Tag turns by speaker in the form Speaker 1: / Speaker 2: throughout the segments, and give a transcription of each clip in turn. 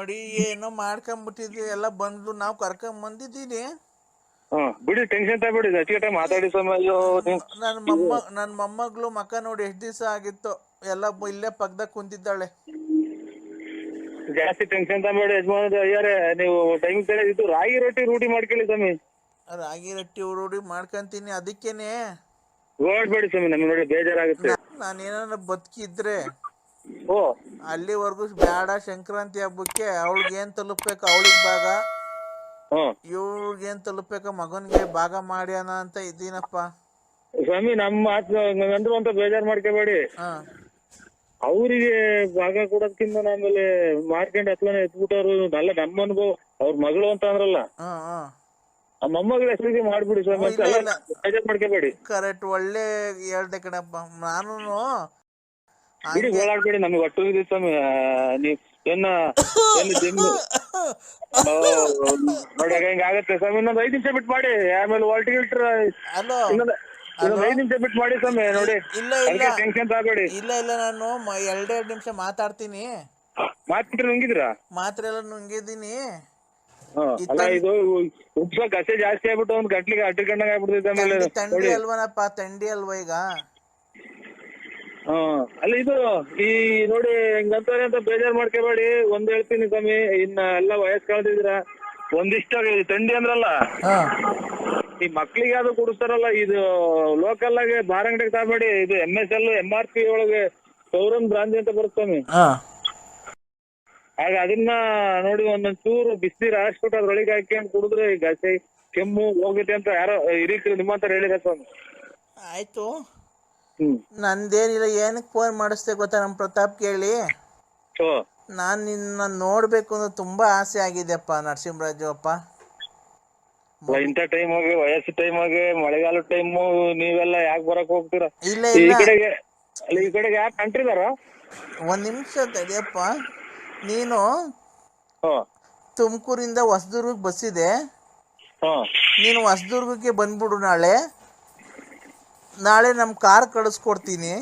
Speaker 1: ನೋಡಿ ಏನೋ ಮಾಡ್ಕೊಂಬಿಟ್ಟಿದ್ವಿ ಎಲ್ಲ ಬಂದು ನಾವು ಕರ್ಕೊಂಬಂದಿದ್ದೀನಿ.
Speaker 2: ಬಿಡಿ ಟೆನ್ಷನ್ ತಗೊಬೇಡಿ, ಹೆಚ್ಚಿಗೆ ಮಾತಾಡಿ ಸ್ವಾಮಿ. ಅಯ್ಯೋ
Speaker 1: ನನ್ನ ಮೊಮ್ಮಗಳು ಮಕ್ಕ ನೋಡಿ ಎಷ್ಟು ದಿವಸ ಆಗಿತ್ತು, ಎಲ್ಲ ಇಲ್ಲೇ ಪಕ್ಕದಾಗ ಕುಂತಿದ್ದಾಳೆ.
Speaker 2: ಜಾಸ್ತಿ ಟೆನ್ಷನ್ ತಗೊಬೇಡಿ ಯಜಮಾನ ಅಯ್ಯಾರೆ. ನೀವು ಟೈಮ್ ಇದು ರಾಗಿ ರೊಟ್ಟಿ ರೂಢಿ ಮಾಡ್ಕೊಳ್ಳಿ ಸ್ವಾಮಿ.
Speaker 1: ರಾಗಿ ರೊಟ್ಟಿ ರೂಢಿ ಮಾಡ್ಕೊಂತೀನಿ, ಅದಕ್ಕೇನೆ
Speaker 2: ಓಡ್ಬೇಡಿ ಸ್ವಾಮಿ, ನಮ್ಗೆ ನೋಡಿ ಬೇಜಾರಾಗುತ್ತೆ.
Speaker 1: ನಾನೇನಾರ ಬದುಕಿದ್ರೆ
Speaker 2: ಓ
Speaker 1: ಅಲ್ಲಿವರೆಗೂ ಬೇಡ, ಸಂಕ್ರಾಂತಿ ಹಬ್ಬಕ್ಕೆ ಅವಳಿಗೆ ಏನ್ ತಲುಪ್ಬೇಕು ಅವಳಿಗೆ ಭಾಗ, ಇವ್ಳಿಗೆ ಏನ್ ತಲುಪ್ಬೇಕು ಮಗನ್ಗೆ ಭಾಗ ಮಾಡ್ಯಾನ ಅಂತ ಇದ್ದೀನಪ್ಪ
Speaker 2: ಸ್ವಾಮಿ. ನಮ್ಮ ಮಾತು ಅಂದ್ರು ಅಂತ ಬೇಜಾರ್ ಮಾಡ್ಕೋಬೇಡಿ. ಅವ್ರಿಗೆ ಭಾಗ ಕೊಡೋದ್ಕಿಂತ ಆಮೇಲೆ ಮಾರ್ಕೆಂಡ್ ಹತ್ಲನೆ ಎತ್ಬಿಟ್ಟವ್ರು ಅಲ್ಲ, ನಮ್ಮ ಅನುಭವ. ಅವ್ರ ಮಗಳು ಅಂತ ಅಂದ್ರಲ್ಲ, ಆ ಮೊಮ್ಮಗಳ ಹೆಸರಿಗೆ ಮಾಡ್ಬಿಡಿ ಸ್ವಾಮಿ, ಬೇಜಾರ್ ಮಾಡ್ಕೋಬೇಡಿ.
Speaker 1: ಕರೆಕ್ಟ್, ಒಳ್ಳೆ ಹೇಳ್ದೆ ಕಣಪ್ಪ. ನಾನು
Speaker 2: ಬಿಡಿ ಓಡಾಡ್ಬೇಡಿ, ನಮ್ಗೆ ಒಟ್ಟು ಇದೆ ಸ್ವಾಮಿ. ನೀವ್ ನೋಡಿ ಹೆಂಗ ಆಗತ್ತೆ ಸ್ವಾಮಿ. ಇನ್ನೊಂದು 5 ನಿಮಿಷ ಬಿಟ್ಟು ಮಾಡಿ, ಆಮೇಲೆ ಹೊಲ್ಟಿಗಿಟ್ರ ಇನ್ನೊಂದು 5 ನಿಮಿಷ ಬಿಟ್ಟು ಮಾಡಿ ಸ್ವಾಮಿ. ನೋಡಿ ಟೆನ್ಷನ್ ತಗೋಬೇಡಿ.
Speaker 1: ಇಲ್ಲ ನಾನು 2 ನಿಮಿಷ ಮಾತಾಡ್ತೀನಿ.
Speaker 2: ಮಾತ್ರ ನುಂಗಿದ್ರ?
Speaker 1: ಮಾತ್ರೆ ಎಲ್ಲ ನುಂಗಿದ್ದೀನಿ.
Speaker 2: ಅಲ್ಲ ಇದು ಉಪ್ಸ ಕಸೆ ಜಾಸ್ತಿ ಆಗ್ಬಿಟ್ಟು ಒಂದ್ ಗಂಟ್ಲಿಗೆ ಅಟ್ಟಿಕೊಂಡಂಗ ಆಗ್ಬಿಡ್ತೈತೆ.
Speaker 1: ಥಂಡಿ ಅಲ್ವನಪ್ಪ, ಥಂಡಿ ಅಲ್ವಾ ಈಗ.
Speaker 2: ಅಲ್ಲ ಇದು ಈ ನೋಡಿ ಹೆಂಗಂತಾರೆ ಅಂತ ಬೇಜಾರ್ ಮಾಡ್ಕೋಬೇಡಿ. ಒಂದ್ ಹೇಳ್ತೀನಿ ಸ್ವಾಮಿ, ಇನ್ನ ಎಲ್ಲ ವಯಸ್ಸು ಕಳೆದಿದ್ರ ಒಂದಿಷ್ಟ ಥಂಡಿ ಅಂದ್ರಲ್ಲ, ಈ ಮಕ್ಳಿಗೆ ಅದು ಕುಡಿಸ್ತಾರಲ್ಲ, ಇದು ಲೋಕಲ್ ಆಗಿ ಬಾರ್ ಅಂಗಡಿಗೆ ತಗಬೇಡಿ. ಇದು MSL MRP ಒಳಗೆ ಸೌರನ್ ಬ್ರಾಂಚ್ ಅಂತ ಬರುತ್ತೆ ಸ್ವಾಮಿ. ಆಗ ಅದನ್ನ ನೋಡಿ ಒಂದೊಂದ್ ಚೂರು ಬಿಸಿನೀರು ಹಾಕ್ಬಿಟ್ಟು ಅದ್ರೊಳಗೆ ಹಾಕಿ ಕುಡಿದ್ರೆ ಈಗ ಕೆಮ್ಮು ಹೋಗುತ್ತೆ ಅಂತ ಯಾರೋ ಹಿರೀಕರು ನಿಮ್ಮಂತರ ಹೇಳಿರ ಸ್ವಾಮಿ.
Speaker 1: ಆಯ್ತು, ನಂದೇನಿಲ್ಲ. ಏನಕ್ಕೆ ಫೋನ್ ಮಾಡಿಸ್ದೆ ಗೊತ್ತಾ ನಮ್ಮ ಪ್ರತಾಪ್ ಕೇಳಿ? ನಾನ್ ನಿನ್ನ ನೋಡ್ಬೇಕು ಅನ್ನೋ ತುಂಬಾ ಆಸೆ ಆಗಿದೆಪ್ಪ ನರಸಿಂಹರಾಜು ಅಪ್ಪ.
Speaker 2: ಇಂಥ ಟೈಮ್ ಆಗಿ, ವಯಸ್ಸು ಟೈಮ್ ಆಗಿ, ಮಳೆಗಾಲ ಟೈಮು, ನೀವೆಲ್ಲ ಯಾಕೆ ಬರಕ್ ಹೋಗ್ತೀರಾ?
Speaker 1: ಇಲ್ಲ
Speaker 2: ಈ ಕಡೆಗೆ ಯಾಕೆ ಅಂಟಿದಾರ?
Speaker 1: ಒಂದ್ ನಿಮಿಷ ತಡಿಯಪ್ಪ. ನೀನು ತುಮಕೂರಿಂದ ಹೊಸದುರ್ಗಕ್ಕೆ ಬಸ್ ಇದೆ, ನೀನು ಹೊಸದುರ್ಗಕ್ಕೆ ಬಂದ್ಬಿಡು. ನಾಳೆ ನಮ್ಮ ಕಾರ್ ಕಳಿಸ್ಕೊಡ್ತೀನಿ.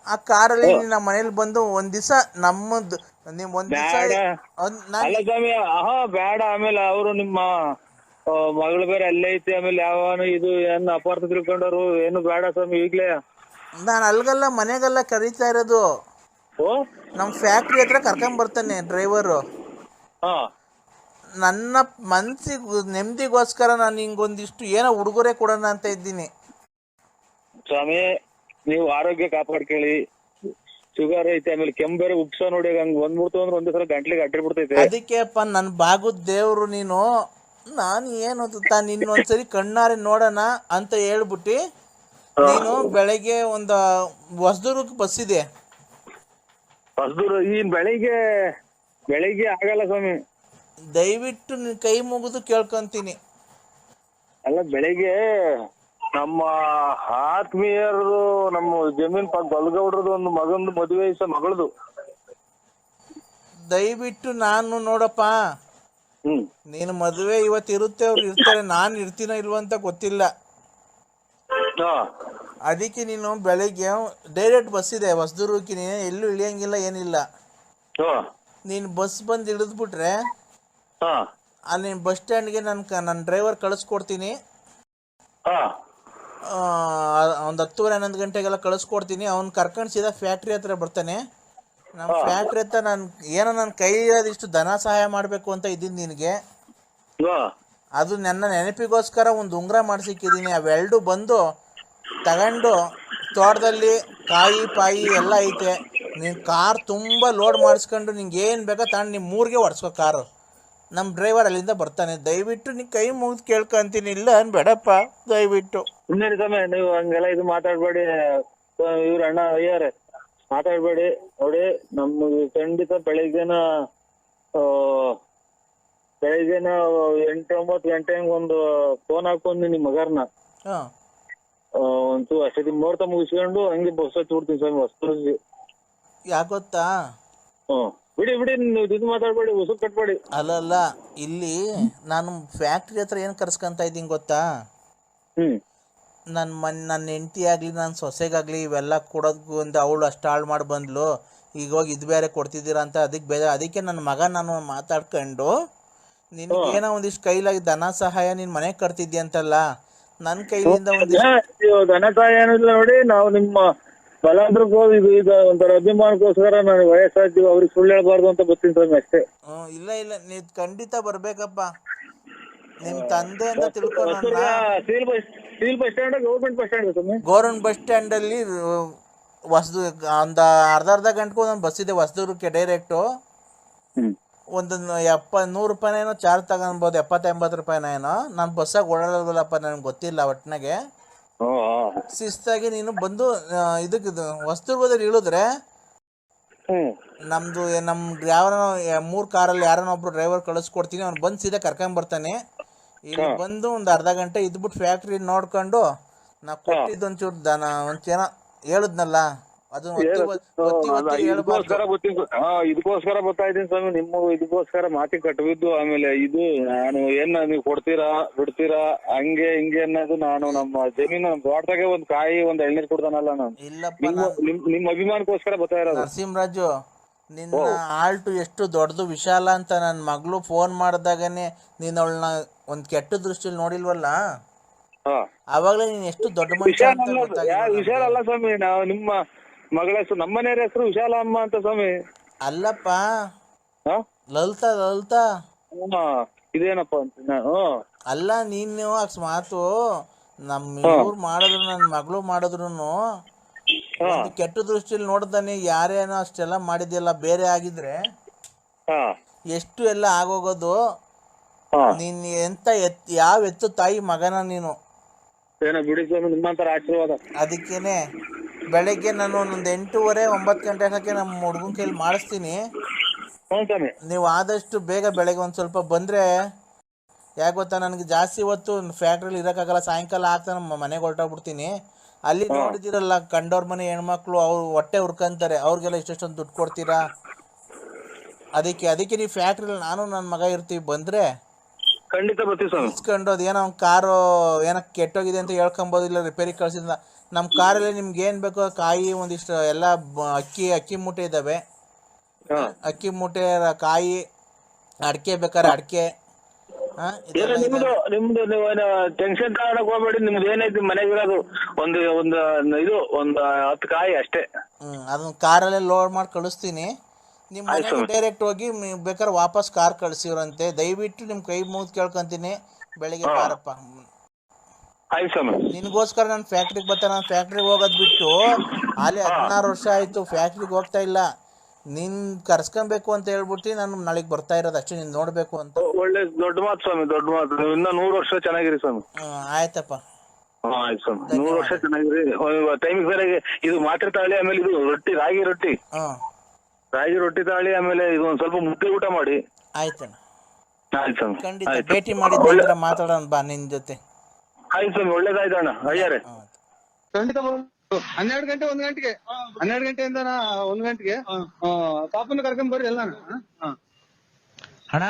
Speaker 1: ಆ ಕಾರಲ್ಲಿ ನಮ್ಮ ಮನೇಲಿ ಬಂದು ಒಂದ್ ದಿವಸ ನಮ್ಮದು
Speaker 2: ಬೇಡ. ಆಮೇಲೆ ಅವರು ನಿಮ್ಮ ಮಗಳು ಬೇರೆ ಅಲ್ಲೇ ಐತಿ, ಆಮೇಲೆ ಯಾವನು ಇದು ಏನ್ ಅಪಾರ್ಥ ತಿಳ್ಕೊಂಡವ್ರು, ಏನು ಬೇಡ ಸ್ವಾಮಿ ಈಗ್ಲೇ.
Speaker 1: ನಾನು ಅಲ್ಗಲ್ಲ ಮನೆಗೆಲ್ಲ ಕರೀತಾ ಇರೋದು. ನಮ್ ಫ್ಯಾಕ್ಟ್ರಿ ಹತ್ರ ಕರ್ಕೊಂಡ್ ಬರ್ತಾನೆ ಡ್ರೈವರು. ನನ್ನ ಮನ್ಸಿಗೆ ನೆಮ್ಮದಿಗೋಸ್ಕರ ನಾನು ಹಿಂಗೊಂದಿಷ್ಟು ಏನೋ ಉಡುಗೊರೆ ಕೊಡೋಣ ಅಂತ ಇದ್ದೀನಿ
Speaker 2: ಸ್ವಾಮಿ. ನೀವು ಆರೋಗ್ಯ ಕಾಪಾಡ್ಕೊಳ್ಳಿ. ಶುಗರ್ ಐತೆ, ಆಮೇಲೆ ಕೆಮ್ಮು ಬೇರೆ ಉಪ್ಸ ನೋಡಿ, ಹಂಗ ಬಂದ್ಬಿಡ್ತು ಅಂದ್ರೆ ಒಂದೇ ಸಲ ಗಂಟ್ಲಿಗೆ ಅಟ್ಟಿಬಿಡ್ತೈತೆ.
Speaker 1: ಅದಕ್ಕೆ ಅಪ್ಪ ನನ್ ಬಾಗುದ್ ದೇವ್ರು ನೀನು. ನಾನು ಏನು ನಿನ್ನೊಂದ್ಸರಿ ಕಣ್ಣಾರೆ ನೋಡೋಣ ಅಂತ ಹೇಳ್ಬಿಟ್ಟು ನೀನು ಬೆಳಗ್ಗೆ ಒಂದು ಹೊಸದುರ್ಗಕ್ಕೆ ಬಸ್ ಇದೆ.
Speaker 2: ಈ ಬೆಳಿಗ್ಗೆ ಆಗಲ್ಲ ಸ್ವಾಮಿ.
Speaker 1: ದಯವಿಟ್ಟು ನಿನ್ ಕೈ ಮುಗಿದು ಕೇಳ್ಕೊಂತೀನಿ.
Speaker 2: ಅಲ್ಲ ಬೆಳಿಗ್ಗೆ ನಮ್ಮ ಆತ್ಮೀಯರು, ನಮ್ಮ ಜಮೀನ್ ಬಲ್ಗೌಡ್ರದ್ದು ಒಂದು ಮಗಂದು ಮದುವೆ ಮಗಳದು.
Speaker 1: ದಯವಿಟ್ಟು ನಾನು ನೋಡಪ್ಪ, ನೀನು ಮದುವೆ ಇವತ್ತು ಇರುತ್ತೆ, ಅವ್ರು ಇರ್ತಾರೆ, ನಾನು ಇರ್ತೀನೋ ಇಲ್ವ ಅಂತ ಗೊತ್ತಿಲ್ಲ. ಅದಕ್ಕೆ ನೀನು ಬೆಳಿಗ್ಗೆ ಡೈರೆಕ್ಟ್ ಬಸ್ ಇದೆ ಹೊಸದುರ್ಗಕ್ಕೆ, ನೀನು ಎಲ್ಲೂ ಇಳಿಯಂಗಿಲ್ಲ, ಏನಿಲ್ಲ. ನೀನು ಬಸ್ ಬಂದು ಇಳಿದ್ಬಿಟ್ರೆ ಅಲ್ಲಿ ನೀನು ಬಸ್ ಸ್ಟ್ಯಾಂಡ್ಗೆ ನನ್ನ ಡ್ರೈವರ್ ಕಳಿಸ್ಕೊಡ್ತೀನಿ. ಒಂದು 10:30-11 ಗಂಟೆಗೆಲ್ಲ ಕಳಿಸ್ಕೊಡ್ತೀನಿ. ಅವ್ನು ಕರ್ಕೊಂಡು ಸೀದಾ ಫ್ಯಾಕ್ಟ್ರಿ ಹತ್ರ ಬರ್ತಾನೆ. ನಮ್ಮ ಫ್ಯಾಕ್ಟ್ರಿ ಹತ್ರ ನನ್ನ ಕೈಯಾದಿಷ್ಟು ಧನ ಸಹಾಯ ಮಾಡಬೇಕು ಅಂತ ಇದ್ದೀನಿ ನಿನಗೆ. ಅದು ನನ್ನ ನೆನಪಿಗೋಸ್ಕರ ಒಂದು ಉಂಗುರ ಮಾಡಿಸಿಕ್ಕಿದ್ದೀನಿ. ಅವೆರಡು ಬಂದು ತಗೊಂಡು ತೋಟದಲ್ಲಿ ಕಾಯಿ ಪಾಯಿ ಎಲ್ಲ ಐತೆ, ನೀನು ಕಾರ್ ತುಂಬ ಲೋಡ್ ಮಾಡಿಸ್ಕೊಂಡು ನಿಂಗೆ ಏನು ಬೇಕೋ ತಗೊಂಡು ನಿಮ್ಮ ಊರಿಗೆ ಹೊಡ್ಸ್ಕೊ ಕಾರು. ನಮ್ಮ ಡ್ರೈವರ್ ಅಲ್ಲಿಂದ ಬರ್ತಾನೆ. ದಯವಿಟ್ಟು ನೀನು ಕೈ ಮುಗಿದು ಕೇಳ್ಕೊಂತೀನಿ, ಇಲ್ಲ ಅನ್ಬೇಡಪ್ಪ ದಯವಿಟ್ಟು.
Speaker 2: ನೀವು ಹಂಗೆಲ್ಲ ಇದು ಮಾತಾಡ್ಬೇಡಿ. ಇವ್ರ ಅಣ್ಣ ಅಯ್ಯಾರೆ ಮಾತಾಡ್ಬೇಡಿ. ನೋಡಿ ನಮ್ಗೆ ಖಂಡಿತ ಬೆಳಿಗ್ಗೆನ 8-9 ಗಂಟೆಗೆ ಒಂದು ಫೋನ್ ಹಾಕೊಂಡು ನಿಮ್ಮ ಮಗರ್ನ ಒಂದು ಅಷ್ಟೇ ಮುಹೂರ್ತ ಮುಗಿಸ್ಕೊಂಡು ಹಂಗೆ ಬಸ್ ಹಚ್ಬಿಡ್ತೀನಿ ಸ್ವಾಮಿ ಹೊಸದುರ್ಗಕ್ಕೆ.
Speaker 1: ಯಾಕೆ ಗೊತ್ತಾ?
Speaker 2: ಬಿಡಿ ನೀವು ಇದು ಮಾತಾಡ್ಬೇಡಿ, ಉಸು ಕಟ್ಬೇಡಿ.
Speaker 1: ಅಲ್ಲ ಇಲ್ಲಿ ನಾನು ಫ್ಯಾಕ್ಟ್ರಿ ಹತ್ರ ಏನು ಕರ್ಸ್ಕೊಂತ ಇದ್ದೀನಿ ಗೊತ್ತಾ? ನನ್ನ ಹೆಂಡತಿ ಆಗಲಿ ನನ್ನ ಸೊಸೆಗಾಗಲಿ ಇವೆಲ್ಲ ಕೊಡೋದು ಒಂದು ಅವಳು ಅಷ್ಟು ಹಾಳು ಮಾಡಿ ಬಂದ್ಲು. ಈಗ ಹೋಗಿ ಇದು ಬೇರೆ ಕೊಡ್ತಿದ್ದೀರಾ ಅಂತ ಅದಕ್ಕೆ ಬೇಜಾರು. ಅದಕ್ಕೆ ನನ್ನ ಮಗ ನಾನು ಮಾತಾಡ್ಕೊಂಡು ನಿನ್ಗೇನೋ ಒಂದಿಷ್ಟು ಕೈಲಾಗಿ ಧನ ಸಹಾಯ ನೀನು ಮನೆಗೆ ಕಟ್ತಿದ್ಯಂತಲ್ಲ, ನನ್ನ ಕೈಲಿಂದ ಒಂದಿಷ್ಟು
Speaker 2: ಧನ ಸಹಾಯ ಏನಿಲ್ಲ ನೋಡಿ. ನಾವು ನಿಮ್ಮ ಬಲಾದ್ರಕ್ಕೆ ಇದು ಈಗ ಒಂಥರ ಅಭಿಮಾನಕ್ಕೋಸ್ಕರ ನಾನು ವಯಸ್ಸಾಯ್ತು ಅವ್ರಿಗೆ ಸುಳ್ಳು ಹೇಳ್ಬಾರ್ದು ಅಂತ ಬರ್ತೀನಿ ಸ್ವಾಮಿ ಅಷ್ಟೇ.
Speaker 1: ಇಲ್ಲ ಇಲ್ಲ, ನೀವು ಖಂಡಿತ ಬರ್ಬೇಕಪ್ಪ. ನಿಮ್ ತಂದೆ ಅಂತ ತಿಳ್ಕೊಂಡು
Speaker 2: steel bus stand government bus stand ಸ್ವಾಮಿ.
Speaker 1: ಗೌರ್ಮೆಂಟ್ ಬಸ್ ಸ್ಟ್ಯಾಂಡ್ ಅಲ್ಲಿ ಹೊಸದು ಒಂದು ಅರ್ಧ ಗಂಟೆಗೂ ಒಂದು ಬಸ್ ಇದೆ ಹೊಸದುರ್ಗಕ್ಕೆ ಡೈರೆಕ್ಟು. ಒಂದು 100 ರೂಪಾಯಿನೇನೋ ಚಾರ್ಜ್ ತಗೊಬೋದು, 70-80 ರೂಪಾಯಿನೇನೋ. ನಾನು ಬಸ್ಸಾಗ ಓಡಾಡೋದಿಲ್ಲಪ್ಪ, ನನಗೆ ಗೊತ್ತಿಲ್ಲ ಒಟ್ಟಿನಾಗೆ. ಶಿಸ್ತಾಗಿ ನೀನು ಬಂದು ಇದಕ್ಕೆ ಹೊಸದುರ್ಗದಲ್ಲಿ ಇಳಿದ್ರೆ ನಮ್ದು ಯಾವನೋ 3 ಕಾರಲ್ಲಿ ಯಾರನ್ನೋ ಒಬ್ರು ಡ್ರೈವರ್ ಕಳಿಸ್ಕೊಡ್ತೀನಿ, ಅವ್ನು ಬಂದು ಸೀದಾ ಕರ್ಕೊಂಬರ್ತಾನೆ. ಇಲ್ಲಿ ಬಂದು ಒಂದು ಅರ್ಧ ಗಂಟೆ ಇದ್ಬಿಟ್ಟು ಫ್ಯಾಕ್ಟ್ರಿ ನೋಡ್ಕೊಂಡು ನಾ ಕೊಟ್ಟಿದ್ದು ಒಂಚೂರು ದನ ಒಂಚೇನೋ ಹೇಳಿದ್ನಲ್ಲ ಅದು
Speaker 2: ಇದಕ್ಕೋಸ್ಕರ ಬರ್ತಾ ಇದ್ದೀನಿ ಸ್ವಾಮಿ. ನಿಮ್ಮ ಇದಕ್ಕೋಸ್ಕರ ಮಾತಿ ಕಟ್ಟಬಿದ್ದು ಆಮೇಲೆ ಇದು ನಾನು ಏನ್ ನೀವು ಕೊಡ್ತೀರಾ ಬಿಡ್ತೀರಾ ಹಂಗೆ ಹಿಂಗೆ ಅನ್ನೋದು ನಾನು ನಮ್ಮ ಜಮೀನು ನಮ್ಮ ತೋಟದಾಗೆ ಒಂದ್ ಕಾಯಿ ಒಂದ್ ಎಳ್ನೀರ್ ಕೊಡ್ತಾನಲ್ಲ ನಾನು. ನಿಮ್ಮ ಅಭಿಮಾನಕ್ಕೋಸ್ಕರ ಬರ್ತಾ ಇರೋದು.
Speaker 1: ನರಸಿಂಹರಾಜು, ನಿನ್ನ ಆಲ್ಟು ಎಷ್ಟು ದೊಡ್ಡದು ವಿಶಾಲ ಅಂತ ನನ್ನ ಮಗಳು ಫೋನ್ ಮಾಡಿದಾಗನೆ ನೀನ್ ಅವಳನ್ನ ಒಂದ್ ಕೆಟ್ಟ ದೃಷ್ಟಿಲಿ ನೋಡಿಲ್ವಲ್ಲ, ಅವಾಗಲೇ ನೀನ್ ಎಷ್ಟು ದೊಡ್ಡ ಮನುಷ್ಯ ಅಂತ ಗೊತ್ತಾಗಿಲ್ಲ.
Speaker 2: ವಿಶಾಲ ಅಲ್ಲ ಸ್ವಾಮಿ, ನಾವು ನಿಮ್ಮ ಮಗಳ ಹೆಸರು ನಮ್ಮನೆಯವ್ರ ಹೆಸರು ವಿಶಾಲ ಅಮ್ಮ ಅಂತ ಸ್ವಾಮಿ.
Speaker 1: ಅಲ್ಲಪ್ಪ, ಲಲಿತಾ
Speaker 2: ಇದೇನಪ್ಪ ಅಂತ
Speaker 1: ಅಲ್ಲ. ನೀನು ಅಕಸ್ಮಾತು ನಮ್ಮ ಇವ್ರು ಮಾಡಿದ್ರು ನನ್ನ ಮಗಳು ಮಾಡಿದ್ರು ಕೆಟ್ಟ ದೃಷ್ಟಿಲಿ ನೋಡ್ದಾನೆ ಯಾರೇನೋ ಅಷ್ಟೆಲ್ಲ ಮಾಡಿದ್ಯಲ್ಲ, ಬೇರೆ ಆಗಿದ್ರೆ ಎಷ್ಟು ಎಲ್ಲ ಆಗೋಗೋದು. ನೀನ್ ಎಂತ ಯಾವ ಎತ್ತು ತಾಯಿ ಮಗನ ನೀನು.
Speaker 2: ನಿಮ್ಮಂತರ ಆಶೀರ್ವಾದ.
Speaker 1: ಅದಕ್ಕೇನೆ ಬೆಳಗ್ಗೆ ನಾನು ಒಂದೊಂದು 8:30-9 ಗಂಟೆ ಅಷ್ಟಕ್ಕೆ ನಮ್ಮ ಹುಡುಗನ ಕೈಲಿ ಮಾಡಿಸ್ತೀನಿ. ನೀವು ಆದಷ್ಟು ಬೇಗ ಬೆಳಗ್ಗೆ ಒಂದ್ ಸ್ವಲ್ಪ ಬಂದ್ರೆ, ಯಾಕೆ ಗೊತ್ತಾ, ನನಗೆ ಜಾಸ್ತಿ ಹೊತ್ತು ಫ್ಯಾಕ್ಟ್ರಿಲಿ ಇರೋಕ್ಕಾಗಲ್ಲ. ಸಾಯಂಕಾಲ ಆಗ್ತಾ ನಮ್ಮ ಮನೆಗೆ ಹೊರಟೋಗ್ಬಿಡ್ತೀನಿ. ಅಲ್ಲಿ ನೋಡಿದಿರಲ್ಲ ಕಂಡೋರ್ ಮನೆ ಹೆಣ್ಮಕ್ಳು, ಅವ್ರು ಹೊಟ್ಟೆ ಹುರ್ಕಂತಾರೆ, ಅವ್ರಿಗೆಲ್ಲ ಇಷ್ಟೊಂದು ದುಡ್ಡು ಕೊಡ್ತೀರಾ. ಅದಕ್ಕೆ ನೀವು ಫ್ಯಾಕ್ಟ್ರಿಲಿ ನಾನು ನನ್ನ ಮಗ ಇರ್ತೀವಿ. ಬಂದ್ರೆ
Speaker 2: ಖಂಡಿತ ಬರ್ತೀವಿ ಸ್ವಾಮಿ.
Speaker 1: ಇಸ್ಕೊಂಡು ಅದೇನೋ ಕಾರು ಏನೋ ಕೆಟ್ಟೋಗಿದೆ ಅಂತ ಹೇಳ್ಕೊಂಬೋದು, ಇಲ್ಲ ರಿಪೇರಿ ಕಳ್ಸಿದ. ನಮ್ಮ ಕಾರಲ್ಲಿ ನಿಮ್ಗೆ ಏನ್ ಬೇಕೋ ಕಾಯಿ ಒಂದಿಷ್ಟು ಎಲ್ಲ ಅಕ್ಕಿ ಮೂಟೆ ಇದಾವೆ. ಅಕ್ಕಿ ಮೂಟೆ, ಕಾಯಿ, ಅಡಿಕೆ ಬೇಕಾದ್ರೆ ಅಡಿಕೆ.
Speaker 2: ನಿಮ್ದು ಟೆನ್ಷನ್ ತಗೊಳಕ್ ಹೋಗ್ಬೇಡಿ. ನಿಮ್ದು ಏನೈತಿ ಮನೆಗಿರೋದು ಒಂದು 10 ಕಾಯಿ ಅಷ್ಟೇ.
Speaker 1: ಅದನ್ನ ಕಾರಲ್ಲೇ ಲೋಡ್ ಮಾಡಿ ಕಳಿಸ್ತೀನಿ. ನಿಮ್ಮ ಮನೆಗೆ ಡೈರೆಕ್ಟ್ ಹೋಗಿ ಬೇಕಾದ್ರೆ ವಾಪಸ್ ಕಾರ್ ಕಳ್ಸಿವ್ರಂತೆ. ದಯವಿಟ್ಟು ನಿಮ್ ಕೈ ಮುಗಿದು ಕೇಳ್ಕೊಂತೀನಿ, ಬೆಳಿಗ್ಗೆ ಬಾರಪ್ಪ. ನಿನ್ಗೋಸ್ಕರ ನಾನು ಫ್ಯಾಕ್ಟ್ರಿಗೆ ಬರ್ತಾನೆ. ನಾನು ಫ್ಯಾಕ್ಟ್ರಿಗೆ ಹೋಗೋದ್ ಬಿಟ್ಟು ಅಲ್ಲಿ 16 ವರ್ಷ ಆಯ್ತು ಫ್ಯಾಕ್ಟ್ರಿಗೆ ಹೋಗ್ತಾ ಇಲ್ಲ. ನೀನ್ ಕರ್ಸ್ಕೊಬೇಕು ಅಂತ ಹೇಳ್ಬಿಟ್ಟು ನಾನು ನಾಳೆಗೆ ಬರ್ತಾ ಇರೋದು ಅಷ್ಟೇ, ನೀನ್ ನೋಡ್ಬೇಕು ಅಂತ.
Speaker 2: ಒಳ್ಳೆ ದೊಡ್ಡ ಮಾತು ಸ್ವಾಮಿ, ದೊಡ್ಡ ಮಾತು. ಇನ್ನ 100 ವರ್ಷ ಚೆನ್ನಾಗಿರಿ ಸ್ವಾಮಿ.
Speaker 1: ಆಯ್ತಪ್ಪ,
Speaker 2: ಆಯ್ತು ಸ್ವಾಮಿ, 100 ವರ್ಷ ಚೆನ್ನಾಗಿರಿ. ಟೈಮಿಗೆ ಬೇರೆ ಇದು ಮಾತ್ರೆ ತಾಳಿ, ಆಮೇಲೆ ಇದು ರೊಟ್ಟಿ, ರಾಗಿ ರೊಟ್ಟಿ ತಾಳಿ, ಆಮೇಲೆ ಇದು ಒಂದ್ ಸ್ವಲ್ಪ ಮುದ್ದೆ ಊಟ ಮಾಡಿ.
Speaker 1: ಆಯ್ತಣ್ಣ,
Speaker 2: ಆಯ್ತು ಸ್ವಾಮಿ.
Speaker 1: ಖಂಡಿತ ಭೇಟಿ ಮಾಡಿದ್ರೆ ಮಾತಾಡೋಣ ಬಾ ನಿನ್ ಜೊತೆ.
Speaker 2: ಆಯ್ತು ಸ್ವಾಮಿ, ಒಳ್ಳೇದಾಯ್ತಣ್ಣ ಅಯ್ಯಾರೆ.
Speaker 3: ಖಂಡಿತ 12 ಗಂಟೆ 1 ಗಂಟೆಗೆ 12 ಗಂಟೆಯಿಂದ 1 ಗಂಟೆಗೆ ಪಾಪನ ಕರ್ಕೊಂಡ್ ಬರ್ರಿ ಎಲ್ಲ.
Speaker 1: ಹಣ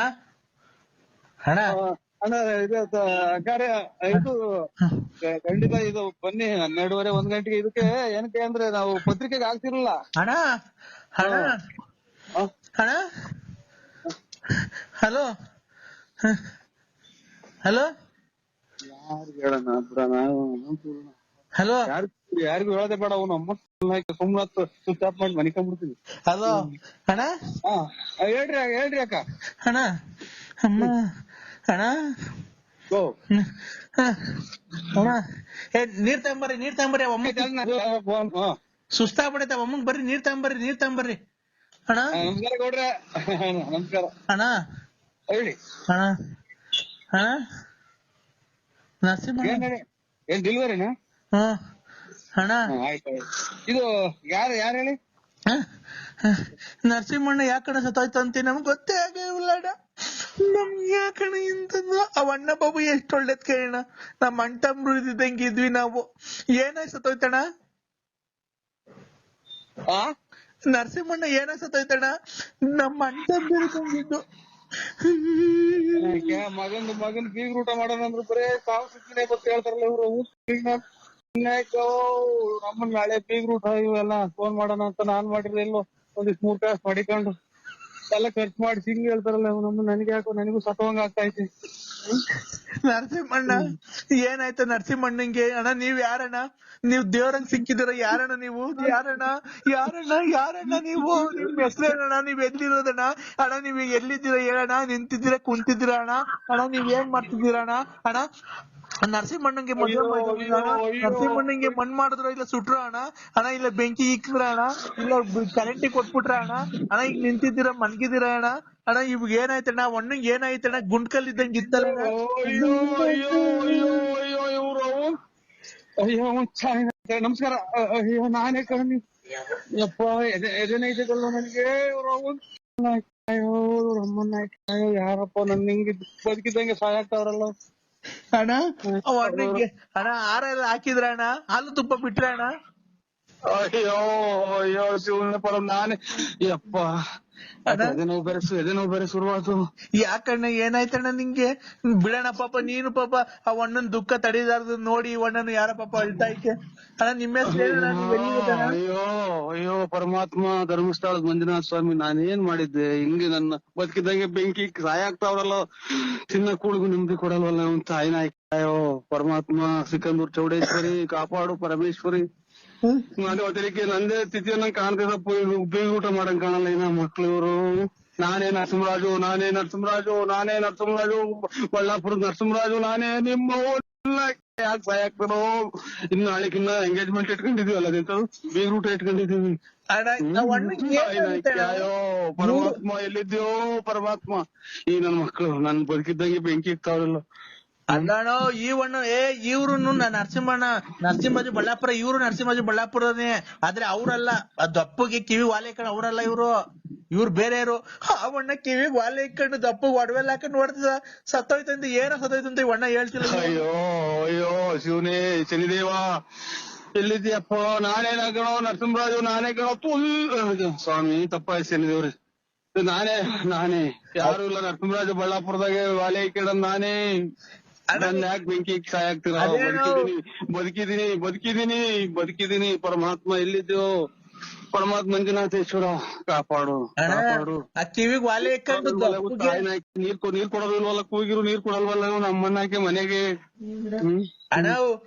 Speaker 3: ಅಣ್ಣ ಇದು ಕಾರ್ಯ ಇದು ಖಂಡಿತ ಇದು ಬನ್ನಿ 12:30 1 ಗಂಟೆಗೆ. ಇದಕ್ಕೆ ಏನಕ್ಕೆ ಅಂದ್ರೆ ನಾವು ಪತ್ರಿಕೆಗೆ ಹಾಕ್ತಿರಲ್ಲ.
Speaker 1: ಹಲೋ ಹಲೋ
Speaker 3: ಯಾರಿಗೆ ಹೇಳೋಣ ಬಿಡೋಣ,
Speaker 1: ಹಲೋ
Speaker 3: ಯಾರಿಗೂ ಹೇಳೋದೇ ಬೇಡ. ಅವ್ನು ಅಮ್ಮ ಸುಮ್ನ ಸ್ವಿಚ್ ಆಫ್ ಮಾಡಿ ಮನಿಕೊಂಡ್ಬಿಡ್ತೀವಿ.
Speaker 1: ಹಲೋ ಅಣ್ಣ,
Speaker 3: ಹೇಳ್ರಿ ಅಕ್ಕ.
Speaker 1: ಅಣ್ಣ ಅಮ್ಮ ಅಣ್ಣ ಅಣ್ಣ ನೀರ್ ತಗೊಂಬರ್ರಿ ಅಮ್ಮ, ಸುಸ್ತಾಗ್ಬಿಡೈತೆ ಅಮ್ಮಂಗ್. ಬರ್ರಿ ನೀರ್ ತಗೊಂಬರ್ರಿ ಅಣ್ಣ.
Speaker 3: ನಮಸ್ಕಾರ ಗೌಡ್ರೆ. ನಮಸ್ಕಾರ
Speaker 1: ಅಣ್ಣ.
Speaker 3: ಹೇಳಿ
Speaker 1: ಅಣ್ಣ. ನರಸಿಂಹ
Speaker 3: ಏನ್ ಡೆಲಿವರಿನಾ?
Speaker 1: ಅಣ್ಣ
Speaker 3: ಆಯ್ತು. ಇದು ಯಾರು ಹೇಳಿ?
Speaker 1: ನರಸಿಂಹಣ್ಣ ಯಾಕಣ ಸತ್ತೋಯ್ತು ಅಂತ ನಮ್ಗೆ ಗೊತ್ತೇ ಆಗಿಲ್ಲ. ನಮ್ಗೆ ಯಾಕಣ ಇಂಥದ್ದು. ಅವಣ್ಣ ಬಾಬು ಎಷ್ಟು ಒಳ್ಳೇದ್ ಕೇಳಣ. ನಮ್ಮ ಅಂಟಮ್ರು ಇದ್ದಂಗೆ ಇದ್ವಿ ನಾವು. ಏನಾಯ್ ಸತ್ತೋಯ್ತಣ್ಣ? ನರಸಿಂಹಣ್ಣ ಏನಾಯ್ ಸತ್ತೋಯ್ತಣ್ಣ? ನಮ್ಮ ಅಂಟಮ್ರು
Speaker 3: ಮಗನ್ ಬೀಗ್ ಊಟ ಮಾಡೋಣ ಅಂದ್ರೆ ಬರೇ ಸಾವು ಸುತ್ತಿನೇ ಬತ್ ಹೇಳ್ತಾರಲ್ಲ ಇವ್ರು. ನಮ್ಮನ್ ನಾಳೆ ಬೀಗ್ ಊಟ ಇವೆಲ್ಲ ಫೋನ್ ಮಾಡೋಣ ಅಂತ ನಾನ್ ಮಾಡಿರ್ಲಿಲ್ಲ. ಒಂದಿಷ್ಟು 3 ಕಾಸು ಮಾಡಿಕೊಂಡು ಎಲ್ಲ ಖರ್ಚು ಮಾಡಿ ಹಿಂಗ್ ಹೇಳ್ತಾರಲ್ಲ ನಮ್ಮ ನನಗೆ ಯಾಕೋ ನನಗೂ ಸತ್ತವಂಗ ಆಗ್ತೈತಿ.
Speaker 1: ನರಸಿಂಹಣ್ಣ ಏನಾಯ್ತು ನರಸಿಂಹಣ್ಣಂಗೆ? ಅಣ್ಣ ನೀವ್ ಯಾರಣ್ಣ? ನೀವ್ ದೇವ್ರಂಗ್ ಸಿಕ್ಕಿದಿರ ಯಾರಣ್ಣ ನೀವು? ಯಾರಣ್ಣ ಯಾರಣ್ಣ ಯಾರಣ್ಣ ನೀವು? ನಿಮ್ ಹೆಸರೇನಣ್ಣ? ನೀವ್ ಎಲ್ಲಿರೋದಣ್ಣ? ಅಣ್ಣ ನೀವ್ ಎಲ್ಲಿದ್ದೀರ ಹೇಳಣ್ಣ? ನಿಂತಿದ್ದೀರಾ ಕುಂತಿದ್ದೀರಾ ಅಣ್ಣ? ಅಣ್ಣ ನೀವ್ ಏನ್ ಮಾಡ್ತಿದ್ದೀರಾ ಅಣ್ಣ? ಅಣ್ಣ ನರಸಿಂಹಣ್ಣಂಗೆ ಮದ್ವೆ ನರಸಿಂಹಣ್ಣಂಗೆ ಮಣ್ ಮಾಡಿದ್ರ ಇಲ್ಲ ಸುಟ್ರ ಅಣ್ಣ? ಅಣ್ಣ ಇಲ್ಲ ಬೆಂಕಿ ಇಕ್ಕಿದ್ರ ಅಣ್ಣ? ಇಲ್ಲ ಕರೆಂಟಿಗೆ ಕೊಟ್ಬಿಟ್ರ ಅಣ್ಣ? ಅಣ್ಣ ಈಗ ನಿಂತಿದ್ದೀರಾ ಮನ್ಗಿದ್ದೀರಾ ಅಣ್ಣ? ಅಣ್ಣ ಇವಾಗ ಏನಾಯ್ತಣ್ಣ? ಒಣ್ಣಂಗ್ ಏನಾಯ್ತಣ್ಣ? ಗುಂಡ್ಕಲ್ ಇದ್ದಂಗ
Speaker 3: ಅಯ್ಯೋ ಅಯ್ಯೋ ಅಯ್ಯೋ ಅಯ್ಯೋ ಇವ್ರು ಅಯ್ಯೋ ನಮಸ್ಕಾರ. ಅಯ್ಯೋ ನಾನೇ ಕಣಿ ಯಪ್ಪ ಎದೆನೈತಲ್ಲ ನನಗೆ. ಇವ್ರು ಅಯ್ಯೋ ಅಮ್ಮನ್ನ ಅಯ್ಯೋ ಯಾರಪ್ಪ ನನ್ ಹಿಂಗ್ ಬದುಕಿದ್ದಂಗೆ ಸಾಯಾಗ್ತಾವ್ರಲ್ಲ.
Speaker 1: ಅಣ್ಣ ಒಣ್ಣಂಗೆ ಅಣ್ಣ ಹಾರ ಎಲ್ಲ ಹಾಕಿದ್ರ ಅಣ್ಣ? ಹಾಲು ತುಪ್ಪ ಬಿಟ್ರ ಅಣ್ಣ?
Speaker 3: ಅಯ್ಯೋ ಅಯ್ಯೋ ಶಿವನ ಪರ ನಾನೇ ಯಪ್ಪ ಎದೆನೋವು ಬೇರೆ ಶುರುವಾತು.
Speaker 1: ಯಾಕಣ್ಣ ಏನಾಯ್ತಣ್ಣ ನಿಂಗೆ? ಬಿಡಣ ಪಾಪ ನೀನು ಪಾಪ ಆ ಅಣ್ಣನ್ ದುಃಖ ತಡೀದಾರ್ದು ನೋಡಿ ಅಣ್ಣನು ಯಾರ ಪಾಪ ಅಳ್ತಾ ಐತೆ. ಅಣ್ಣ ನಿಮ್ಮ ಹೆಸರು?
Speaker 3: ಅಯ್ಯೋ ಅಯ್ಯೋ ಪರಮಾತ್ಮ ಧರ್ಮಸ್ಥಳದ ಮಂಜುನಾಥ ಸ್ವಾಮಿ ನಾನೇನ್ ಮಾಡಿದ್ದೆ? ಹಿಂಗೆ ನನ್ನ ಬದುಕಿದಂಗೆ ಬೆಂಕಿ ಸಾಯಾಗ್ತಾವ್ರಲ್ಲ, ಚಿನ್ನ ಕೂಳಿಗೂ ನೆಮ್ಮದಿ ಕೊಡಲ್ವಲ್ಲ ಅವ್ನ್ ತಾಯಿನ. ಅಯ್ಯೋ ಪರಮಾತ್ಮ ಸಿಕಂದೂರ್ ಚೌಡೇಶ್ವರಿ ಕಾಪಾಡು ಪರಮೇಶ್ವರಿ. ನಾನು ಅದಕ್ಕೆ ನಂದೇ ಸ್ಥಿತಿಯನ್ನ ಕಾಣ್ತಿದಪ್ಪ. ಬೀಗ ಊಟ ಮಾಡಂಗ್ ಕಾಣಲ್ಲ ಇನ್ನ ಮಕ್ಳು ಇವ್ರು. ನಾನೇ ನರಸಿಂಹರಾಜು ಬಳ್ಳಾಪುರದ ನರಸಿಂಹರಾಜು ನಾನೇ ನಿಮ್ಮ ಯಾಕೆ ಸಾಯಾಗ್ತಾರೋ. ಇನ್ನು ನಾಳೆಗಿನ್ನ ಎಂಗೇಜ್ಮೆಂಟ್ ಇಟ್ಕೊಂಡಿದೀವಲ್ಲ ಅದಂತದು ಬೀಗ ಊಟ ಇಟ್ಕೊಂಡಿದೀವಿ. ಅಯ್ಯೋ ಪರಮಾತ್ಮ ಎಲ್ಲಿದ್ಯೋ ಪರಮಾತ್ಮ. ಈ ನನ್ ಮಕ್ಳು ನನ್ ಬದುಕಿದ್ದಂಗೆ ಬೆಂಕಿ ಇಕ್ತಾವ್ರಲ್ಲ.
Speaker 1: ಅಲ್ಲಣ್ಣ ಈ ಅಣ್ಣ ಇವ್ರು ನರಸಿಂಹರಾಜು ಬಳ್ಳಾಪುರ. ಇವ್ರು ನರಸಿಂಹರಾಜು ಬಳ್ಳಾಪುರನೇ, ಆದ್ರೆ ಅವ್ರಲ್ಲ. ದಪ್ಪಗೆ ಕಿವಿ ವಾಲೆ ಇಕ್ಕೊಂಡು ಅವ್ರಲ್ಲ ಇವ್ರು ಬೇರೆಯವರು. ಆ ಅಣ್ಣ ಕಿವಿಗ್ ವಾಲೆ ಇಕ್ಕೊಂಡು ದಪ್ಪಗ್ ಒಡವೆಲ್ಲ ಹಾಕೊಂಡು ನೋಡ್ತಿದ ಸತ್ತೋಯ್ತಂತ. ಏನೋ ಸತ್ತೋಯ್ತಂತ ಈ ಅಣ್ಣ ಹೇಳ್ತಿಲ್ಲ.
Speaker 3: ಅಯ್ಯೋ ಅಯ್ಯೋ ಶಿವನೇ ಶನಿದೇವ ಎಲ್ಲಿದ್ಯಪ್ಪ? ನಾನೇನಾಗಣೋ ನರಸಿಂಹರಾಜು ನಾನೇ ಕಣೋ. ಸ್ವಾಮಿ ತಪ್ಪಾಯ್ತು ಶನಿದೇವ್ರಿ. ನಾನೇ ಯಾರು ಇಲ್ಲ ನರಸಿಂಹರಾಜು ಬಳ್ಳಾಪುರದಾಗೆ ವಾಲೆ ಇಕ್ಕೊಂಡ್ ನಾನೇ. ನನ್ ಯಾಕೆ ಬೆಂಕಿ ಸಾಯಾಗ್ತೀರ? ಬದುಕಿದೀನಿ ಪರಮಾತ್ಮ ಎಲ್ಲಿದ್ಯೋ? ಪರಮಾತ್ಮ ಮಂಜುನಾಥೇಶ್ವರ ಕಾಪಾಡು.
Speaker 1: ಕಿವಿಗ್ ವಾಲೆ ಇಕ್ಕೊಂಡು
Speaker 3: ನೀರ್ ಕೊಡೋದಿಲ್ವಲ್ಲ, ಕೂಗಿರು ನೀರ್ ಕೊಡಲ್ವಲ್ಲ ನಮ್ಮನ್ನಾಕೆ ಮನೆಗೆ.
Speaker 1: ಅಣ್ಣ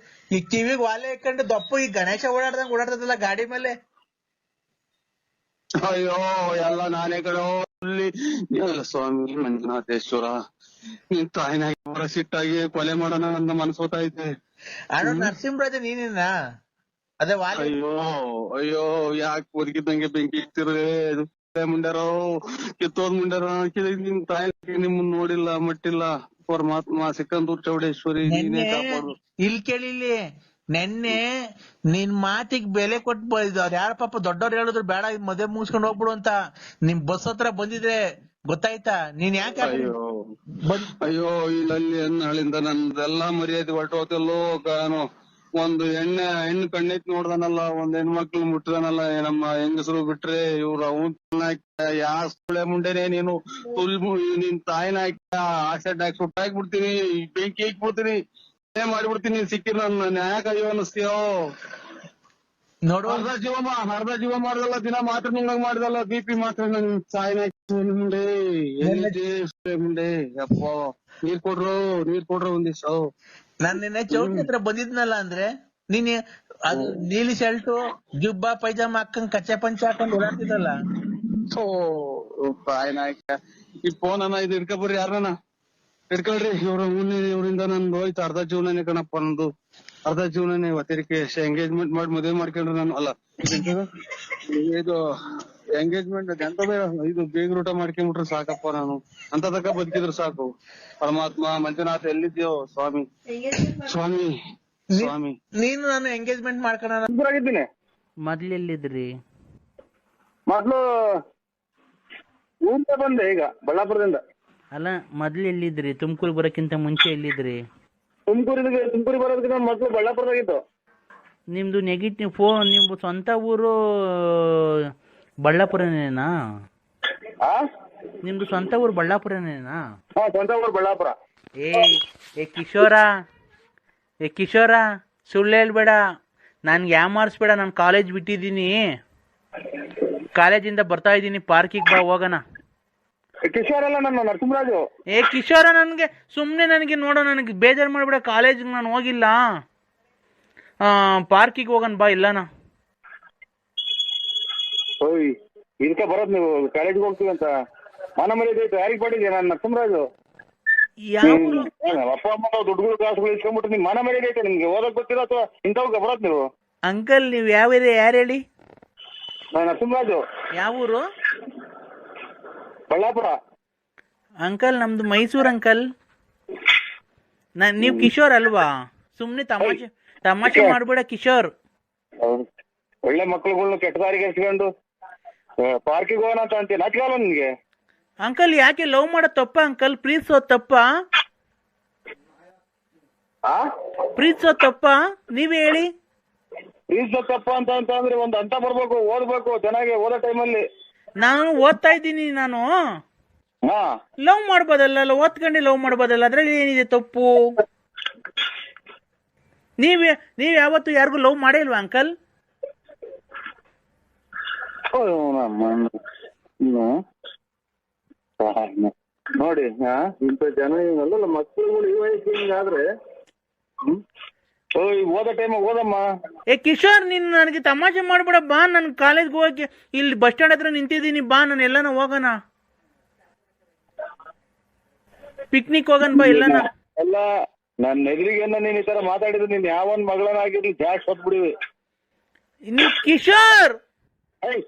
Speaker 1: ಈ ಕಿವಿಗ್ ವಾಲೆ ಇಕ್ಕೊಂಡು ದಪ್ಪ ಈ ಗಣೇಶ ಓಡಾಡ್ದಂಗ್ ಓಡಾಡ್ತದಲ್ಲ ಗಾಡಿ ಮೇಲೆ.
Speaker 3: ಅಯ್ಯೋ ಎಲ್ಲ ನಾನೇ ಕಣೋ. ಸ್ವಾಮಿ ಮಂಜುನಾಥೇಶ್ವರ ನಿನ್ ತಾಯಿನಾಗಿ ಸಿಟ್ಟಾಗಿ ಕೊಲೆ ಮಾಡೋಣ ಅಂತ ಮನಸ್ಸೋತೈತೆ.
Speaker 1: ಅಣ್ಣ ನರಸಿಂಹರಾಜ ನೀನೇನಾ? ಅದೇ ವಾಲೆ.
Speaker 3: ಅಯ್ಯೋ ಯಾಕೆ ಬದುಕಿದ್ದಂಗೆ ಬೆಂಕಿ ಇಕ್ತಿರೇ ಮುಂಡ್ಯಾರೋ ಕಿತ್ತೋದ್ ಮುಂಡ್ಯಾರೋ. ನಿಮ್ ತಾಯಿ ನಿಮ್ಮನ್ನ ನೋಡಿಲ್ಲ ಮಟ್ಟಿಲ್ಲ. ಪರಮಾತ್ಮ ಸಿಕಂದೂರ್ ಚೌಡೇಶ್ವರಿ ನೀನೇ ಕಾಪಾಡು.
Speaker 1: ಇಲ್ಲಿ ಕೇಳಿಲ್ಲಿ ನೆನ್ನೆ ನಿನ್ ಮಾತಿಗೆ ಬೆಲೆ ಕೊಟ್ಟು ಅವ್ರ ಯಾರ ಪಾಪ ದೊಡ್ಡವ್ರು ಹೇಳಿದ್ರು ಬೇಡ ಮದುವೆ ಮುಗಿಸ್ಕೊಂಡು ಹೋಗ್ಬಿಡು ಅಂತ. ನಿಮ್ ಬಸ್ ಹತ್ರ ಬಂದಿದ್ರೆ ಗೊತ್ತಾಯ್ತಾ? ನೀನ್ ಯಾಕೆ
Speaker 3: ಅಯ್ಯೋ ಇಲ್ಲಿ ನಾಳಿಂದ ನಂದೆಲ್ಲಾ ಮರ್ಯಾದೆ ಹೊರಟೋತಲ್ಲೋ. ಒಂದು ಹೆಣ್ಣು ಕಣ್ಣೈತ್ ನೋಡ್ದಾನಲ್ಲ, ಒಂದ್ ಹೆಣ್ಮಕ್ಳು ಮುಟ್ಟಿದಾನಲ್ಲ ನಮ್ಮ ಹೆಂಗಸರು ಬಿಟ್ರೆ ಇವ್ರು ಅವನ್ ಯಾಳೆ ಮುಂಡೆನೆ ನೀನು ನಿನ್ ತಾಯಿನ ಆಕ್ಸಿಡೆಂಟ್ ಆಗಿ ಸುಟ್ಟಾಕ್ಬಿಡ್ತೀನಿ, ಬೆಂಕಿ ಹಾಕ್ಬಿಡ್ತೀನಿ, ಮಾಡ್ಬಿಡ್ತೀನಿ. ಸಿಕ್ಕಿರ್ ನನ್ನ ನ್ಯಾಯಕ ಅಯ್ಯೋ ಅನ್ನಿಸ್ತೀಯೋ?
Speaker 1: ನೋಡು
Speaker 3: ಅರ್ಧ ಜೀವ ಮಾಡ್ದಲ್ಲ, ದಿನ ಮಾತ್ರ ನುಂಗಂಗ್ ಮಾಡ್ದಲ್ಲ, BP ಮಾತ್ರ ನನ್ ತಾಯಿನ ಮುಂಡೆ ಮುಂಡೆ. ಯಪ್ಪ ನೀರ್ ಕೊಡ್ರು ಒಂದ್ ದಿವ್ಸ.
Speaker 1: ನಾನ್ ನಿನ್ನೆ ಚೌಟ್ರಿ ಹತ್ರ ಬಂದಿದ್ನಲ್ಲ ಅಂದ್ರೆ ನೀನ್ ಅದು ನೀಲಿ ಶರ್ಟು ಜುಬ್ಬ ಪೈಜಾಮ ಹಾಕೊಂಡ್ ಕಚ್ಚೆ ಪಂಚ ಹಾಕೊಂಡ್ ಓಡಾಡ್ತಿದ್ದಲ್ಲ.
Speaker 3: ತಾಯಿನಾಯ್ಕ ಈ ಫೋನ್ ಅನ್ನ ಇದು ಹಿಡ್ಕೊಬರ್ರಿ, ಯಾರನ್ನ ಹಿಡ್ಕೊಳ್ರಿ. ಇವರಿಂದ ನಂದು ಹೋಯ್ತು ಅರ್ಧ ಜೀವನನೇ ಕಣಪ್ಪ. ನಂದು ಅರ್ಧ ಜೀವನನೇ ಒತ್ತರಿಕೆ. ಎಂಗೇಜ್ಮೆಂಟ್ ಮಾಡಿ ಮದುವೆ ಮಾಡ್ಕೊಂಡ್ರೆ ನಾನು ಅಲ್ಲ ಇದು ಎಂಗೇಜ್ಮೆಂಟ್ ಎಂತದೇ ಇದು ಬೇಗ ಊಟ ಮಾಡ್ಕೊಂಡ್ಬಿಟ್ರೆ ಸಾಕಪ್ಪ. ನಾನು ಅಂತ ತಕ್ಕ ಬದುಕಿದ್ರು ಸಾಕು. ಪರಮಾತ್ಮ ಮಂಜುನಾಥ ಎಲ್ಲಿದ್ಯೋ ಸ್ವಾಮಿ.
Speaker 1: ನೀನು ನಾನು ಎಂಗೇಜ್ಮೆಂಟ್ ಮಾಡ್ಕೊಳ್ಳೋಣ.
Speaker 4: ಮೊದ್ಲೆಲ್ಲಿದ್ರಿ?
Speaker 2: ಮೊದ್ಲು ಊರಿಂದ ಬಂದೆ, ಈಗ ಬಳ್ಳಾಪುರದಿಂದ.
Speaker 4: ಅಲ್ಲ ಮೊದ್ಲು ಎಲ್ಲಿದ್ರಿ? ತುಮಕೂರು ಬರೋಕ್ಕಿಂತ ಮುಂಚೆ ಎಲ್ಲಿದ್ರಿ?
Speaker 2: ತುಮಕೂರಿಗೆ ಬರೋದಕ್ಕಿಂತ ಮೊದ್ಲು ಬಳ್ಳಾಪುರದಾಗಿತ್ತು.
Speaker 4: ನಿಮ್ದು ನೆಗೆಟಿವ್ ಫೋನ್. ನಿಮ್ದು ಸ್ವಂತ ಊರು ಬಳ್ಳಾಪುರನೇನಾ? ನಿಮ್ದು ಸ್ವಂತ ಊರು ಬಳ್ಳಾಪುರನೇನಾ?
Speaker 2: ಸ್ವಂತ ಊರು ಬಳ್ಳಾಪುರ.
Speaker 4: ಏ ಕಿಶೋರ ಸುಳ್ಳು ಹೇಳ್ಬೇಡ, ನನ್ಗೆ ಯಾಮಾರಿಸ್ಬೇಡ. ನಾನು ಕಾಲೇಜ್ ಬಿಟ್ಟಿದ್ದೀನಿ. ಕಾಲೇಜಿಂದ ಬರ್ತಾ ಇದ್ದೀನಿ, ಪಾರ್ಕಿಗೆ ಬಾ ಹೋಗೋಣ.
Speaker 2: ಕಿಶೋರ್ ಅಲ್ಲ ನನ್ನ ನರಸಿಂಹರಾಜು.
Speaker 4: ಕಿಶೋರ, ನನಗೆ ಸುಮ್ಮನೆ ನನಗೆ ನೋಡೋ, ನನಗೆ ಬೇಜಾರು ಮಾಡಿಬಿಡ, ಕಾಲೇಜಿಗೆ ನಾನು ಹೋಗಿಲ್ಲ, ಪಾರ್ಕಿಗೆ ಹೋಗೋಣ ಬಾ ಇಲ್ಲನ.
Speaker 2: ಓಯ್ ಇದಕ್ಕೆ ಬರೋದು ನೀವು ಕಾಲೇಜಿಗೆ ಹೋಗ್ತೀವಿ ಅಂತ ಮಾನ ಮರ್ಯಾದೆ ಐತೆ ಯಾರಿಗೆ ಮಾಡಿದ್ಯಾ? ನಾನು ನರಸಿಂಹರಾಜು. ಅಪ್ಪ ಅಮ್ಮ ದುಡ್ಡುಗಳು ಕಾಸುಗಳು ಇಸ್ಕೊಂಡ್ಬಿಟ್ಟು ನಿಮ್ ಮಾನ ಮರ್ಯಾದೆ ಐತೆ ನಿಮ್ಗೆ? ಓದಕ್ ಗೊತ್ತಿಲ್ಲ ಅಥವಾ ಇಂಥವ್ಗೆ ಬರೋದು ನೀವು?
Speaker 4: ಅಂಕಲ್, ನೀವು ಯಾವ ಏರಿಯಾ, ಯಾರು ಹೇಳಿ?
Speaker 2: ನಾನು ನರಸಿಂಹರಾಜು.
Speaker 4: ಯಾವ ಊರು?
Speaker 2: ಬಳ್ಳಾಪುರ.
Speaker 4: ಅಂಕಲ್ ನಮ್ದು ಮೈಸೂರು ಅಂಕಲ್. ನೀವು ಕಿಶೋರ್ ಅಲ್ವಾ? ಸುಮ್ಮನೆ ತಮಾಷೆ ಮಾಡ್ಬೇಡ ಕಿಶೋರ್.
Speaker 2: ಒಳ್ಳೆ ಮಕ್ಳುಗಳ್ನ ಕೆಟ್ಟ ದಾರಿಗೆ ಎರ್ಸ್ಕೊಂಡು ಪಾರ್ಕಿಗೆ ಹೋಗೋಣ ಅಂತ ಅಂತೀಯ, ನಾಚಿಕಲ್ಲ ನಿನ್ಗೆ?
Speaker 4: ಅಂಕಲ್, ಯಾಕೆ ಲವ್ ಮಾಡೋದು ತಪ್ಪ ಅಂಕಲ್? ಪ್ರೀತಿಸೋದು ತಪ್ಪ? ಪ್ರೀತಿಸೋದು ತಪ್ಪ? ನೀವೇ ಹೇಳಿ.
Speaker 2: ಪ್ರೀತಿಸೋದು ತಪ್ಪ ಅಂತ ಅಂದ್ರೆ ಒಂದು ಅಂತ ಬರ್ಬೇಕು, ಓದ್ಬೇಕು ಚೆನ್ನಾಗಿ. ಓದೋ ಟೈಮಲ್ಲಿ
Speaker 4: ನಾನು ಓದ್ತಾ ಇದ್ದೀನಿ. ನಾನು ಲವ್ ಮಾಡ್ಬೋದಲ್ಲ, ಓದ್ಕೊಂಡೆ ಲವ್ ಮಾಡ್ಬೋದಲ್ಲ, ಅದ್ರಲ್ಲಿ ಏನಿದೆ ತಪ್ಪು? ನೀವ್ ಯಾವತ್ತು ಯಾರಿಗೂ ಲವ್ ಮಾಡೇ ಇಲ್ವಾ ಅಂಕಲ್?
Speaker 2: ನೋಡಿ ಇಂಥ ಜನ ಅಲ್ಲ ಮಕ್ಕಳುಗಳು ಈ ವಯಸ್ಸು ಹಿಂಗಾದ್ರೆ ಓದೋ ಟೈಮ್ ಓದಮ್ಮ.
Speaker 4: ಕಿಶೋರ್, ನೀನ್ ನನಗೆ ತಮಾಷೆ ಮಾಡ್ಬೇಡ, ಬಾ, ನನ್ ಕಾಲೇಜ್ಗೆ ಹೋಗಿ ಇಲ್ಲಿ ಬಸ್ ಸ್ಟ್ಯಾಂಡ್ ಹತ್ರ ನಿಂತಿದ್ದೀನಿ, ಬಾ, ನಾನು ಎಲ್ಲಾನ ಹೋಗೋಣ, ಪಿಕ್ನಿಕ್ ಹೋಗೋಣ ಬಾ ಎಲ್ಲಾನ.
Speaker 2: ಅಲ್ಲ, ನನ್ನ ಎದುರಿಗೆನ್ನ ನೀನ್ ಈ ತರ ಮಾತಾಡಿದ್ರೆ ನೀನ್ ಯಾವನ್ ಮಗಳನ್ನಾಗಿರ್ಲಿ ಜಾಸ್ತಿ ಹೊತ್ಬಿಡಿವಿ.
Speaker 4: ನೀವ್ ಕಿಶೋರ್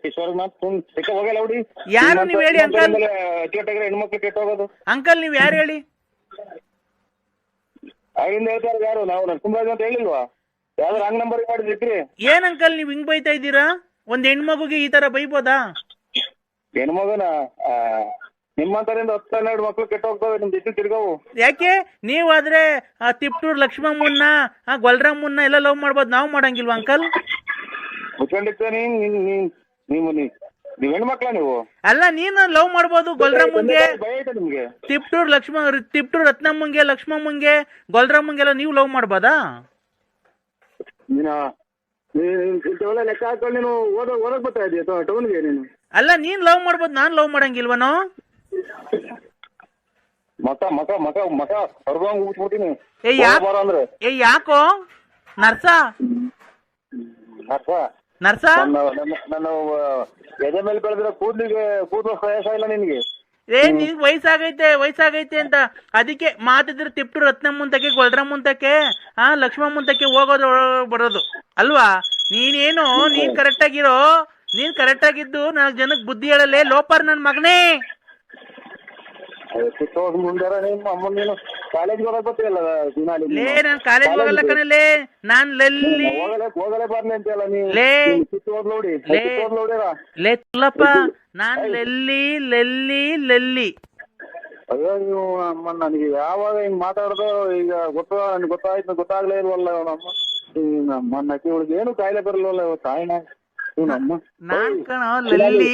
Speaker 2: ಕಿಶೋರ್ ಹೋಗಲ್ಲ ಹುಡಿ.
Speaker 4: ಯಾರು ನೀವ್ ಹೇಳಿ ಅಂಕಲ್?
Speaker 2: ಹೆಣ್ಮಕ್ಳು ಕೆಟ್ಟ ಹೋಗೋದು.
Speaker 4: ಅಂಕಲ್, ನೀವ್ ಯಾರು ಹೇಳಿ?
Speaker 2: ಆಗಿಂದ ಹೇಳ್ತಾರೆ ಯಾರು? ನಾವು ನರಸಿಂಹರಾಜ್ ಅಂತ ಹೇಳಿಲ್ವಾ? ಯಾವ್ದು ರಾಂಗ್ ನಂಬರ್ ಮಾಡಿದ್ರಿ?
Speaker 4: ಏನ್ ಅಂಕಲ್ ನೀವ್ ಹಿಂಗ್ ಬೈತಾ ಇದ್ದೀರಾ? ಒಂದ್ ಹೆಣ್ಮಗುಗೆ ಈ ತರ ಬೈಬೋದಾ?
Speaker 2: ಹೆಣ್ಮಗನ ನಿಮ್ಮಂತರಿಂದ 10-12 ಮಕ್ಳು ಕೆಟ್ಟ ಹೋಗ್ತವೆ ನಿಮ್ ಜೊತೆ ತಿರ್ಗವು.
Speaker 4: ಯಾಕೆ? ನೀವಾದ್ರೆ ತಿಪ್ಟೂರ್ ಲಕ್ಷ್ಮಮ್ಮನ್ನ, ಗೊಲ್ರಾಮನ್ನ ಎಲ್ಲ ಲವ್ ಮಾಡ್ಬೋದು, ನಾವ್ ಮಾಡಂಗಿಲ್ವಾ ಅಂಕಲ್?
Speaker 2: ಮುಚ್ಕೊಂಡಿರ್ತ ನೀವು ಹೆಣ್ಮಕ್ಳ ನೀವು?
Speaker 4: ಅಲ್ಲ, ನೀನು ಲವ್ ಮಾಡ್ಬೋದು ಗೊಲ್ರಾಮಂಗೆ,
Speaker 2: ನಿಮ್ಗೆ
Speaker 4: ತಿಪ್ಟೂರ್ ರತ್ನಮ್ಮಂಗೆ, ಲಕ್ಷ್ಮಮ್ಮಂಗೆ, ಗೊಲ್ರಾಮಂಗೆಲ್ಲ ನೀವು ಲವ್ ಮಾಡ್ಬೋದಾ?
Speaker 2: ಲೆಕ್ಕ ಹಾಕೊಂಡು ನೀನು ಓದಕ್ ಬರ್ತಾ ಇದೀಯ ಟೌನ್ಗೆ ನೀನು?
Speaker 4: ಅಲ್ಲ, ನೀನ್ ಲವ್ ಮಾಡ್ಬೋದು, ನಾನ್ ಲವ್ ಮಾಡಂಗಿಲ್ವನೋ? ಯಾಕೋ ನರ್ಸ
Speaker 2: ನನ್ನ ಎದೆ ಮೇಲೆ ಬೆಳೆದಿರೋ ಕೂದಲು ವಯಸ್ಸ ಇಲ್ಲ ನಿನ್ಗೆ?
Speaker 4: ನಿನ್ಗೆ ವಯಸ್ಸಾಗೈತೆ ಅಂತ ಅದಕ್ಕೆ ಮಾತಿದ್ರೆ ತಿಪ್ಟೂರ್ ರತ್ನಮ್ಮಂತಕ್ಕೆ, ಗೊಲ್ರಾಮಂತಕ್ಕೆ, ಲಕ್ಷ್ಮಮ್ಮಂತಕ್ಕೆ ಹೋಗೋದು ಬರೋದು ಅಲ್ವಾ? ನೀನೇನು ನೀನ್ ಕರೆಕ್ಟ್ ಆಗಿರೋ, ನೀನ್ ಕರೆಕ್ಟ್ ಆಗಿದ್ದು 4 ಜನಕ್ಕೆ ಬುದ್ಧಿ ಹೇಳಲೇ ಲೋಪರ್ ನನ್ ಮಗನೇ.
Speaker 2: ಕಾಲೇಜ್ ಹೋಗಕ್ ಗೊತ್ತಿಲ್ಲ
Speaker 4: ಲೇ, ನಾನ್ ಕಾಲೇಜ್ ಹೋಗಲ್ಲ ಕಣಲೇ, ನಾನ್ ಲೆಲ್ಲಿ
Speaker 2: ಹೋಗಲೇ ಬರ್ಲಿ ಅಂತೆಲ್ಲ ನೀವು.
Speaker 4: ಲೇ ತುಲ್ಲಪ್ಪ, ನಾನ್ ಲೆಲ್ಲಿ.
Speaker 2: ಅಯ್ಯೋ ನೀವು ಅಮ್ಮ, ನನಗೆ ಯಾವಾಗ ಹಿಂಗ್ ಮಾತಾಡೋದು ಈಗ ಗೊತ್ತಾಯ್ತು, ಗೊತ್ತಾಗ್ಲೇ ಇಲ್ವಲ್ಲ ನಮ್ಮ ನಕ್ಕಿ ಹುಡುಗಿ ಏನು ಕಾಯಿಲೆ ಬರಲ್ವಲ್ಲ ತಾಯಿನ ನಮ್ಮ.
Speaker 4: ನಾನ್ ಕಣ ಲೆಲ್ಲಿ.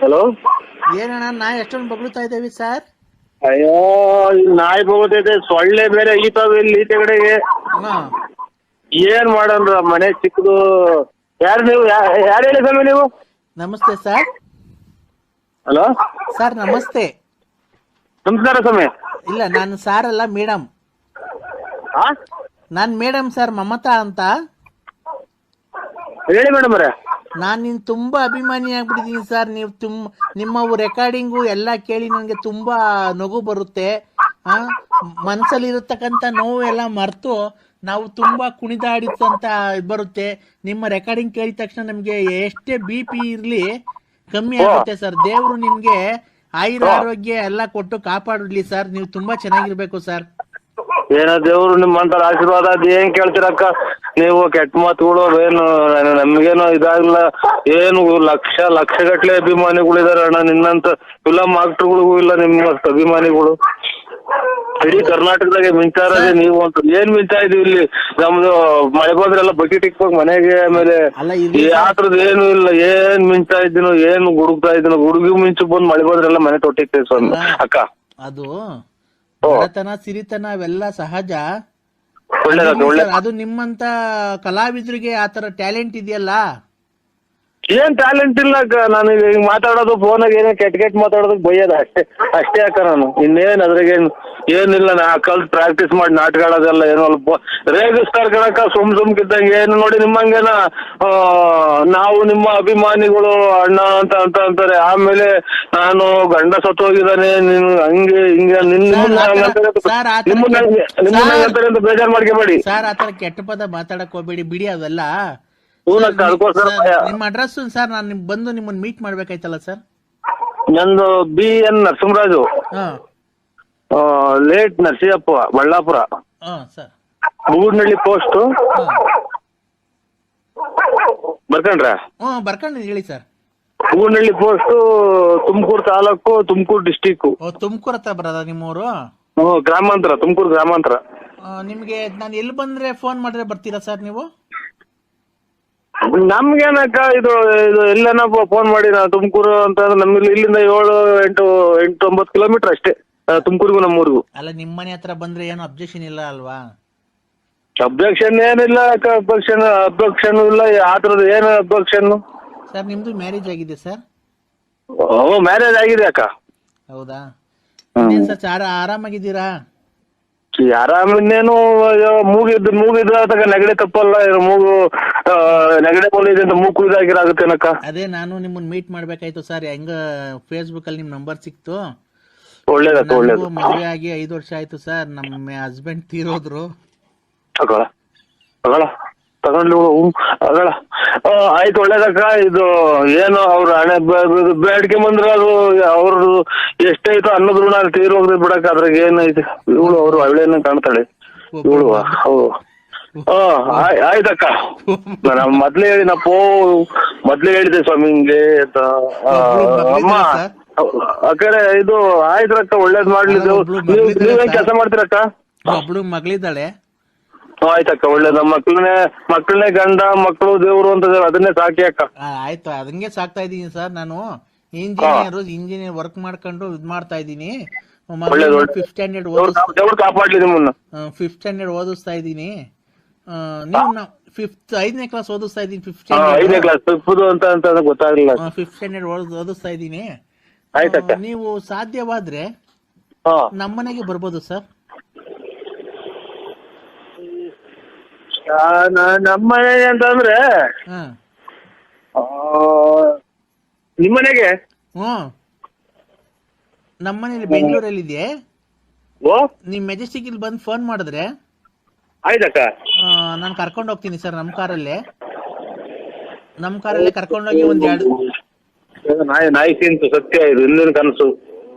Speaker 2: ಹಲೋ,
Speaker 1: ಏನಣ್ಣ ನಾ ಎಷ್ಟೊಂದು ಬಗ್ಳುತ್ತಾ ಇದ್ದೇವೆ ಸರ್?
Speaker 2: ಅಯ್ಯೋ, ನಾಯಿ ಹೋಗೋದೈತೆ, ಸೊಳ್ಳೆ ಬೇರೆ ಈತಾವ ಇಲ್ಲಿ ಈಚೆಗಡೆಗೆ. ಏನ್ ಮಾಡಂದ್ರ ಮನೆ ಚಿಕ್ಕದು. ಯಾರು ನೀವು? ಯಾರು ಹೇಳಿ ಸ್ವಾಮಿ ನೀವು?
Speaker 1: ನಮಸ್ತೆ ಸರ್.
Speaker 2: ಹಲೋ
Speaker 1: ಸರ್, ನಮಸ್ತೆ.
Speaker 2: ನಮಸ್ಕಾರ ಸ್ವಾಮಿ.
Speaker 1: ಇಲ್ಲ, ನಾನು ಸಾರ್ ಅಲ್ಲ, ಮೇಡಮ್. ನಾನ್ ಮೇಡಮ್ ಸರ್, ಮಮತಾ ಅಂತ.
Speaker 2: ಹೇಳಿ ಮೇಡಮ್ ಅವರೇ.
Speaker 1: ನಾನು ನಿನ್ ತುಂಬಾ ಅಭಿಮಾನಿ ಆಗ್ಬಿಟ್ಟಿದ್ದೀನಿ ಸರ್. ನೀವು ನಿಮ್ಮ ರೆಕಾರ್ಡಿಂಗು ಎಲ್ಲ ಕೇಳಿ ನನಗೆ ತುಂಬಾ ನಗು ಬರುತ್ತೆ. ಮನಸ್ಸಲ್ಲಿರತಕ್ಕಂಥ ನೋವು ಎಲ್ಲ ಮರೆತು ನಾವು ತುಂಬಾ ಕುಣಿದಾಡಿದಂತ ಬರುತ್ತೆ. ನಿಮ್ಮ ರೆಕಾರ್ಡಿಂಗ್ ಕೇಳಿದ ತಕ್ಷಣ ನಮ್ಗೆ ಎಷ್ಟೇ BP ಇರ್ಲಿ ಕಮ್ಮಿ ಆಗುತ್ತೆ ಸರ್. ದೇವ್ರು ನಿಮ್ಗೆ ಆಯುರಾರೋಗ್ಯ ಎಲ್ಲ ಕೊಟ್ಟು ಕಾಪಾಡಲಿ ಸರ್. ನೀವು ತುಂಬಾ ಚೆನ್ನಾಗಿರ್ಬೇಕು ಸರ್.
Speaker 2: ಏನೋ ದೇವ್ರು ನಿಮ್ಮಂತರ ಆಶೀರ್ವಾದ ಅದ್ ಏನ್ ಕೇಳ್ತೀರಕ್ಕ ನೀವು? ಕೆಟ್ಟ ಮಾತುಗಳು ಏನು ನಮ್ಗೇನು ಇದಾಗಲ್ಲ. ಏನು ಲಕ್ಷಗಟ್ಲೆ ಅಭಿಮಾನಿಗಳಿದಾರೆ ಅಣ್ಣ. ನಿನ್ನಂತ ಫಿಲಂ ಆಕ್ಟರ್ಗಳಿಗೂ ಇಲ್ಲ ನಿಮ್ಮಷ್ಟು ಅಭಿಮಾನಿಗಳು. ಇಡೀ ಕರ್ನಾಟಕದಾಗೆ ಮಿಂಚಾರದೆ ನೀವು ಅಂತ. ಏನ್ ಮಿಂಚಾ ಇದೀವಿ ಇಲ್ಲಿ? ನಮ್ದು ಮಳೆ ಬಂದ್ರೆಲ್ಲ ಬಕೆಟ್ ಇಕ್ಬೇಕು ಮನೆಗೆ. ಆಮೇಲೆ ಯಾತ್ರದ್ದು ಏನು ಇಲ್ಲ. ಏನ್ ಮಿಂಚಾ ಇದ್ದೀನೋ, ಏನು ಗುಡುಗ್ತಾ ಇದ್ದೀನೋ. ಗುಡುಗಿ ಮಿಂಚು ಬಂದ್ ಮಳೆ ಬಂದ್ರೆಲ್ಲ ಮನೆ ತೊಟ್ಟಿಕ್ತೇವೆ ಸ್ವಾಮಿ ಅಕ್ಕ.
Speaker 1: ಅದು ಬಡತನ ಸಿರಿತನ ಅವೆಲ್ಲ ಸಹಜ.
Speaker 2: ಒಳ್ಳೇದಾಗ್ತದೆ ಒಳ್ಳೆ.
Speaker 4: ಅದು ನಿಮ್ಮಂತ ಕಲಾವಿದರಿಗೆ ಆತರ ಟ್ಯಾಲೆಂಟ್ ಇದೆಯಲ್ಲ.
Speaker 2: ಏನ್ ಟ್ಯಾಲೆಂಟ್ ಇಲ್ಲ ಅಕ್ಕ, ನಾನು ಈಗ ಮಾತಾಡೋದು ಫೋನಾಗ ಏನೋ ಕೆಟ್ಟ ಮಾತಾಡೋದಕ್ಕೆ ಬೈಯೋದು ಅಷ್ಟೇ ಅಕ್ಕ. ನಾನು ಇನ್ನೇನ್ ಅದ್ರಾಗೇನು ಏನಿಲ್ಲ. ನಾ ಕಲ್ತ್ ಪ್ರಾಕ್ಟೀಸ್ ಮಾಡಿ ನಾಟಕ ಆಡೋದೆಲ್ಲ ಏನೋ ಅಲ್ಪ ರೇಗಿಸ್ತಾರ ಕಣಕ್ಕ ಸುಮ್ಕಿದ್ದಂಗೆ. ಏನು ನೋಡಿ ನಿಮ್ಮಂಗೇನ ನಾವು ನಿಮ್ಮ ಅಭಿಮಾನಿಗಳು ಅಣ್ಣ ಅಂತ ಅಂತಾರೆ. ಆಮೇಲೆ ನಾನು ಗಂಡ ಸತ್ತು ಹೋಗಿದ್ದಾನೆ ನೀನು ಹಂಗೆ ಹಿಂಗೆ ನಿಮ್ಮನ್ನ ಅಂತಾರೆ ಅಂತ ಬೇಜಾರ್ ಮಾಡ್ಕೋಬೇಡಿ
Speaker 4: ಸರ್. ಆತರ ಕೆಟ್ಟ ಪದ ಮಾತಾಡಕ್ ಹೋಗ್ಬೇಡಿ, ಬಿಡಿ ಅವೆಲ್ಲ.
Speaker 2: ಅದಕ್ಕೋಸ್ಕರ
Speaker 4: ನಿಮ್ಮ ಅಡ್ರೆಸ್ ಸರ್, ನಾನು ಬಂದು ನಿಮ್ಮನ್ನ ಮೀಟ್ ಮಾಡ್ಬೇಕಾಯ್ತಲ್ಲ ಸರ್.
Speaker 2: ನಂದು BN Narasimharaju, late Narasiyappa, Ballapura,
Speaker 4: sir.
Speaker 2: Budnalli post. ಬರ್ಕೊಂಡ್ರ?
Speaker 4: ಬರ್ಕೊಂಡು ಹೇಳಿ sir.
Speaker 2: Budnalli post, Tumakuru taluk, Tumakuru district.
Speaker 4: Tumakuru ಹತ್ರ ಬರೋದ ನಿಮ್ಮೂರು?
Speaker 2: ಗ್ರಾಮಾಂತರ, ತುಮಕೂರು ಗ್ರಾಮಾಂತರ.
Speaker 4: ನಿಮ್ಗೆ ನಾನು ಎಲ್ಲಿ ಬಂದ್ರೆ ಫೋನ್ ಮಾಡಿದ್ರೆ ಬರ್ತೀರಾ ಸರ್ ನೀವು?
Speaker 2: ನಮ್ಗೇನಕ್ಕ ಇದು ಎಲ್ಲೇನ ಫೋನ್ ಮಾಡಿ ನಾವು ತುಮಕೂರು ಅಂತ ನಮ್ಗೆ ಇಲ್ಲಿಂದ 7-8-9 ಕಿಲೋಮೀಟರ್ ಅಷ್ಟೇ ತುಮಕೂರಿಗೂ ನಮ್ಮೂರಿಗೂ.
Speaker 4: ಅಲ್ಲ ನಿಮ್ಮ ಮನೆ ಹತ್ರ ಬಂದ್ರೆ ಏನು ಅಬ್ಜೆಕ್ಷನ್ ಇಲ್ಲ ಅಲ್ವಾ?
Speaker 2: ಅಬ್ಜೆಕ್ಷನ್ ಏನಿಲ್ಲ ಅಕ್ಕ, ಅಬ್ಜೆಕ್ಷನ್ ಇಲ್ಲ. ಆ ಥರದ್ದು ಏನು ಅಬ್ಜೆಕ್ಷನ್?
Speaker 4: ಸರ್ ನಿಮ್ದು ಮ್ಯಾರೇಜ್ ಆಗಿದೆ ಸರ್?
Speaker 2: ಮ್ಯಾರೇಜ್ ಆಗಿದೆ ಅಕ್ಕ.
Speaker 4: ಹೌದಾ ಸರ್, ಆರಾಮಾಗಿದ್ದೀರಾ?
Speaker 2: ಆರಾಮ ಇನ್ನೇನು, ಮೂಗಿದ್ರ ತಗ ನೆಗಡೆ ತಪ್ಪಲ್ಲ. ಮೂಗು ನೆಗಡೆ ಬಂದಿದೆ ಅಂತ ಮೂಗು ಇದಾಗಿರಾಗುತ್ತೇನಕ್ಕ.
Speaker 4: ಅದೇ ನಾನು ನಿಮ್ಮನ್ನ ಮೀಟ್ ಮಾಡ್ಬೇಕಾಯ್ತು ಸರ್. ಹೆಂಗ ಫೇಸ್ಬುಕ್ ಅಲ್ಲಿ ನಿಮ್ ನಂಬರ್ ಸಿಕ್ತು.
Speaker 2: ಒಳ್ಳೇದಕ್ಕ, ಒಳ್ಳೇದು.
Speaker 4: ಮದುವೆ ಆಗಿ 5 ವರ್ಷ ಆಯ್ತು ಸರ್. ನಮ್ಮ ಹಸ್ಬೆಂಡ್ ತೀರೋದ್ರು.
Speaker 2: ಆಯ್ತು, ಒಳ್ಳೇದಕ್ಕ. ಇದು ಏನು ಅವ್ರ ಹಣೆ ಬೇಡಿಕೆ ಬಂದ್ರೆ ಅದು ಅವ್ರದ್ದು ಎಷ್ಟೈತೋ ಅನ್ನೋದ್ ಋಣ ತೀರೋಗ್ದೆ ಬಿಡಕ್ಕ. ಅದ್ರಾಗ ಏನೈತೆ? ಇವಳು ಅವ್ರು ಅವಳೇನ ಕಾಣ್ತಾಳೆ ಇವಳು. ಆಯ್ತಕ್ಕ, ನಾನು ಮೊದ್ಲೇ ಹೇಳಿದೆ ಸ್ವಾಮಿ ಹಿಂಗೆ ಅಂತ. ಅಮ್ಮ ಅಕ್ಕರೆ ಇದು ಆಯ್ತ್ರಕ್ಕ, ಒಳ್ಳೇದ್ ಮಾಡ್ಲಿದ್ದು. ನೀವೇನ್ ಕೆಲಸ ಮಾಡ್ತೀರಕ್ಕ?
Speaker 4: ಒಬ್ಳು ಮಗಳಿದ್ದಾಳೆ.
Speaker 2: ಆಯ್ತಕ್ಕ, ಒಳ್ಳೇದ. ಮಕ್ಕಳನ್ನೇ ಗಂಡ ಮಕ್ಕಳು ದೇವ್ರು ಅಂತ ಅದನ್ನೇ ಸಾಕಿ ಅಕ್ಕ.
Speaker 4: ಆಯ್ತು, ಅದಂಗೆ ಸಾಕ್ತಾ ಇದೀನಿ ಸರ್. ನಾನು ಇಂಜಿನಿಯರ್ ವರ್ಕ್ ಮಾಡ್ಕೊಂಡು ಇದ್ ಮಾಡ್ತಾ ಇದೀನಿ. 5th ಸ್ಟ್ಯಾಂಡರ್ಡ್
Speaker 2: ಕಾಪಾಡ್ಲಿ ನಿಮ್ಮನ್ನ.
Speaker 4: 5th ಸ್ಟ್ಯಾಂಡರ್ಡ್ ಓದಿಸ್ತಾ ಇದೀನಿ. ನೀವು 5ನೇ ಕ್ಲಾಸ್ ಓದಿಸ್ತಾ ಇದೀನಿ. 5th ಸ್ಟ್ಯಾಂಡರ್ಡ್ ಓದಿಸ್ತಾ ಇದೀನಿ. ನೀವು ಸಾಧ್ಯವಾದ್ರೆ ನಮ್ಮನೆಗೆ ಬರ್ಬೋದು ಸರ್.
Speaker 2: ನಮ್ಮನೆ ಅಂತಂದ್ರೆ ನಿಮ್ಮನೆಗೆ?
Speaker 4: ನಮ್ಮನೇಲಿ ಬೆಂಗಳೂರಲ್ಲಿ ಇದೆ. ನಿಮ್ ಮೆಜೆಸ್ಟಿಕ್ ಇಲ್ಲಿ ಬಂದು ಫೋನ್ ಮಾಡಿದ್ರೆ
Speaker 2: ಆಯ್ತಕ್ಕ,
Speaker 4: ನಾನು ಕರ್ಕೊಂಡು ಹೋಗ್ತೀನಿ ಸರ್. ನಮ್ಮ ಕಾರಲ್ಲೇ ಕರ್ಕೊಂಡೋಗಿ ಒಂದೆರಡು
Speaker 2: ನಾಯಿ ತಿಂತು ಸತ್ಯ. ಇದು ಹಿಂದಿನ ಕನಸು,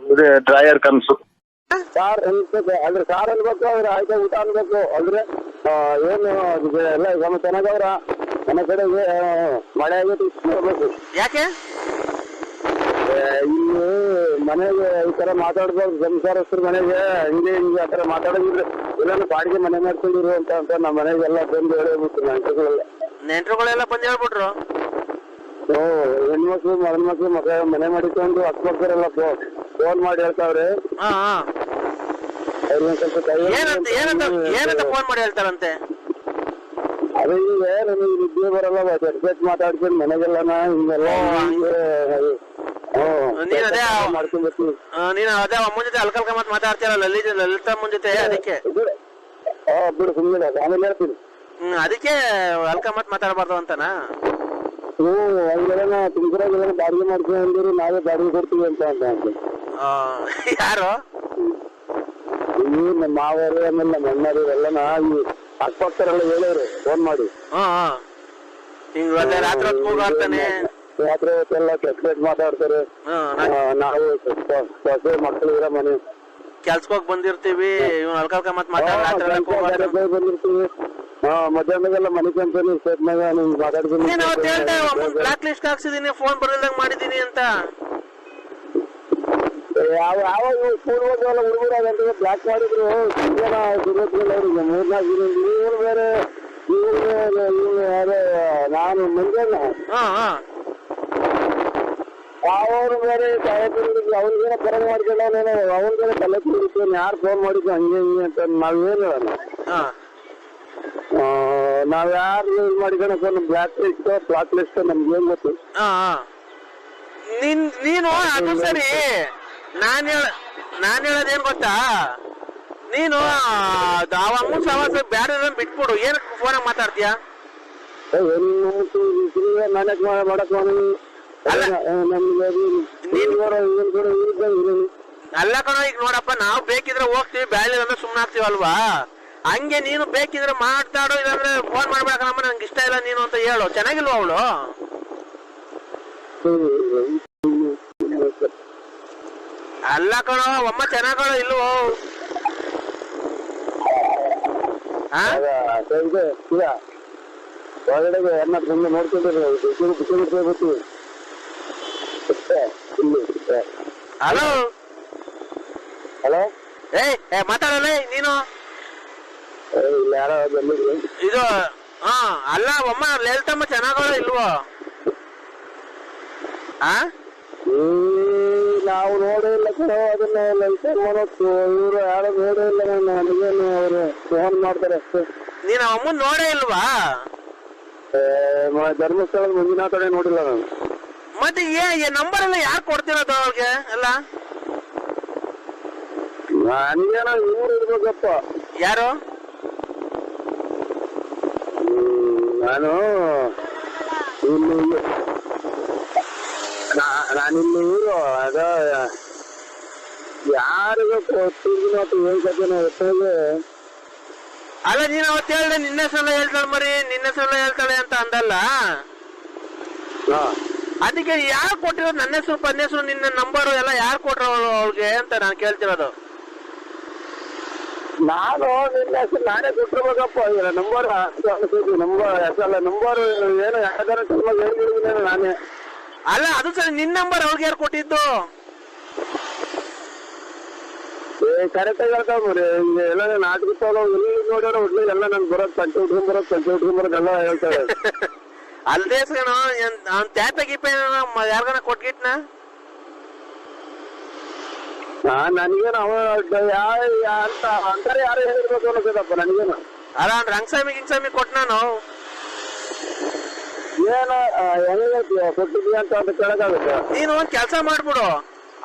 Speaker 2: ಡ್ರಾಯರ್ ಕನಸು.
Speaker 5: ಸಾರ್ ಅಂದ್ರೆ ಸಾರ್ ಅನ್ಬೇಕು, ಅವ್ರ ಆಯ್ತಾ ಊಟ ಅನ್ಬೇಕು. ಅಂದ್ರೆ ಏನು ಎಲ್ಲ ಈಗ ಚೆನ್ನಾಗವ್ರ ಮನೆ ಕಡೆಗೆ ಮಳೆ ಆಗೈತಿ ಬರ್ಬೇಕು.
Speaker 4: ಯಾಕೆ
Speaker 5: ಇಲ್ಲಿ ಮನೆಗೆ ಈ ತರ ಮಾತಾಡ್ಬೋದು ಸಂಸಾರಸ್ಥರ ಮನೆಗೆ ಹಿಂಗೆ ಆ ತರ ಮಾತಾಡೋದಿದ್ರೆ ಎಲ್ಲಾನು ಬಾಡಿಗೆ ಮನೆ ಮಾಡ್ಕೊಂಡಿರು ಅಂತ ನಮ್ಮ ಮನೆಗೆಲ್ಲ ಬಂದು ಹೇಳ್ಬಿಟ್ಟು
Speaker 4: ನೆಂಟ್ರುಗಳೆಲ್ಲ ಬಂದು ಹೇಳ್ಬಿಟ್ರು.
Speaker 5: ಹೆಣ್ಮಕ್ಳು ಮಗನ್ಮಕ್ಳು ಮನೆ ಮಾಡಿಕೊಂಡು ಅಕ್ಕಪಕ್ಕರೆಲ್ಲ ಫೋನ್ ಮಾಡಿ ಹೇಳ್ತಾವ್ರೆ.
Speaker 4: ಫೋನ್ ಮಾಡಿ ಹೇಳ್ತಾರಂತೆ.
Speaker 5: ಅದೇ ಈಗ ನನಗೆ ನಿದ್ದೆ ಬರಲ್ಲ, ಜಡ್ಜೆಟ್ ಮಾತಾಡ್ಕೊಂಡು ಮನೆಗೆಲ್ಲನ ಹಿಂಗೆಲ್ಲ ಮಾಡ್ಕೊಂಡ್ಬರ್ತೀನಿ.
Speaker 4: ನೀನು ಅದೇ ಅಮ್ಮನ ಜೊತೆ ಅಲ್ಕಲ್ಕ ಮಾತಾಡ್ತೀರ ಲಲಿತಮ್ಮನ ಜೊತೆ, ಅದಕ್ಕೆ
Speaker 5: ಬಿಡು ಸುಮ್ಮನೆ ಆಮೇಲೆ ಹೇಳ್ತೀನಿ.
Speaker 4: ಅದಕ್ಕೆ ಅಲ್ಕ ಮಾತಾಡಬಾರ್ದು ಅಂತನಾ?
Speaker 5: ಹಂಗೆಲ್ಲ ತುಮಕೂರಾಗೆಲ್ಲ ಬಾಡಿಗೆ ಮಾಡ್ಕೊಂಡ್ರು ನಾವೇ ಬಾಡಿಗೆ ಕೊಡ್ತೀವಿ ಅಂತ
Speaker 4: ಯಾರು
Speaker 5: ನಮ್ಮ ಮಾವರು ಆಮೇಲೆ ನಮ್ಮ ಅಣ್ಣರು ಎಲ್ಲ ಈ ಅಕ್ಕಪಕ್ಕರೆಲ್ಲ ಹೇಳೋರು ಫೋನ್ ಮಾಡಿ. ರಾತ್ರಿ ಹೊತ್ತೆಲ್ಲ ಕೆಟ್ಟ ಮಾತಾಡ್ತಾರೆ. ನಾವು ಹೊಸ ಮಕ್ಕಳು ಇರೋ ಮನೆ
Speaker 4: ಕೆಲ್ಸಕ್ಕೆ ಬಂದಿರ್ತೀವಿ,
Speaker 5: ಬಂದಿರ್ತೀವಿ. ಮಧ್ಯಾಹ್ನದೆಲ್ಲ ಮನೆ ಕಂಪನಿ ಸ್ಟೇಟ್ನಾಗ
Speaker 4: ಬ್ಲಾಕ್ ಲಿಸ್ಟ್ ಹಾಕ್ಸಿದೀನಿ, ಫೋನ್ ಬರಲ್ದಂಗ್ ಮಾಡಿದೀನಿ ಅಂತ.
Speaker 5: ಯಾವ ಪೂರ್ವದೆಲ್ಲ ಹುಡುಗರಾಗ ಬ್ಲಾಕ್ ಮಾಡಿದ್ರು ಅವ್ರಿಗೆ 3-4 ದಿನ. ನೀವು ಬೇರೆ ನಾನು ಮುಂಜಾನೆ ಅವರು ಬೇರೆ ಅವ್ರಿಗೇನ ಪರ ಮಾಡ್ಕೊಂಡವನೇನೋ ಅವ್ರಿಗೇನ ತಲೆ ತಿರುಗಿರ್ತೇನೆ. ಯಾರು ಫೋನ್ ಮಾಡಿದ್ದು ಹಂಗೆ ಹಿಂಗೆ ಅಂತ ನಾವೇನು ಹೇಳೋಣ. ನಾವ್ ಯಾರು ಯೂಸ್ ಮಾಡಿಕೊಳಕ ಬ್ಲಾಕ್ ಲಿಸ್ಟ್ ನಮ್ಗೆ ಏನ್ ಗೊತ್ತು.
Speaker 4: ನೀನು ಅದು ಸರಿ, ನಾನ್ ಹೇಳೋದೇನ್ ಗೊತ್ತಾ, ನೀನು ಅವ ಅಮ್ಮನ್ ಸವಾಸ ಬ್ಯಾಡ ಬಿಟ್ಬಿಡು, ಏನಕ್ಕೆ ಫೋನ್ ಮಾತಾಡ್ತೀಯ?
Speaker 5: ಮಾಡಕ್
Speaker 4: ಅಲ್ಲ ಕಣ, ಈಗ ನೋಡಪ್ಪ, ನಾವು ಬೇಕಿದ್ರೆ ಹೋಗ್ತೀವಿ, ಬ್ಯಾಳೆ ಅಂದ್ರೆ ಸುಮ್ಮನೆ ಆಗ್ತೀವಲ್ವಾ? ಹಂಗೆ ನೀನು ಬೇಕಿದ್ರೆ ಮಾತಾಡೋ, ಇಲ್ಲಾಂದ್ರೆ ಫೋನ್ ಮಾಡ್ಬೇಕಮ್ಮ, ನಂಗೆ ಇಷ್ಟ ಇಲ್ಲ ನೀನು ಅಂತ ಹೇಳು. ಚೆನ್ನಾಗಿಲ್ವ ಅವಳು? ಅಲ್ಲ ಕಣೋ, ಅಮ್ಮ ಚೆನ್ನಾಗೋ ಇಲ್ವೋ?
Speaker 5: ಹೊರಗಡೆಗೆ ಎಲ್ಲ ಸುಮ್ಮನೆ ನೋಡ್ಕೊಂಡಿರ್ತೀವಿ.
Speaker 4: ಹಲೋ
Speaker 5: ಹಲೋ,
Speaker 4: ಮಾತಾಡಲ್ಲ ನೀನು?
Speaker 5: ಇಲ್ಲಿ ಯಾರೋ ಬಂದಿದ್ರು.
Speaker 4: ಇದು ಅಲ್ಲ ಅಮ್ಮ, ಲಲಿತಮ್ಮ ಚೆನ್ನಾಗೋ ಇಲ್ವೋ?
Speaker 5: ನಾವು ನೋಡೇ ಇಲ್ಲ ಕಣೋ ಅದನ್ನ. ಇವ್ರು ಯಾರು ನೋಡೇ ಇಲ್ಲ, ನನಗೇನು ಅವ್ರು ಫೋನ್ ಮಾಡ್ತಾರೆ ಅಷ್ಟೇ.
Speaker 4: ನೀನ್ ಅಮ್ಮನ್ ನೋಡೇ ಇಲ್ವಾ?
Speaker 5: ಧರ್ಮಸ್ಥಳದ ಮಂಜುನಾಥನೇ ನೋಡಿಲ್ಲ ನಾನು.
Speaker 4: ಮತ್ತೆ ನಂಬರ್ ಎಲ್ಲ ಯಾರು ಕೊಡ್ತಿರೋದು ಅವ್ರಿಗೆ ಎಲ್ಲ?
Speaker 5: ನನಗೇನೋ ಇವ್ರು ಇರ್ಬೇಕಪ್ಪ.
Speaker 4: ಯಾರು?
Speaker 5: ನಾನು ಇಲ್ಲಿ ನಾನಿಲ್ಲಿ ಇವರು ಅದ ಯಾರಿಗೂ ಹೇಳ್ಕತ್ತೇನೆ.
Speaker 4: ಅಲ್ಲ, ನೀನ್ ಅವತ್ತು ಹೇಳ್ದೆ ನಿನ್ನ ಹೆಸರೆಲ್ಲ ಹೇಳ್ತಾಳೆ ಮರಿ, ನಿನ್ನ ಹೆಸರೆಲ್ಲ ಹೇಳ್ತಾಳೆ ಅಂತ ಅಂದಲ್ಲ, ಅದಕ್ಕೆ ಯಾರು ಕೊಟ್ಟಿರೋದು? ನನ್ನ ಹೆಸರು, ಪನ್ನ ಹೆಸರು, ನಿನ್ನ ನಂಬರು ಎಲ್ಲ ಯಾರು ಕೊಟ್ರ ಅವ್ಳಿಗೆ ಅಂತ ನಾನು ಕೇಳ್ತಿರೋದು.
Speaker 5: ನಾನು ನಿನ್ನ ಹೆಸರು ನಾನೇ ಕೊಟ್ಟಿರ್ಬೇಕಪ್ಪ. ನಂಬರ್ ಹೆಸರಲ್ಲ, ನಂಬರ್ ಏನೋ ಯಾವ್ದಾರ ಹೇಳಿದ್ದೀನಿ ನಾನೇ.
Speaker 4: ಅಲ್ಲ, ಅದು ಸರಿ, ನಿನ್ನ ನಂಬರ್ ಅವ್ರಿಗೆ ಯಾರು ಕೊಟ್ಟಿದ್ದು?
Speaker 5: ಕರೆಕ್ಟ್ ಆಗಿ ಹೇಳ್ತಾವ ಮರಿ. ಎಲ್ಲ ನಾಟಕ ಎಲ್ಲಿ ನೋಡ್ಯಾರ ಒಡ್ಲಿ ಎಲ್ಲ ನನ್ ಬರೋದ್ ಪಂಚ ಉಟ್ಕೊಂಬರೋದ್ ಎಲ್ಲ ಹೇಳ್ತಾರೆ.
Speaker 4: ಅಲ್ದೇ ಸಣೋ, ಅವ್ನ ತ್ಯಾತ ಗೀಪ ಯಾರ್ಗಾನ ಕೊಟ್ಗಿಟ್ನ?
Speaker 5: ನನಗೇನು ಅವ ಅಂತ ಅಂತಾರೆ ಯಾರು ಹೇಳಿರ್ಬೇಕು ಅನ್ನೋದಪ್ಪ ನನಗೇನು.
Speaker 4: ಅಲ್ಲ, ರಂಗಸ್ವಾಮಿ ಗಿಂಗಸ್ವಾಮಿ ಕೊಟ್ ನಾನು
Speaker 5: ಏನು ಹೆಂಗ ಕೊಟ್ಟಿದ್ವಿ ಅಂತ ಅಂತ ಕೇಳಕ್ಕಾಗುತ್ತೆ?
Speaker 4: ನೀನು ಒಂದ್ ಕೆಲಸ ಮಾಡ್ಬಿಡು,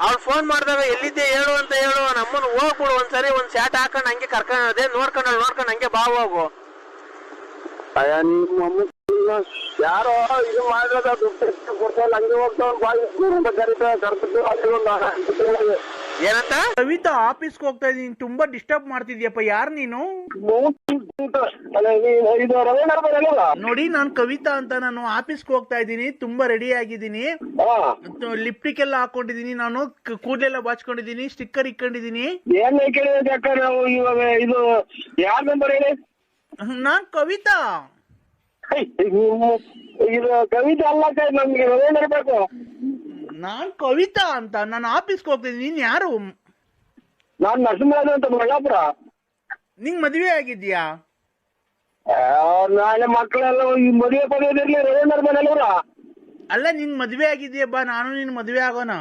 Speaker 4: ಅವ್ಳು ಫೋನ್ ಮಾಡಿದಾಗ ಎಲ್ಲಿದ್ದೆ ಹೇಳು ಅಂತ ಹೇಳು, ನಮ್ಮನ್ನು ಹೋಗ್ಬಿಡು ಒಂದ್ಸರಿ, ಒಂದ್ ಶಾಟ್ ಹಾಕೊಂಡು ಹಂಗೆ ಕರ್ಕೊಂಡೆ ನೋಡ್ಕೊಂಡು ಹಂಗೆ ಬಾ ಹೋಗು.
Speaker 5: ನಿಮ್ಮ ಯಾರೋ ಇದು ಮಾಡಿರೋದ ದುಡ್ಡು ಕೊಡ್ತಾಯಿಲ್ಲ, ಹಂಗೆ ಹೋಗ್ತಾವ ಕರಿತ.
Speaker 4: ಏನಂತ? ಕವಿತಾ ಆಫೀಸ್ಗೆ ಹೋಗ್ತಾ ಇದೀನಿ, ತುಂಬಾ ಡಿಸ್ಟರ್ಬ್ ಮಾಡ್ತಿದ್ಯಪ್ಪ. ಯಾರು ನೀನು? ನೋಡಿ, ನಾನು ಕವಿತಾ ಅಂತ, ನಾನು ಆಫೀಸ್ಗೆ ಹೋಗ್ತಾ ಇದ್ದೀನಿ, ತುಂಬಾ ರೆಡಿ ಆಗಿದ್ದೀನಿ, ಲಿಪ್ಟಿಕ್ ಎಲ್ಲ ಹಾಕೊಂಡಿದೀನಿ, ನಾನು ಕೂದಲೆಲ್ಲ ಬಾಚ್ಕೊಂಡಿದೀನಿ, ಸ್ಟಿಕ್ಕರ್ ಇಕ್ಕೊಂಡಿದೀನಿ.
Speaker 5: ಏನ್ ಕೇಳಿದ್ರೆ ನಾವು ಇವಾಗ ಇದು ಯಾರ ನಂಬರ್ ಹೇಳಿ?
Speaker 4: ನಾನ್ ಕವಿತಾ.
Speaker 5: ಇದು ಕವಿತಾ ಅಲ್ಲ, ನಮ್ಗೆ ಇರಬೇಕು.
Speaker 4: ನಾನ್ ಕವಿತಾ ಅಂತ, ನಾನು ಆಫೀಸ್ಗೆ ಹೋಗ್ತಿದ್ದೀನಿ. ನೀನ್ ಯಾರು?
Speaker 5: ನಾನ್ ನರಸಿಂಹರಾಜು ಅಂತ, ಮಳ್ಳಾಪುರ.
Speaker 4: ನಿಂಗ್ ಮದ್ವೆ ಆಗಿದ್ಯಾ?
Speaker 5: ನಾಳೆ ಮಕ್ಕಳೆಲ್ಲ ಮದುವೆ ಪಡೆಯೋದಿರ್ಲಿ ರವೀಂದ್ರ ಮನೆಯಲ್ವರ.
Speaker 4: ಅಲ್ಲ, ನಿಂಗ್ ಮದ್ವೆ ಆಗಿದ್ಯಾ, ಬಾ ನಾನು ನಿನ್ ಮದ್ವೆ ಆಗೋಣ.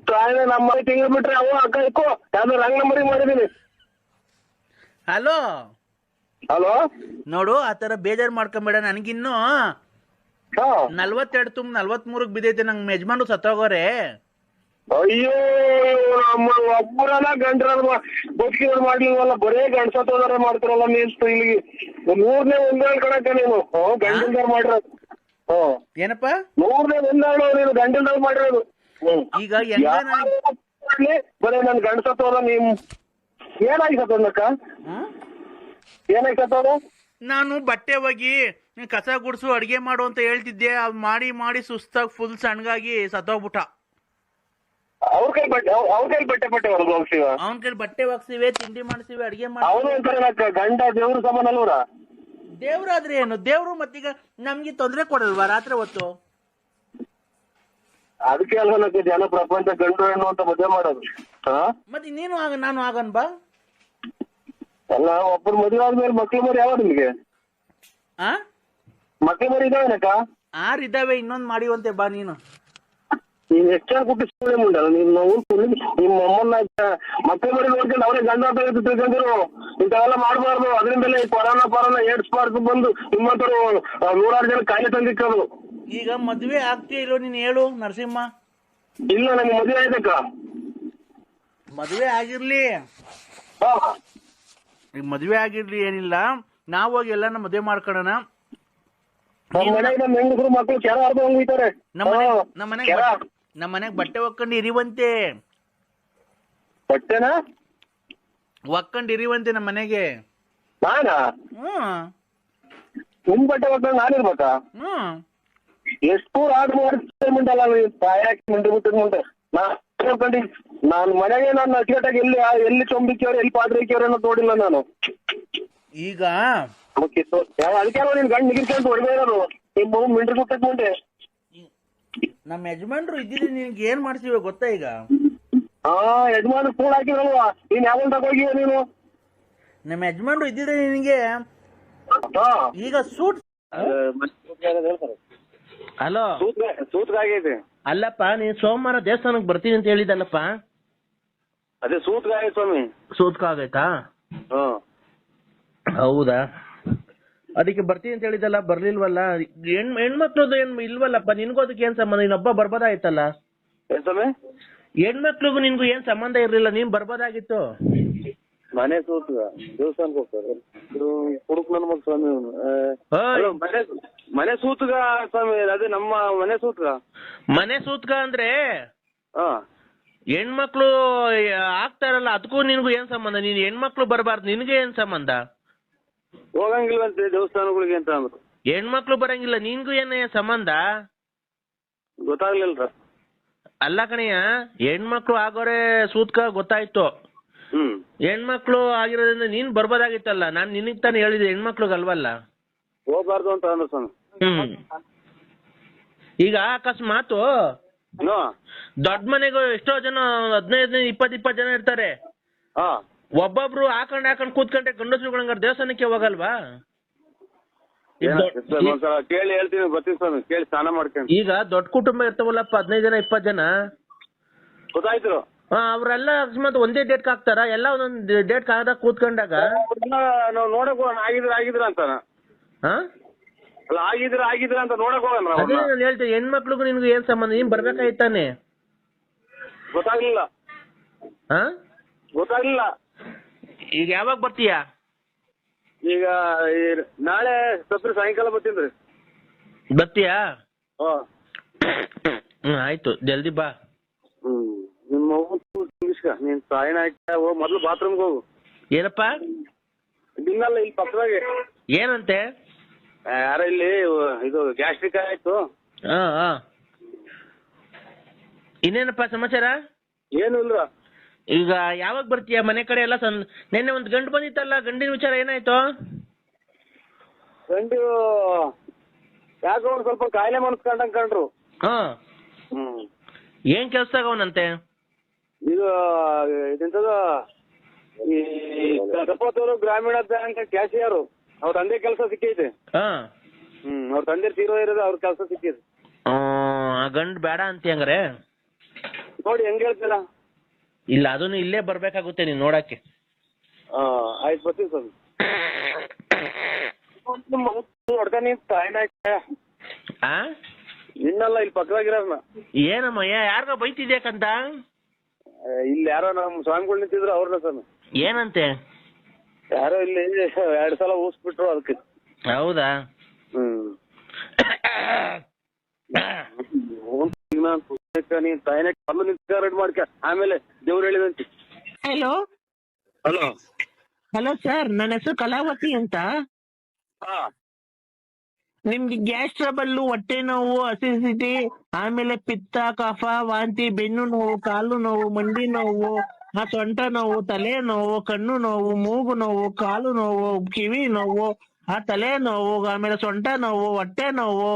Speaker 5: ಪ್ರಾಯ ನಮ್ಮ ತಿಂಗಳು ಬಿಟ್ರೆ ಅವ ಅಕ್ಕ ಇಕ್ಕೋ ಯಾವ್ದು ರಂಗ್ ನಂಬರಿಗೆ ಮಾಡಿದೀನಿ.
Speaker 4: ಹಲೋ
Speaker 5: ಹಲೋ,
Speaker 4: ನೋಡು, ಆತರ ಬೇಜಾರ್ ಮಾಡ್ಕೊಂಬೇಡ. ನನಗಿನ್ನು 42 ತುಂಬ 43 ಬಿದ್ದೈತೆ. ನಂಗೆ ಯಜಮಾನ್ರು ಸತ್ತೋಗೋರೆ.
Speaker 5: ಅಯ್ಯೋ, ನಮ್ಮ ಒಬ್ಬರಲ್ಲ ಗಂಡ್ರಲ್ಲ ಬದುಕಿದ್ರು ಮಾಡ್ಲಿವಲ್ಲ, ಬರೇ ಗಂಡ್ಸತ್ತೋದಾರ ಮಾಡ್ತಾರಲ್ಲ. ಮೀನ್ಸ್ ಇಲ್ಲಿ 100ನೇ ಒಂದೇಳು ಕಣಕ್ಕ ನೀನು ಗಂಡಿಲ್ದಾರ ಮಾಡಿರೋದು.
Speaker 4: ಏನಪ್ಪ?
Speaker 5: 100ನೇ ಒಂದೇಳು ನೀನು ಗಂಡಿಲ್ದಾರ ಮಾಡಿರೋದು.
Speaker 4: ಈಗ
Speaker 5: ಬರೇ ನನ್ ಗಂಡ್ಸತ್ತೋದ. ನೀವ್ ಏನಾಗಿ ಸತ್ತೋದಕ್ಕ? ಏನಾಗಿ ಸತ್ತೋದ?
Speaker 4: ನಾನು ಬಟ್ಟೆ ಒಗಿ, ಕಸ ಗುಡ್ಸು, ಅಡ್ಗೆ ಮಾಡು ಅಂತ ಹೇಳ್ತಿದ್ದೆ. ಮಾಡಿ ಮಾಡಿ ಸುಸ್ತಾಗಿ ಫುಲ್ ಸಣ್ಣಗಾಗಿ ಸತ್ತೋಗ್ಬಿಟ್ಟ.
Speaker 5: ಅವ್ರ ಕೈ ಬಟ್ಟೆ ಹೋಗ್ತೀವ,
Speaker 4: ಅವನ ಕೈ ಬಟ್ಟೆ ಒಗ್ಸಿವೆ, ತಿಂಡಿ ಮಾಡ್ಸಿವೆ, ಅಡ್ಗೆ ಮಾಡಿ.
Speaker 5: ಅವನು ಒಂಥರ ಗಂಡ ದೇವ್ರ ಸಮಾನ ಅಲ್ವರ?
Speaker 4: ದೇವ್ರಾದ್ರೆ ಏನು? ದೇವ್ರು ಮತ್ತೀಗ ನಮ್ಗೆ ತೊಂದ್ರೆ ಕೊಡಲ್ವಾ ರಾತ್ರಿ ಹೊತ್ತು?
Speaker 5: ಅದಕ್ಕೆ ಅಲ್ವ ಜನ ಪ್ರಪಂಚ ಗಂಡು ಹೆಣ್ಣು ಅಂತ ಮದುವೆ ಮಾಡೋದು.
Speaker 4: ಮತ್ತೆ ನೀನು ನಾನು ಆಗನ್ ಬಾ.
Speaker 5: ಅಲ್ಲ, ಒಬ್ಬರು ಮದುವೆ ಆದ್ಮೇಲೆ ಮಕ್ಳು ಮರಿ ಯಾವ ನಿಮ್ಗೆ? ಮಕ್ಳು ಮರಿ ಇದಾವೇನಕ್ಕ?
Speaker 4: 6 ಇದ್ದಾವೆ, ಇನ್ನೊಂದ್ ಮಾಡಿವಂತೆ ಬಾ ನೀನು.
Speaker 5: ನೀನ್ ಎಷ್ಟು ಕುಟ್ಟಿಸ್ಕೊಳ್ಳಿ ಮುಂಡಲ್ಲ ನೀನ್ ನಾವು ನಿಮ್ಮ ಅಮ್ಮನ್ನ ಮಕ್ಕಳ ಬರೀ ನೋಡ್ಕೊಂಡು ಅವರೇ ಗಂಡ ಅಂತ ತಿಳ್ಕೊಂಡಿರು ಇಂಥವೆಲ್ಲ ಮಾಡಬಾರ್ದು. ಅದರಿಂದಲೇ ಈ ಕೊರೋನಾ ಏಡ್ಸ್ ಪಾರ್ಕ್ ಬಂದು ನಿಮ್ಮಂತರು 100 ಜನ ಕಾಯಿಲೆ ತಂದಿಕ್ಕೋದು.
Speaker 4: ಈಗ ಮದ್ವೆ ಆಗ್ತೀಯ ಇಲ್ಲೋ ನೀನ್ ಹೇಳು ನರಸಿಂಹ?
Speaker 5: ಇಲ್ಲ, ನಮ್ಗೆ ಮದುವೆ ಆಯ್ತಕ್ಕ.
Speaker 4: ಮದ್ವೆ ಆಗಿರ್ಲಿ, ಈಗ ಮದ್ವೆ ಆಗಿರ್ಲಿ ಏನಿಲ್ಲ, ನಾವ್ ಹೋಗಿ ಎಲ್ಲಾನ ಮದ್ವೆ ಮಾಡ್ಕೊಳ್ಳೋಣ.
Speaker 5: ನಮ್ಮ ಮನೆಗೆ ನಮ್ಮ ಹೆಂಗಸರು ಮಕ್ಕಳು ಕೆರ ಹರ್ದು ಹೋಗ್ತಾರೆ.
Speaker 4: ನಮ್ಮ ಮನೆಗ್ ಬಟ್ಟೆ ಒಕ್ಕೊಂಡು ಇರಿವಂತೆ.
Speaker 5: ಬಟ್ಟೆನಾ
Speaker 4: ಒಕ್ಕೊಂಡು ಇರಿವಂತೆ ನಮ್ಮ ಮನೆಗೆ.
Speaker 5: ನಾನಾ? ನಿಮ್ ಬಟ್ಟೆ ಒಕ್ಕಂಡು ನಾನಿರ್ಬೇಕಾ? ಎಷ್ಟು ಆರ್ಡರ್ ಮಾಡಿ ಮುಂಟಲ್ಲ ಪಾಯಕ್ಕೆ ಮುಂದೆ ಬಿಟ್ಟಿದ್ ಮುಂದೆ ನಾನು ಮನೆಗೆ ನಾನು ಅಚ್ಚುಕಟ್ಟಾಗಿ ಎಲ್ಲಿ ಚೊಂಬಿಕ್ಕಿಯವ್ರು ಎಲ್ಲಿ ಪಾತ್ರೆ ಇಕ್ಕಿಯವ್ರು ಅನ್ನೋದು ನೋಡಿಲ್ಲ ನಾನು.
Speaker 4: ಈಗ
Speaker 5: ಅದಕ್ಕೆ ನೀನ್ ಗಂಡು ನಿಗಿರ್ಕೊಂಡು ಹೊಡೆದೇ ಇರೋದು ನಿಮ್ಮ ಮಿಂಡ್ರಿ ಬಿಟ್ಟದ್ ಮುಂದೆ.
Speaker 4: ನಮ್ಮ ಯಜಮಾನ್ರು ಇದ್ದಿದ್ರೆ ನಿನ್ಗೆ ಏನ್ ಮಾಡ್ತೀವಿ ಗೊತ್ತಾ? ಈಗ
Speaker 5: ಯಜಮಾನ್ ಕೂಡ ಹಾಕಿದ್ರಲ್ವಾ, ನೀನ್ ಯಾವಾಗ ತಗೋಗಿವ ನೀನು?
Speaker 4: ನಮ್ಮ ಯಜಮಾನ್ರು ಇದ್ದಿದ್ರೆ ನಿನಗೆ ಈಗ ಸೂಟ್. ಹಲೋ,
Speaker 5: ಸೂತ್ಗಾಗೈತೆ.
Speaker 4: ಅಲ್ಲಪ್ಪ, ನೀನ್ ಸೋಮವಾರ ದೇವಸ್ಥಾನಕ್ಕೆ ಬರ್ತೀನಿ ಅಂತ ಹೇಳಿದಲ್ಲಪ್ಪ.
Speaker 5: ಅದೇ ಸೂತ್ಗಾಗೈತೆ ಸ್ವಾಮಿ.
Speaker 4: ಸೂತ್ಕ ಆಗೈತಾ? ಹೌದಾ? ಅದಕ್ಕೆ ಬರ್ತೀನಿ ಅಂತ ಹೇಳಿದಲ್ಲ, ಬರ್ಲಿಲ್ವಲ್ಲ? ಹೆಣ್ಮಕ್ಳದ್ದು ಏನ್ ಇಲ್ವಲ್ಲಪ್ಪ? ನಿನ್ಗೂ ಅದಕ್ಕೆ ಏನ್ ಸಂಬಂಧ? ನೀನೊಬ್ಬ ಬರ್ಬೋದಾಯ್ತಲ್ಲ.
Speaker 5: ಏನ್ ಸ್ವಾಮಿ?
Speaker 4: ಹೆಣ್ಮಕ್ಳಿಗೂ ನಿನ್ಗೂ ಏನ್ ಸಂಬಂಧ ಇರ್ಲಿಲ್ಲ, ನೀನ್ ಬರ್ಬೋದಾಗಿತ್ತು.
Speaker 5: ಮನೆ ಸೂತ್ಗ ದೇವಸ್ಥಾನಕ್ಕೆ ಹೋಗ್ತಾರೆ ಹುಡುಕ್ ನನ್ ಮಗ ಸ್ವಾಮಿ. ಮನೆ ಸೂತ್ಗ ಸ್ವಾಮಿ, ಅದೇ ನಮ್ಮ ಮನೆ ಸೂತ್ಗ.
Speaker 4: ಮನೆ ಸೂತ್ಕ ಅಂದ್ರೆ ಹೆಣ್ಮಕ್ಳು ಆಗ್ತಾರಲ್ಲ, ಅದಕ್ಕೂ ನಿನ್ಗೂ ಏನ್ ಸಂಬಂಧ? ನೀನ್ ಹೆಣ್ಮಕ್ಳು ಬರಬಾರ್ದು, ನಿನ್ಗೆ ಏನ್ ಸಂಬಂಧ?
Speaker 5: ಹೋಗಂಗಿಲ್ವಂತೆ ದೇವಸ್ಥಾನಗಳಿಗೆ ಅಂತ ಅಂದ್ರು.
Speaker 4: ಹೆಣ್ಮಕ್ಳು ಬರಂಗಿಲ್ಲ, ನಿನ್ಗೂ ಏನ್ ಸಂಬಂಧ?
Speaker 5: ಗೊತ್ತಾಗ್ಲಿಲ್ರ.
Speaker 4: ಅಲ್ಲ ಕಣಯ್ಯ, ಹೆಣ್ಮಕ್ಳು ಆಗೋರೆ ಸೂತ್ಕ ಗೊತ್ತಾಯ್ತು. ಹೆಣ್ಮಕ್ಳು ಆಗಿರೋದ್ರಿಂದ ನೀನ್ ಬರ್ಬೋದಾಗಿತ್ತಲ್ಲ. ನಾನ್ ನಿನಗ್ ತಾನೇ ಹೇಳಿದೆ, ಹೆಣ್ಮಕ್ಳಿಗಲ್ವಲ್ಲ.
Speaker 5: ಹೋಗ್ಬಾರ್ದು ಅಂತ ಅಂದ್ರು ಸ್ವಾಮಿ.
Speaker 4: ಈಗ ಅಕಸ್ಮಾತ್ ದೊಡ್ಡ ಮನೆಗೂ ಎಷ್ಟೋ ಜನ 15-20 ಜನ ಇರ್ತಾರೆ. ಒಬ್ಬೊಬ್ರು ಹಾಕೊಂಡ್ ಕೂತ್ಕೊಂಡ್ರೆ ಗಂಡಸ್ರುಗಳಂಗಾರ ದೇವಸ್ಥಾನಕ್ಕೆ ಹೋಗಲ್ವಾ?
Speaker 5: ಕೇಳಿ ಹೇಳ್ತೀನಿ, ಬರ್ತೀನಿ ಸ್ವಾಮಿ. ಕೇಳಿ ಸ್ನಾನ ಮಾಡ್ಕೊಂಡು. ಈಗ
Speaker 4: ದೊಡ್ಡ ಕುಟುಂಬ ಇರ್ತಾವಲ್ಲಪ್ಪ, 15-20 ಜನ.
Speaker 5: ಗೊತ್ತಾಯ್ತು.
Speaker 4: ಅವ್ರೆಲ್ಲ ಅಕಸ್ಮಾತ್ ಒಂದೇ ಡೇಟ್ ಹಾಕ್ತಾರ? ಎಲ್ಲ ಒಂದೊಂದ್ ಡೇಟ್ ಆದಾಗ ಕೂತ್ಕೊಂಡಾಗ
Speaker 5: ನಾವು ನೋಡಕ್ ಹೋಗೋಣ. ಆಗಿದ್ರ ಅಂತ ಅಲ್ಲ, ಆಗಿದ್ರ ಅಂತ ನೋಡಕ್ ಹೋಗೋಣ.
Speaker 4: ಅದೇ ನಾನು ಹೇಳ್ತೇನೆ, ಹೆಣ್ಮಕ್ಳಿಗೂ ನಿನ್ಗೂ ಏನ್ ಸಂಬಂಧ? ನೀನ್ ಬರ್ಬೇಕಾಯ್ತಾನೆ.
Speaker 5: ಗೊತ್ತಾಗ್ಲಿಲ್ಲ. ಗೊತ್ತಾಗ್ಲಿಲ್ಲ.
Speaker 4: ಈಗ ಯಾವಾಗ ಬರ್ತೀಯಾ?
Speaker 5: ಈಗ ನಾಳೆ ಸಪ್ರಿ ಸಾಯಂಕಾಲ ಬರ್ತೀನಿ.
Speaker 4: ಬರ್ತೀಯಾ? ಆಯ್ತು, ಜಲ್ದಿ ಬಾ.
Speaker 5: ನಿಮ್ಮ ನೀನ್ ಸಾಯನ ಹೋಗ್ ಮೊದ್ಲು ಬಾತ್ರೂಮ್ಗೆ ಹೋಗು.
Speaker 4: ಏನಪ್ಪ?
Speaker 5: ಇನ್ನಲ್ಲ, ಇಲ್ಲಿ ಪಕ್ಕದಾಗೆ.
Speaker 4: ಏನಂತೆ?
Speaker 5: ಯಾರ ಇಲ್ಲಿ ಇದು ಗ್ಯಾಸ್ಟ್ರಿಕ್ ಆಯ್ತು.
Speaker 4: ಇನ್ನೇನಪ್ಪ ಸಮಾಚಾರ?
Speaker 5: ಏನು ಇಲ್ರ.
Speaker 4: ಈಗ ಯಾವಾಗ ಬರ್ತೀಯ ಮನೆ ಕಡೆ? ಎಲ್ಲ ನಿನ್ನೆ ಒಂದ್ ಗಂಡು ಬಂದಿತ್ತಲ್ಲ, ಗಂಡಿನ ವಿಚಾರ ಏನಾಯ್ತು?
Speaker 5: ಗಂಡು ಯಾಕೋ ಒಂದ್ ಸ್ವಲ್ಪ ಕಾಯಿಲೆ ಮನಸ್ಕೊಂಡಂಗ್ ಕಂಡ್ರು.
Speaker 4: ಏನ್ ಕೆಲ್ಸದಾಗ ಅವನಂತೆ?
Speaker 5: ಇದು ಇದೆಂತದ ಈ ಕಪ್ಪತ್ತೂರು ಗ್ರಾಮೀಣ ಬ್ಯಾಂಕ್ ಕ್ಯಾಶಿಯರ್. ಅವ್ರ ತಂದೆ ಕೆಲಸ ಸಿಕ್ಕೈತೆ. ಅವ್ರ ತಂದೆ ತೀರೋ ಇರೋದು, ಅವ್ರ ಕೆಲಸ ಸಿಕ್ಕಿದೆ.
Speaker 4: ಆ ಗಂಡು ಬೇಡ ಅಂತೀಯ ಹಂಗಾರೆ?
Speaker 5: ನೋಡಿ ಹೆಂಗ್ ಹೇಳ್ತೀರ?
Speaker 4: ಇಲ್ಲ, ಅದನ್ನು ಇಲ್ಲೇ ಬರ್ಬೇಕಾಗುತ್ತೆ ನೀನ್ ನೋಡಕ್ಕೆ.
Speaker 5: ಆಯ್ತು, ಬರ್ತೀವಿ ಸ್ವಾಮಿ. ನೋಡ್ತಾನೆ ಇನ್ನಲ್ಲ, ಇಲ್ಲಿ ಪಕ್ಕದಾಗಿರೋರ್ನ.
Speaker 4: ಏನಮ್ಮಯ್ಯ, ಯಾರಿಗ ಬೈತಿದ್ಯಾಕಂತ?
Speaker 5: ಇಲ್ಲಿ ಯಾರೋ ನಮ್ ಸ್ವಾಮಿಗಳು ನಿಂತಿದ್ರು, ಅವ್ರನ್ನ ಸ್ವಾಮಿ.
Speaker 4: ಏನಂತೆ?
Speaker 5: ಯಾರೋ ಇಲ್ಲಿ 2 ಸಲ ಊಸ್ಬಿಟ್ರು, ಅದಕ್ಕೆ.
Speaker 4: ಹೌದಾ?
Speaker 5: ನೀನ್ ತಾಯಿನ ಕಲ್ಲು ನಿಂತ ಮಾಡ್ಕ, ಆಮೇಲೆ ದೇವ್ರು ಹೇಳಿದಂತೆ.
Speaker 4: ಹಲೋ ಹಲೋ ಸರ್, ನನ್ನ ಹೆಸರು ಕಲಾವತಿ ಅಂತ. ನಿಮ್ಗೆ ಗ್ಯಾಸ್ ಟ್ರಬಲ್ಲು, ಹೊಟ್ಟೆ ನೋವು, ಅಸಿಡಿಟಿ, ಆಮೇಲೆ ಪಿತ್ತ, ಕಫ, ವಾಂತಿ, ಬೆನ್ನು ನೋವು, ಕಾಲು ನೋವು, ಮಂಡಿ ನೋವು, ಸೊಂಟ ನೋವು, ತಲೆ ನೋವು, ಕಣ್ಣು ನೋವು, ಮೂಗು ನೋವು, ಕಾಲು ನೋವು, ಕಿವಿ ನೋವು, ತಲೆ ನೋವು, ಆಮೇಲೆ ಸೊಂಟ ನೋವು, ಹೊಟ್ಟೆ ನೋವು,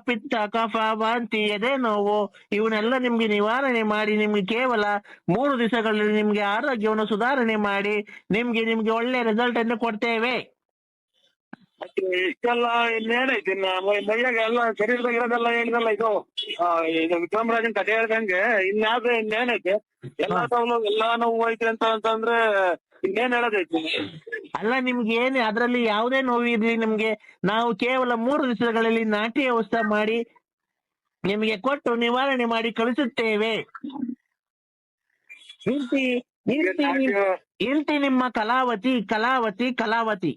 Speaker 4: ಪಿತ್ತ, ಕಫ, ವಾಂತಿ, ಎದೆ ನೋವು, ಇವನ್ನೆಲ್ಲ ನಿಮ್ಗೆ ನಿವಾರಣೆ ಮಾಡಿ ನಿಮ್ಗೆ ಕೇವಲ 3 ದಿವಸಗಳಲ್ಲಿ ನಿಮ್ಗೆ ಆರೋಗ್ಯವನ್ನು ಸುಧಾರಣೆ ಮಾಡಿ ನಿಮ್ಗೆ ಒಳ್ಳೆ ರಿಸಲ್ಟ್ ಅನ್ನು ಕೊಡ್ತೇವೆ.
Speaker 5: ಇಷ್ಟೆಲ್ಲ ಇಲ್ಲಿ ಏನೈತಿ ಮೈಯಾಗ ಎಲ್ಲ ಶರೀರದಾಗ ಇರೋದೆಲ್ಲ ಹೇಳಿದಲ್ಲ ಇದು. ಇದು ವಿಕ್ರಮರಾಜನ್ ಕಥೆ ಹೇಳ್ದಂಗೆ ಇನ್ನೇನೈತೆ ಎಲ್ಲಾ ಎಲ್ಲಾ ನೋವು ಐತೆ ಅಂತಂದ್ರೆ ಇನ್ನೇನ್ ಹೇಳೋದೈತಿ.
Speaker 4: ಅಲ್ಲ ನಿಮ್ಗೆ ಏನ್ ಅದ್ರಲ್ಲಿ ಯಾವುದೇ ನೋವಿರ್ಲಿ ನಿಮ್ಗೆ ನಾವು ಕೇವಲ 3 ದಿವಸಗಳಲ್ಲಿ ನಾಟಿ ವ್ಯವಸ್ಥೆ ಮಾಡಿ ನಿಮಗೆ ಕೊಟ್ಟು ನಿವಾರಣೆ ಮಾಡಿ ಕಳಿಸುತ್ತೇವೆ. ಇಲ್ತಿ ನಿಮ್ಮ ಕಲಾವತಿ ಕಲಾವತಿ ಕಲಾವತಿ.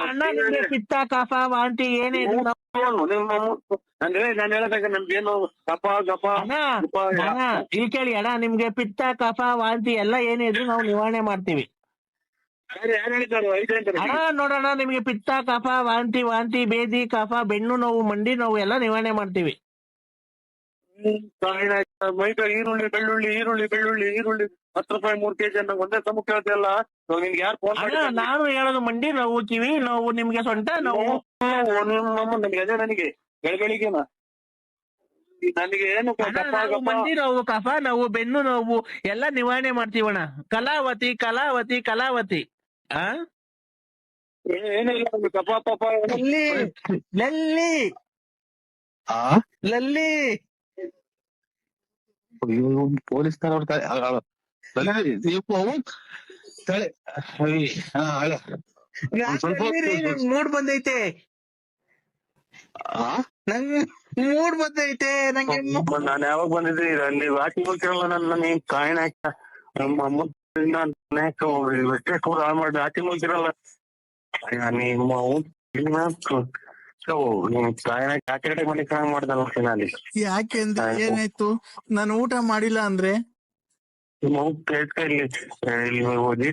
Speaker 4: ಅಣ್ಣ ನಿಮ್ಗೆ ಪಿತ್ತ ಕಫ ವಾಂತಿ ಏನೇ
Speaker 5: ಅಂದ್ರೆ ನಾನು ಹೇಳದಾಗ ನಮ್ಗೇನು ಕಪ ಗಪ
Speaker 4: ಇಲ್ಲಿ ಕೇಳಿ ಅಣ್ಣ, ನಿಮ್ಗೆ ಪಿತ್ತ ಕಫ ವಾಂತಿ ಎಲ್ಲ ಏನೇ ಇದ್ರು ನಾವು ನಿವಾರಣೆ ಮಾಡ್ತೀವಿ ಅಣ್ಣ. ನೋಡೋಣ, ನಿಮ್ಗೆ ಪಿತ್ತ ಕಫ ವಾಂತಿ ಬೇದಿ ಕಫ ಬೆನ್ನು ನೋವು ಮಂಡಿ ನೋವು ಎಲ್ಲ ನಿವಾರಣೆ ಮಾಡ್ತೀವಿ.
Speaker 5: ಮೈಕ ಈರುಳ್ಳಿ ಬೆಳ್ಳುಳ್ಳಿ 10 ರೂಪಾಯಿ 3 kg ಅನ್ನೋ ಒಂದೇ ಸಮ ಕೇಳ್ತಿಯಲ್ಲ. ನಿನ್ಗೆ ಯಾರು ಫೋನ್ ಮಾಡಿ?
Speaker 4: ನಾನು ಹೇಳೋದು ಮಂಡಿ ನೋವು, ಕಿವಿ ನೋವು, ನಿಮ್ಗೆ ಸೊಂಟ ನೋವು.
Speaker 5: ನನಗೆ ಅದೇ ನನಗೆ ಬೆಳಗ್ಗೆನ ನನಗೆ ಏನು
Speaker 4: ಮಂಡಿ ನೋವು ಕಫ ನೋವು ಬೆನ್ನು ನೋವು ಎಲ್ಲ ನಿವಾರಣೆ ಮಾಡ್ತೀವಣ್ಣ. ಕಲಾವತಿ ಕಲಾವತಿ ಕಲಾವತಿ.
Speaker 5: ಏನಿಲ್ಲ ಕಪ ಪಪ
Speaker 4: ಲಲ್ಲಿ ಲಲ್ಲಿ
Speaker 3: ಪೊಲೀಸ್
Speaker 4: ಮೂಡ್ ಬಂದೈತೆ ನಂಗೆ
Speaker 5: ನಾನು ಯಾವಾಗ ಬಂದಿದ್ದೆ ನೀವು ಆಚೆ ಹೋಗ್ತಿರಲ್ಲ ನನ್ನ ನೀನ್ ಕಾಯಿನ ಎಷ್ಟೇ ಕೂಡ ಹಾಳು ಮಾಡಿ ಆಚೆ ಹೋಗ್ತಿರಲ್ಲ ನಿಮ್ಮ ಆಚೆ ಕಡೆ ಮಾಡಿ ಕಾಯಿ ಮಾಡ್ದಲ್ಲ ಅಲ್ಲಿ.
Speaker 1: ಯಾಕೆಂದ್ರೆ ಏನಾಯ್ತು? ನಾನು ಊಟ ಮಾಡಿಲ್ಲ ಅಂದ್ರೆ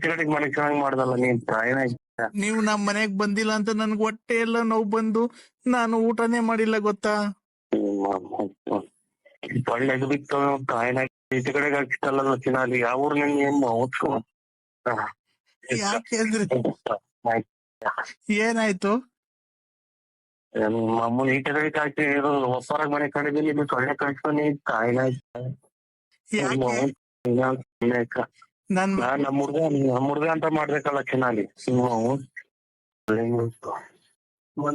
Speaker 5: ಕಡೆಗೆ ಮಾಡಿ ಕಾಯಿ ಮಾಡ್ದಲ್ಲ ನೀನ್ ಕಾಯಿನ.
Speaker 1: ನೀವು ನಮ್ ಮನೆಗ್ ಬಂದಿಲ್ಲ ಅಂತ ನನ್ಗೆ ಹೊಟ್ಟೆ ಎಲ್ಲ ನೋವು ಬಂದು ನಾನು ಊಟನೇ ಮಾಡಿಲ್ಲ ಗೊತ್ತಾ?
Speaker 5: ಒಳ್ಳೆದು ಬಿತ್ತು ಕಾಯಿನ ಈಚೆ ಕಡೆಗೆ ಹಾಕಿತ್ತಲ್ಲ ಚಿನ್ನಾಲಿ ಯಾವ ಊರ್ನಲ್ಲಿ
Speaker 1: ಯಾಕೆಂದ್ರೆ ಏನಾಯ್ತು?
Speaker 5: ಅಮ್ಮನ ಈಚೆ ಕಡೆಗೆ ಹಾಕಿ ಹೊಸರಾಗ ಮನೆ ಕಂಡಿದ್ದೀನಿ, ಇದು ಸೊಳ್ಳೆ ಕಳ್ಸ್ಕೊಂಡು ಕಾಯಿನ ನಮ್ಮ ಹುಡ್ಗ ಅಂತ ಮಾಡ್ಬೇಕಲ್ಲ ಚಿನ್ನಾಲಿ.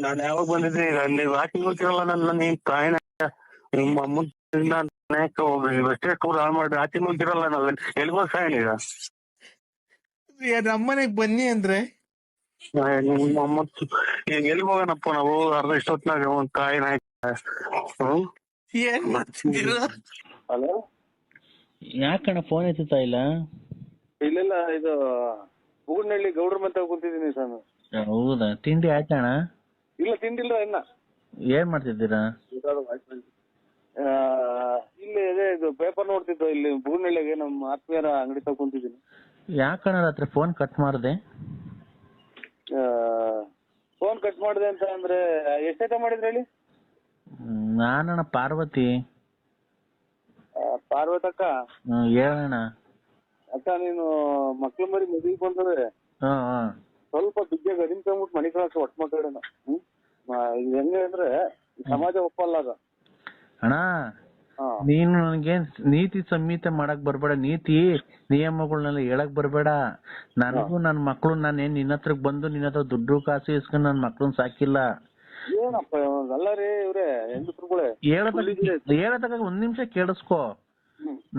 Speaker 5: ನಾನು ಯಾವಾಗ ಬಂದಿದ್ದೆ ನೀವು ಆಚೆ ಹೋಗ್ತಿರಲ್ಲ ನನ್ನ ನೀನ್ ಕಾಯಿನ ನಿಮ್ಮ ಅಮ್ಮನ ಎಷ್ಟೇ ಕೂಡ ಹಾಳು ಮಾಡಿ ಆಚೆ ಹೋಗ್ತಿರಲ್ಲ ನಾವ್ ಎಲ್ಗೋ ಸಾಯನ್ ಈಗ
Speaker 1: ನಮ್ಮನೆಗ್ ಬನ್ನಿ ಅಂದ್ರೆ
Speaker 5: ನಿಮ್ಮ ಅಮ್ಮ ಈಗ ಎಲ್ಗ ಹೋಗೋಣಪ್ಪ ನಾವು ಅರ್ಧ ಇಷ್ಟೊತ್ನಾಗ ಒಂದ್ ಕಾಯಿನ
Speaker 1: ಏನ್ ಮಾಡ್ತಿದ್ದೀರ?
Speaker 5: ಹಲೋ,
Speaker 4: ಯಾಕಣ್ಣ ಫೋನ್ ಎತ್ತುತ್ತಾ ಇಲ್ಲ?
Speaker 5: ಇಲ್ಲ ಇದು ಬೂಗನಹಳ್ಳಿ ಗೌಡ್ರ ಮತ್ತೆ ಕೂತಿದ್ದೀನಿ ಸರ್.
Speaker 4: ಹೌದಾ? ತಿಂಡಿ ಆಯ್ತಣ್ಣ?
Speaker 5: ಇಲ್ಲ ತಿಂಡಿಲ್ಲ ಇನ್ನ.
Speaker 4: ಏನ್ ಮಾಡ್ತಿದ್ದೀರಾ?
Speaker 5: ಇಲ್ಲಿ ಅದೇ ಇದು ಪೇಪರ್ ನೋಡ್ತಿದ್ದು ಇಲ್ಲಿ ಬೂಗನಹಳ್ಳಿಗೆ ನಮ್ಮ ಆತ್ಮೀಯರ ಅಂಗಡಿ ತಗ ಕುಂತಿದ್ದೀನಿ.
Speaker 4: ಯಾಕಣ್ಣ ರಾತ್ರಿ ಫೋನ್ ಕಟ್ ಮಾಡಿದೆ?
Speaker 5: ಫೋನ್ ಕಟ್ ಮಾಡಿದೆ ಅಂತ ಅಂದ್ರೆ ಎಷ್ಟೈತ ಮಾಡಿದ್ರಿ ಹೇಳಿ?
Speaker 4: ನಾನಣ್ಣ ಪಾರ್ವತಿ.
Speaker 5: ಪಾರ್ವತಕ್ಕ?
Speaker 4: ಹೇಳಣ್ಣ.
Speaker 5: ಅಕ್ಕ ನೀನು ಮಕ್ಳು ಮರಿ ಮದುವೆ ಬಂದ್ರೆ ಸ್ವಲ್ಪ ಬಿಗ್ಗ ಗಡಿನ ತಗೊಂಡ್ಬಿಟ್ಟು ಮನೆ ಕಳ್ಸ ಒಟ್ಟು ಮಾತಾಡೋಣ. ಇದು ಹೆಂಗೆ ಅಂದ್ರೆ ಸಮಾಜ ಒಪ್ಪಲ್ಲ ಅದ
Speaker 4: ಅಣ್ಣ. ನೀನು ನನಗೆ ನೀತಿ ಸಂಹಿತೆ ಮಾಡಕ್ ಬರ್ಬೇಡ, ನೀತಿ ನಿಯಮಗಳನ್ನೆಲ್ಲ ಹೇಳಕ್ ಬರ್ಬೇಡ. ನನಗೂ ನನ್ ಮಕ್ಳು ನಾನೇನ್ ನಿನ್ನ ಹತ್ರಕ್ ಬಂದು ನಿನ್ನ ಹತ್ರ ದುಡ್ಡು ಕಾಸು ಇಸ್ಕೊಂಡ್ ನನ್ ಮಕ್ಳನ್ ಸಾಕಿಲ್ಲ.
Speaker 5: ಏನಪ್ಪ ಅಲ್ಲ ರೀ ಇವ್ರೆ ಹೆಂಗಸ್ರುಗಳೇ
Speaker 4: ಹೇಳದಾಗ 1 ನಿಮಿಷ ಕೇಳಿಸ್ಕೊ.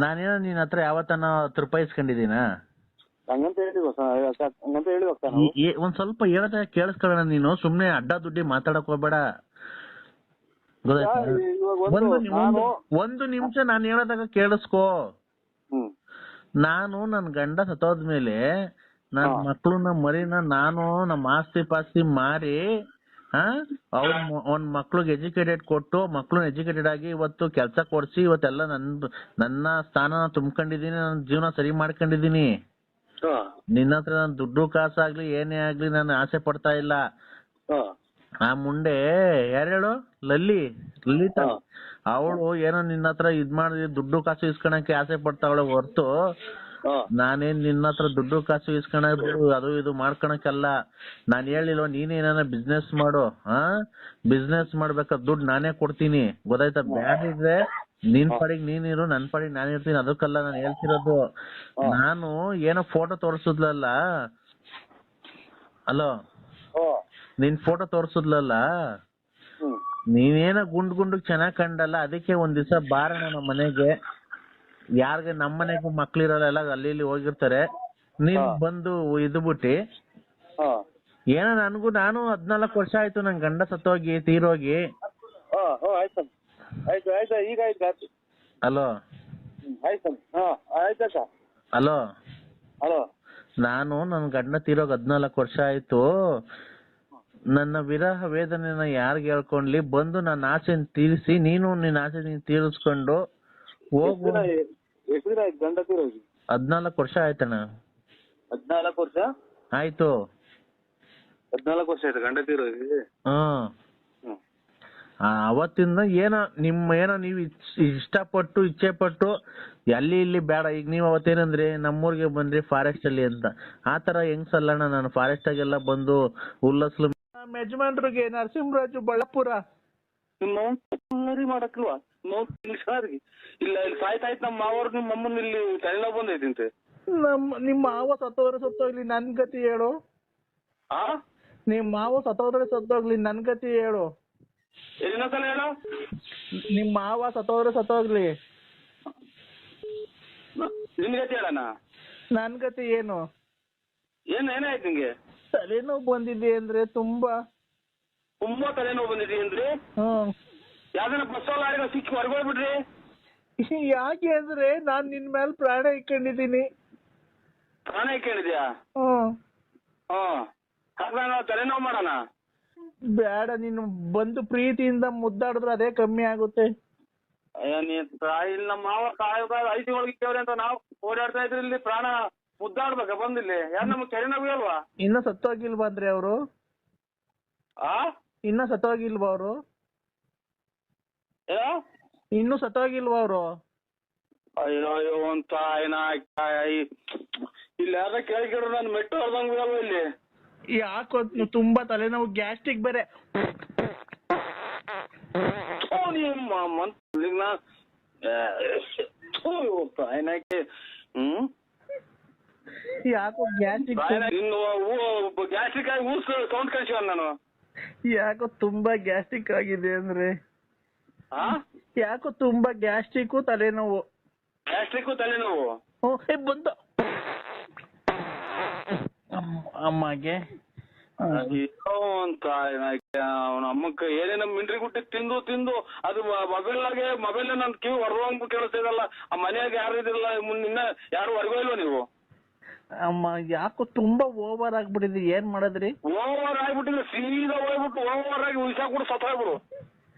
Speaker 4: ನಾನೇನೋ ನಿನ್ನ ಹತ್ರ ಯಾವತ್ತನ 10 ರೂಪಾಯಿ ಇಸ್ಕೊಂಡಿದೀನ?
Speaker 5: ಹಂಗಂತ ಹೇಳಿ
Speaker 4: ಒಂದ್ ಸ್ವಲ್ಪ ಹೇಳದಾಗ ಕೇಳಿಸ್ಕೊಳ್ಳೋಣ. ನೀನು ಸುಮ್ನೆ ಅಡ್ಡ ದುಡ್ಡಿ ಮಾತಾಡಕ್ ಹೋಗ್ಬೇಡ, ಒಂದು ನಿಮಿಷ ನಾನು ಹೇಳೋದಾಗ ಕೇಳಿಸ್ಕೊ. ನಾನು ನನ್ ಗಂಡ ಸತ್ತೋದ್ಮೇಲೆ ನನ್ ಮಕ್ಳನ್ನ ಮರಿನ ನಾನು ನಮ್ಮ ಆಸ್ತಿ ಪಾಸ್ತಿ ಮಾರಿ ಅವ್ನ್ ಮಕ್ಳಿಗೆ ಎಜುಕೇಟೆಡ್ ಕೊಟ್ಟು ಮಕ್ಳನ್ನ ಎಜುಕೇಟೆಡ್ ಆಗಿ ಇವತ್ತು ಕೆಲ್ಸ ಕೊಡ್ಸಿ ಇವತ್ತೆಲ್ಲ ನನ್ನ ಸ್ಥಾನ ತುಂಬ್ಕೊಂಡಿದೀನಿ, ನನ್ನ ಜೀವನ ಸರಿ ಮಾಡ್ಕೊಂಡಿದೀನಿ. ನಿನ್ನ ಹತ್ರ ನಾನು ದುಡ್ಡು ಕಾಸಾಗ್ಲಿ ಏನೇ ಆಗ್ಲಿ ನಾನು ಆಸೆ ಪಡ್ತಾ ಇಲ್ಲ. ಆ ಮುಂಡೆ ಯಾರು ಹೇಳು? ಲಲಿತಾ. ಅವಳು ಏನೋ ನಿನ್ನ ಹತ್ರ ಇದ್ ಮಾಡಿ ದುಡ್ಡು ಕಾಸು ಇಸ್ಕೊಳಕ್ಕೆ ಆಸೆ ಪಡ್ತಾವಳೆ ಹೊರ್ತು ನಾನೇನ್ ನಿನ್ನ ಹತ್ರ ದುಡ್ಡು ಕಾಸು ಇಸ್ಕೊಳೋದು ಅದು ಇದು ಮಾಡ್ಕೊಳಕ್ಕಲ್ಲ. ನಾನ್ ಹೇಳಿಲ್ವ ನೀನೇನ ಬಿಸ್ನೆಸ್ ಮಾಡು, ಬಿಸ್ನೆಸ್ ಮಾಡ್ಬೇಕಾದ್ರೆ ದುಡ್ಡು ನಾನೇ ಕೊಡ್ತೀನಿ ಗೊತ್ತಾಯ್ತಾ? ಬ್ಯಾಡಿದ್ರೆ ನಿನ್ ಪಾಡಿಗೆ ನೀನಿರು, ನನ್ ಪಾಡಿಗೆ ನಾನು ಇರ್ತೀನಿ, ಅದಕ್ಕಲ್ಲ ನಾನು ಹೇಳ್ತಿರೋದು. ನಾನು ಏನೋ ಫೋಟೋ ತೋರಿಸಿದ್ಲಲ್ಲ, ಹಲೋ, ನಿನ್ ಫೋಟೋ ತೋರಿಸಿದ್ಲಲ್ಲ, ನೀನೇನೋ ಗುಂಡ್ ಚೆನ್ನಾಗ್ ಕಂಡಲ್ಲ, ಅದಕ್ಕೆ ಒಂದ್ ದಿವಸ ಬಾರಣ ನಮ್ಮ ಮನೆಗೆ. ಯಾರಿಗೆ ನಮ್ಮ ಮನೆಗೂ ಮಕ್ಳಿರಲ್ಲ, ಎಲ್ಲ ಅಲ್ಲಿ ಇಲ್ಲಿ ಹೋಗಿರ್ತಾರೆ. ನೀನ್ ಬಂದು ಇದು ಬಿಟ್ಟಿ ಏನೋ ನಾನು 14 ವರ್ಷ ಆಯ್ತು ನನ್ ಗಂಡ ಸತ್ತೋಗಿ ತೀರೋಗಿ.
Speaker 2: ಆಯ್ತು ಈಗ ಆಯ್ತು.
Speaker 4: ಹಲೋ
Speaker 2: ಆಯ್ತು ಆಯ್ತಕ್ಕ.
Speaker 4: ಹಲೋ
Speaker 2: ಹಲೋ
Speaker 4: ನಾನು ನನ್ ಗಂಡ ತೀರೋಗ್ 14 ವರ್ಷ ಆಯ್ತು. ನನ್ನ ವಿರಹ ವೇದನೆನ ಯಾರ್ಗೆ ಹೇಳ್ಕೊಂಡ್ಲಿ, ಬಂದು ನನ್ನ ಆಸೆನ ತೀರಿಸಿ, ನೀನು ನಿನ್ನ ಆಸೆ ನೀನ್ ತೀರಿಸ್ಕೊಂಡು ಹೋಗು.
Speaker 2: ಎಷ್ಟು ದಿನ ಆಯ್ತು ಗಂಡ ತೀರೋಗಿ?
Speaker 4: 14 ವರ್ಷ ಆಯ್ತಣ್ಣ.
Speaker 2: 14 ವರ್ಷ
Speaker 4: ಆಯ್ತು.
Speaker 2: 14 ವರ್ಷ ಆಯ್ತು ಗಂಡ ತೀರೋಗಿ?
Speaker 4: ಅವತ್ತಿಂದ ಏನೋ ನೀವು ಇಷ್ಟಪಟ್ಟು ಇಚ್ಛೆ ಪಟ್ಟು ಅಲ್ಲಿ ಇಲ್ಲಿ ಬೇಡ. ಈಗ ನೀವು ಅವತ್ತೇನಂದ್ರೆ ನಮ್ಮೂರಿಗೆ ಬಂದ್ರಿ ಫಾರೆಸ್ಟ್ ಅಲ್ಲಿ ಅಂತ, ಆತರ ಹೆಂಗ್ಸಲ್ಲಣ್ಣ. ನಾನು ಫಾರೆಸ್ಟ್ ಆಗೆಲ್ಲ ಬಂದು ಉಲ್ಲಸ್ಲು ಯಜಮಾನ್ರಿಗೆ ನರಸಿಂಹರಾಜು ಬಳ್ಳಾಪುರ
Speaker 2: ಮಾಡಕ್ಲ್ವಾ ಇಲ್ಲ ಇಲ್ಲಿ ಸಾಯ್ತಾಯ್ತು. ನಮ್ಮ ಮಾವರು ನಿಮ್ಮ ಅಮ್ಮನ ಇಲ್ಲಿ ತಲೆನೋವು ಬಂದೈತಿಂತೆ.
Speaker 4: ನಿಮ್ಮ ಮಾವ ಸತ್ತೋಗ್ಲಿ ನನ್ ಗತಿ ಹೇಳು. ನಿಮ್ ಮಾವ ಸತ್ತೋಗ್ಲಿ ನನ್ ಗತಿ ಹೇಳು.
Speaker 2: ಇನ್ನೊಂದ್ಸಲ ಹೇಳು.
Speaker 4: ನಿಮ್ ಮಾವ ಸತ್ತೋಗ್ಲಿ
Speaker 2: ನಿನ್ ಗತಿ ಹೇಳಣ.
Speaker 4: ನನ್ ಗತಿ ಏನು?
Speaker 2: ಏನಾಯ್ತು ನಿಂಗೆ?
Speaker 4: ತಲೆನೋವು ಬಂದಿದೆ ಅಂದ್ರೆ ತುಂಬಾ
Speaker 2: ತಲೆನೋವು ಬಂದಿದೆ ಅಂದ್ರೆ ಯಾವ್ದನ ಬಸ್ ಗಾಡಿಗಳು ಸಿಕ್ಕಿ ಹೊರಗೋಗ್ಬಿಡ್ರಿ.
Speaker 4: ಯಾಕೆ ಅಂದ್ರೆ ನಾನ್ ನಿನ್ ಮೇಲೆ ಪ್ರಾಣ ಇಟ್ಕೊಂಡಿದೀನಿ.
Speaker 2: ಪ್ರಾಣ ಇಟ್ಕೊಂಡಿದ್ಯಾ? ನಾವು ತಲೆನೋವು ಮಾಡೋಣ.
Speaker 4: ಬೇಡ, ನೀನು ಬಂದು ಪ್ರೀತಿಯಿಂದ ಮುದ್ದಾಡಿದ್ರೆ ಅದೇ ಕಮ್ಮಿ ಆಗುತ್ತೆ.
Speaker 2: ಇಲ್ಲಿ ನಮ್ಮ ಮಾವ 5 ತಿಂಗಳಿಗೆ ಅಂತ ನಾವು ಓಡಾಡ್ತಾ ಇದ್ರಿ. ಇಲ್ಲಿ ಪ್ರಾಣ ಮುದ್ದಾಡ್ಬೇಕ ಬಂದಿಲ್ಲಿ? ಯಾರು ನಮ್ಗೆ ತಲೆನೋವು ಅಲ್ವಾ?
Speaker 4: ಇನ್ನ ಸತ್ತೋಗಿಲ್ವಾ ಅಂದ್ರೆ ಅವರು? ಇನ್ನ ಸತ್ತೋಗಿಲ್ವಾ ಅವರು? ಇನ್ನು ಸತ್ತೋಗಿಲ್ವಾ ಅವರು?
Speaker 2: ಅಯ್ಯೋ ಅಂತ ಇಲ್ಲಿ ಯಾರ ಕೇಳಿದ್ರು ನಾನು ಮೆಟ್ಟು ಹೊಡೆದಂಗ ಇಲ್ಲಿ.
Speaker 4: ಯಾಕೋ ತುಂಬಾ ತಲೆನೋವು, ಗ್ಯಾಸ್ಟ್ರಿಕ್ ಬೇರೆ. ಯಾಕೋ ಗ್ಯಾಸ್ಟ್ರಿಕ್
Speaker 2: ಗ್ಯಾಸ್ಟ್ರಿಕ್ ಆಗಿ ಸೌಂಡ್ ಕಳ್ಸಿವ ನಾನು.
Speaker 4: ಯಾಕೋ ತುಂಬಾ ಗ್ಯಾಸ್ಟ್ರಿಕ್ ಆಗಿದೆ ಅಂದ್ರೆ? ಯಾಕೋ ತುಂಬಾ ಗ್ಯಾಸ್ಟ್ರಿಕ್ ತಲೆನೋವು. ಬಂದ ಅಮ್ಮಗೆ
Speaker 2: ಅಂತ ಅವನ ಅಮ್ಮಕ್ಕ ಏನೇನ ಮಿಂಡ್ರಿ ಗುಟ್ಟಿ ತಿಂದು ಅದು ಮೊಬೈಲ್ ನನ್ ಕಿವಿ ಹೊರಗೋಗ್ಬಿಟ್ಟು ಕೇಳಿಸ್ತಾ ಇದಲ್ಲ. ಆ ಮನೆಯಾಗ ಯಾರು ಇದಿಲ್ಲ, ಇನ್ನ ಯಾರು ಹೊರಗೋ ಇಲ್ವಾ ನೀವು?
Speaker 4: ಅಮ್ಮ ಯಾಕೋ ತುಂಬಾ ಓವರ್ ಆಗ್ಬಿಟ್ಟಿದ್ರಿ, ಏನ್ ಮಾಡದ್ರಿ?
Speaker 2: ಓವರ್ ಆಗ್ಬಿಟ್ಟಿದ್ರೆ ಸೀದಾ ಹೋಗ್ಬಿಟ್ಟು ಓವರ್ ಆಗಿ ಉಯ್ಸಾಕ್ ಕೂಡ ಸತ್ತೋಗ್ಬಿಡು.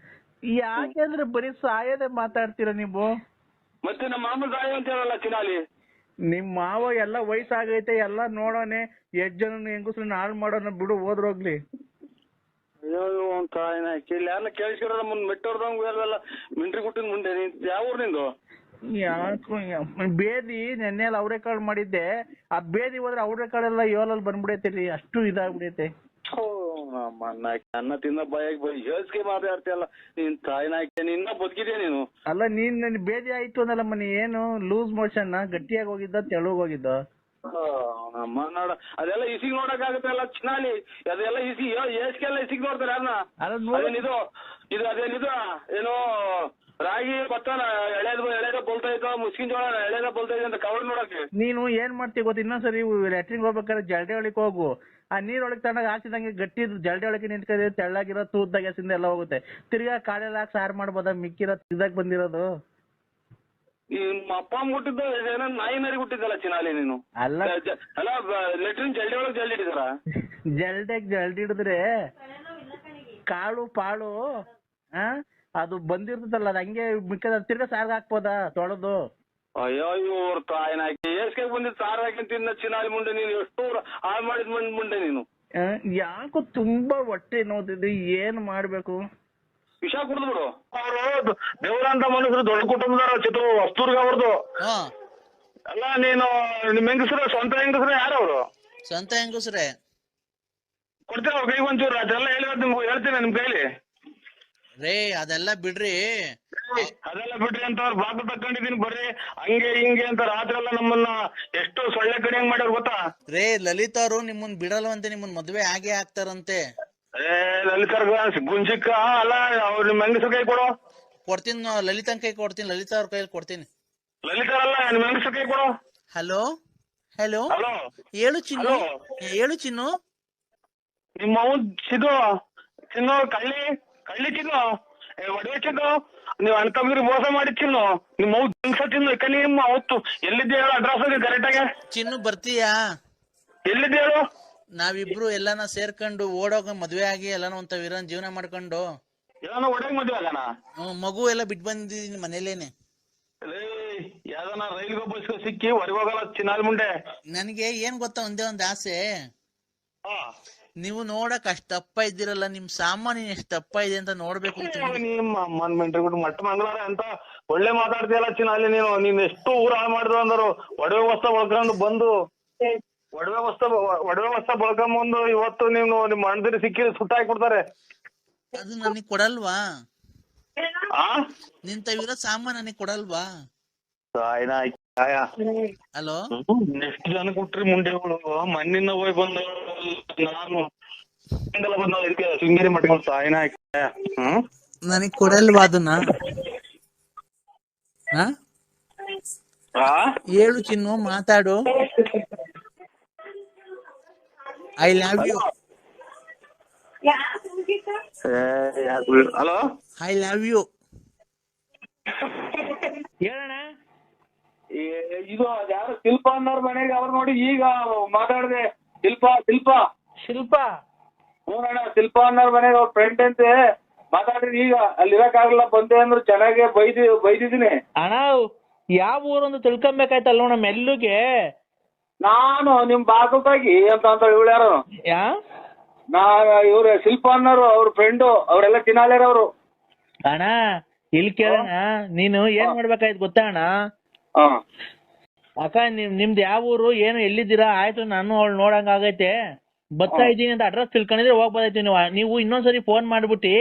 Speaker 4: ಯಾಕೆಂದ್ರೆ ಬರೀ ಸಾಯದೆ ಮಾತಾಡ್ತೀರ ನೀವು.
Speaker 2: ಮತ್ತೆ ನಮ್ಮ ಮಾಮ ಸಾಯ ಅಂತ ಹೇಳಲ್ಲ ಚಿನಾಲಿ.
Speaker 4: ನಿಮ್ ಮಾವ ಎಲ್ಲ ವಯಸ್ಸಾಗೈತೆ, ಎಲ್ಲ ನೋಡೋನೆ, ಜನ ಹೆಂಗಸ್ರನ್ನ ಹಾಳು ಮಾಡೋಣ ಬಿಡು, ಹೋದ್ರೋಗ್ಲಿ.
Speaker 2: ಅಯ್ಯೋ ಅಂತ ಇಲ್ಲಿ ಯಾರನ್ನ ಕೇಳಿಸಿರೋ ಮುಂದ್ ಮೆಟ್ಟೋರ್ದಂಗೆಲ್ಲ ಮಿಂಟ್ರಿ ಗುಟ್ಟಿನ ಮುಂದೆ. ಯಾವ ಊರ್ ನಿಂದು?
Speaker 4: ಯಾಕೋ ಬೇದಿ ನೆನ್ನೆಲ್ಲ ಅವರೆಕಾಳು ಮಾಡಿದ್ದೆ. ಆ ಬೇದಿ ಹೋದ್ರೆ ಅವರೆಕಾಳೆಲ್ಲ ಏಳಲ್ಲಿ ಬಂದ್ಬಿಡೈತಿ, ಅಷ್ಟು ಇದಾಗ್ಬಿಡೈತೆ.
Speaker 2: ಅನ್ನ ತಿನ್ನ ಬಾಯಾಗಿ ಯೋಚಿಕೆ ಮಾತಾಡ್ತೀಯಲ್ಲ ನೀನ್ ತಾಯಿನಾಯ್ಕೆ. ನಿನ್ನ ಬದುಕಿದ್ಯಾ ನೀನು?
Speaker 4: ಅಲ್ಲ ನೀನ್ ಬೇದಿ ಆಯ್ತು ಅನ್ನಲ್ಲ ಮನೆ, ಏನು ಲೂಸ್ ಮೋಷನ್, ಗಟ್ಟಿಯಾಗಿ ಹೋಗಿದ್ದ ತೆಳುಗ್ ಹೋಗಿದ್ದ?
Speaker 2: ನಮ್ಮ ನೋಡ ಅದೆಲ್ಲ ಇಸಿಗ್ ನೋಡಕ್ ಆಗುತ್ತೆ ಅಲ್ಲ ಚಿನಾಲಿ. ಅದೆಲ್ಲ ಇಸಿ ಏಸ್ಗೆಲ್ಲ ಇಸಿಗ್ ನೋಡ್ತಾರೆ ಅನ್ನ. ಅದೇನಿದು ಅದೇನಿದು ಏನೋ ರಾಗಿ ಭತ್ತ ಎಳೆದ ಬೋಲ್ತಾ ಇದ್ದ, ಮುಸ್ಕಿನ್ ಜೋಳ ಎಳೆದ ಬೋಲ್ತಾ ಇದೆ ಅಂತ ಕವರ್ ನೋಡಕ್ಕೆ.
Speaker 4: ನೀನು ಏನ್ ಮಾಡ್ತೀವಿ ಗೊತ್ತ, ಇನ್ನೊಂದ್ಸರಿ ಲ್ಯಾಟ್ರಿನ್ ಹೋಗ್ಬೇಕಾದ್ರೆ ಜಲ್ಡೆ ಒಳಕ್ ಹೋಗು. ಆ ನೀರೊಳಗೆ ತಗೊಂಡಾಗ ಹಾಕಿದಂಗೆ ಗಟ್ಟಿ ಜಲ್ಡೆ ಒಳಗೆ ನಿಂತ್ಕೊಂಡ್ರೆ ತೆಳ್ಳಾಗಿರೋ ತೂದ್ದಾಗ ಸಿಂದ ಎಲ್ಲ ಹೋಗುತ್ತೆ. ತಿರ್ಗಾ ಕಾಳೆಲ್ಲ ಹಾಕಿ ಸಾರು ಮಾಡ್ಬೋದ, ಮಿಕ್ಕಿರೋ ಇದಾಗ ಬಂದಿರೋದು.
Speaker 2: ನಿಮ್ಮ ಅಪ್ಪ ಹುಟ್ಟಿದ್ದ ಏನೋ ನಾಯಿ ನರಿ ಹುಟ್ಟಿದ್ದಲ್ಲ ಚಿನಾಲಿ ನೀನು?
Speaker 4: ಅಲ್ಲ
Speaker 2: ಲೆಟ್ರಿನ್ ಜಲ್ಡೆ ಒಳಗೆ ಜಲ್ಡಿ ಹಿಡಿದಾರ?
Speaker 4: ಜಲ್ಡಿ ಹಿಡಿದ್ರೆ ಕಾಳು ಪಾಳು ಅದು ಬಂದಿರ್ತದಲ್ಲ, ಅದು ಹಂಗೆ ಮಿಕ್ಕದ ತಿರ್ಗಾ ಸಾರ್ಗ ಹಾಕ್ಬೋದಾ ತೊಳೆದು?
Speaker 2: ಅಯ್ಯೋ ಇವ್ರ ತಾಯಿನಾಕಿ ಏಸ್ಗೆ ಬಂದಿದ್ ಸಾರ್ ಹಾಕಿ ತಿನ್ನ ಚಿನಾಲಿ ಮುಂಡೆ. ನೀನು ಎಷ್ಟು ಹಾಳು ಮಾಡಿದ್ ಮುಂಡೆ ನೀನು.
Speaker 4: ಯಾಕೋ ತುಂಬಾ ಹೊಟ್ಟೆ ನೋದಿದೆ, ಏನ್ ಮಾಡ್ಬೇಕು?
Speaker 2: ವಿಷ ಕುಡ್ದು ಬಿಡು. ಅವರು ದೇವರಂತ ಮನುಷ್ಯರು, ದೊಡ್ಡ ಕುಟುಂಬದವ್ರ, ಚಿತ್ರ ವಸ್ತೂರ್ಗ ಅವ್ರದ್ದು ಅಲ್ಲ. ನೀನು ನಿಮ್ ಹೆಂಗಸ್ರ ಸ್ವಂತ ಹೆಂಗಸ್ರ ಯಾರವ್ರು?
Speaker 1: ಸ್ವಂತ ಹೆಂಗಸ್ರೆ
Speaker 2: ಕೊಡ್ತೀರ ಅವ್ರ ಕೈಗೆ ಒಂಚೂರು? ಅದೆಲ್ಲ ಹೇಳಿರೋದು ನಿಮ್ಗೆ ಹೇಳ್ತೀನಿ ನಿಮ್ ಕೈಲಿ.
Speaker 1: ರೇ ಅದೆಲ್ಲ ಬಿಡ್ರಿ
Speaker 2: ಅಂತ ಅವ್ರು ಬಾಕು ತಕೊಂಡಿದೀನಿ. ಬರ್ರಿ ಹಂಗೆ ಹಿಂಗೆ ಅಂತ ರಾತ್ರಿ ಎಲ್ಲ ನಮ್ಮನ್ನ ಎಷ್ಟು ಸೊಳ್ಳೆ ಕಡಿಯಂಗ್ ಮಾಡ್ಯಾರ ಗೊತ್ತಾ?
Speaker 1: ರೇ ಲಲಿತಾ ಅವರು ನಿಮ್ಮನ್ ಬಿಡಲ್ವಂತೆ, ನಿಮ್ಮನ್ ಮದ್ವೆ ಆಗೇ ಆಗ್ತಾರಂತೆ.
Speaker 5: ಲಲಿತಾರ್ಗ ಗುಂಜಿಕ್ಕ ಅಲ್ಲ ಅವ್ರ ನಿಮ್ ಹೆಂಗಸ್ರ ಕೈ ಕೊಡು.
Speaker 1: ಕೊಡ್ತೀನಿ, ಲಲಿತನ್ ಕೈ ಕೊಡ್ತೀನಿ, ಲಲಿತಾ ಅವ್ರ ಕೈಯಲ್ಲಿ ಕೊಡ್ತೀನಿ.
Speaker 5: ಲಲಿತಾರಲ್ಲ ನಿಮ್ ಹೆಂಗಸ್ರ ಕೈ ಕೊಡು.
Speaker 1: ಹಲೋ ಹಲೋ,
Speaker 5: ಹಲೋ
Speaker 1: ಹೇಳು ಚಿನ್ನು, ಹೇಳು ಚಿನ್ನು.
Speaker 5: ನಿಮ್ಮ ಅವ್ನ್ ಚಿನ್ನು ಕಳ್ಳಿ ಚಿನ್ನು ಒಡವೆ ಚಿನ್ನು, ನೀವ್ ಅಣ್ತಂಬ್ರಿ ಮೋಸ ಮಾಡಿ ಚಿನ್ನು, ನಿಮ್ಮ ಅವ್ವ ಹೆಂಗಸ ಚಿನ್ನು. ನಿಮ್ಮ ಅವತ್ತು ಎಲ್ಲಿದ್ದೆ ಹೇಳು ಅಡ್ರೆಸ್ ಕರೆಕ್ಟ್ ಆಗಿ.
Speaker 1: ಚಿನ್ನು ಬರ್ತೀಯಾ?
Speaker 5: ಎಲ್ಲಿದ್ದೆ ಹೇಳು.
Speaker 1: ನಾವಿಬ್ರು ಎಲ್ಲಾನ ಸೇರ್ಕೊಂಡು ಓಡೋಗ ಮದ್ವೆ ಆಗಿ ಎಲ್ಲಾನ ಒಂತ ವೀರನ್ ಜೀವನ ಮಾಡ್ಕೊಂಡು
Speaker 5: ಎಲ್ಲಾನ ಒಡವೆ ಮದ್ವೆ ಆಗೋಣ.
Speaker 1: ಮಗು ಎಲ್ಲ ಬಿಟ್ಟು ಬಂದಿದ್ದೀನಿ ಮನೇಲೇನೆ.
Speaker 5: ಯಾವ್ದಾನ ರೈಲ್ಗೆ ಬಸ್ ಸಿಕ್ಕಿ ಹೊರಗೆ ಹೋಗಲ್ಲ ಚಿನ್ನಾಲ್ ಮುಂಡೆ.
Speaker 1: ನನಗೆ ಏನ್ ಗೊತ್ತಾ, ಒಂದೇ ಒಂದ್ ಆಸೆ, ನೀವು ನೋಡಕ್ ಅಷ್ಟ್ ದಪ್ಪ ಇದ್ದೀರಲ್ಲ, ನಿಮ್ ಸಾಮಾನ್ಯ ಎಷ್ಟ್ ದಪ್ಪ ಇದೆ ಅಂತ ನೋಡ್ಬೇಕು.
Speaker 5: ನಿಮ್ಮ ಅಮ್ಮನ್ ಮೆಂಟ್ರಿ ಬಿಟ್ಟು ಮಟ್ಟ ಮಂಗಳಾರ ಅಂತ ಒಳ್ಳೆ ಮಾತಾಡ್ತೀಯಲ್ಲ ಚಿನ್ನ. ನೀನ್ ಎಷ್ಟು ಊರ ಹಾಳು ಮಾಡಿದ್ರು ಅಂದರು. ಒಡವೆ ವಸ್ತ ಬಳಕೊಂಡು ಬಂದು ಒಡವೆ ವಸ್ತ ಬಳಕೊಂಬಂದು ಇವತ್ತು ನೀವು ನಿಮ್ಮ ಅಣ್ಣದಿರಿ ಸಿಕ್ಕಿ ಸುಟ್ಟ ಹಾಕ್ಬಿಡ್ತಾರೆ.
Speaker 1: ಅದು ನನಗ್ ಕೊಡಲ್ವಾ?
Speaker 5: ಆ
Speaker 1: ನಿಂತವಿರೋ ಸಾಮಾನ್ ನನಗ್ ಕೊಡಲ್ವಾ? ಹಲೋ,
Speaker 5: ನೆಕ್ಸ್ಟ್ ಜನ ಕೊಟ್ರಿ ಮುಂಡೆಗಳು ಮಣ್ಣಿನ ಹೋಗಿ ಬಂದ ನಾನು ಬಂದ ಶೃಂಗೇರಿ ಮಟ್ಕೊಂಡು ಸಾಯಿನ.
Speaker 1: ನನಗ್ ಕೊಡಲ್ವಾ ಅದನ್ನ? ಹೇಳು ಚಿನ್ನು, ಮಾತಾಡು. I love you.
Speaker 5: Hello,
Speaker 1: I love you.
Speaker 4: ಹೇಳಣ್ಣ.
Speaker 2: ಇದು ಯಾರು ಶಿಲ್ಪ ಅನ್ನೋರ್ ಮನೆಗೆ ಅವ್ರು ನೋಡಿ ಈಗ ಮಾತಾಡ್ದೆ. ಶಿಲ್ಪ ಹ್ಞೂಣ್ಣ, ಶಿಲ್ಪ ಅನ್ನೋರ್ ಮನೆಗೆ ಅವ್ರ ಫ್ರೆಂಡ್ ಅಂತೆ ಮಾತಾಡಿದ್ರಿ. ಈಗ ಅಲ್ಲಿ ಇರಕ್ಕಾಗಲ್ಲ ಬಂದೆ ಅಂದ್ರು ಚೆನ್ನಾಗೆ ಬೈದಿದ್ದೀನಿ.
Speaker 4: ಅಣ್ಣ ಯಾವ ಊರೊಂದು ತಿಳ್ಕೊಬೇಕಾಯ್ತಲ್ಲ ನೋಡ ಮೆಲ್ಲುಗೆ.
Speaker 2: ನಾನು ನಿಮ್ ಬಾಕುಕಾಗಿ ಅಂತ ಇವಳು ಯಾರು ಇವ್ರ ಶಿಲ್ಪ ಅನ್ನೋರು ಅವ್ರ ಫ್ರೆಂಡು, ಅವ್ರೆಲ್ಲ ಚಿನ್ನಾಲೇರ್ ಅವರು.
Speaker 4: ಅಣ್ಣ ಇಲ್ಲಿ ಕೇಳೋಣ, ನೀನು ಏನ್ ಮಾಡ್ಬೇಕಾಯ್ತು ಗೊತ್ತಾ ಅಣ್ಣ? ಅಕ್ಕ ನಿಮ್ದು ಯಾವ ಊರು, ಏನು ಎಲ್ಲಿದ್ದೀರಾ? ಆಯ್ತು, ನಾನು ಅವಳು ನೋಡಂಗ ಆಗೈತೆ, ಬರ್ತಾ ಇದ್ದೀನಿ ಅಂತ ಅಡ್ರೆಸ್ ತಿಳ್ಕೊಂಡಿದ್ರೆ ಹೋಗ್ಬೋದೈತಿ. ನೀವು ಇನ್ನೊಂದ್ಸರಿ ಫೋನ್ ಮಾಡ್ಬಿಟ್ಟಿ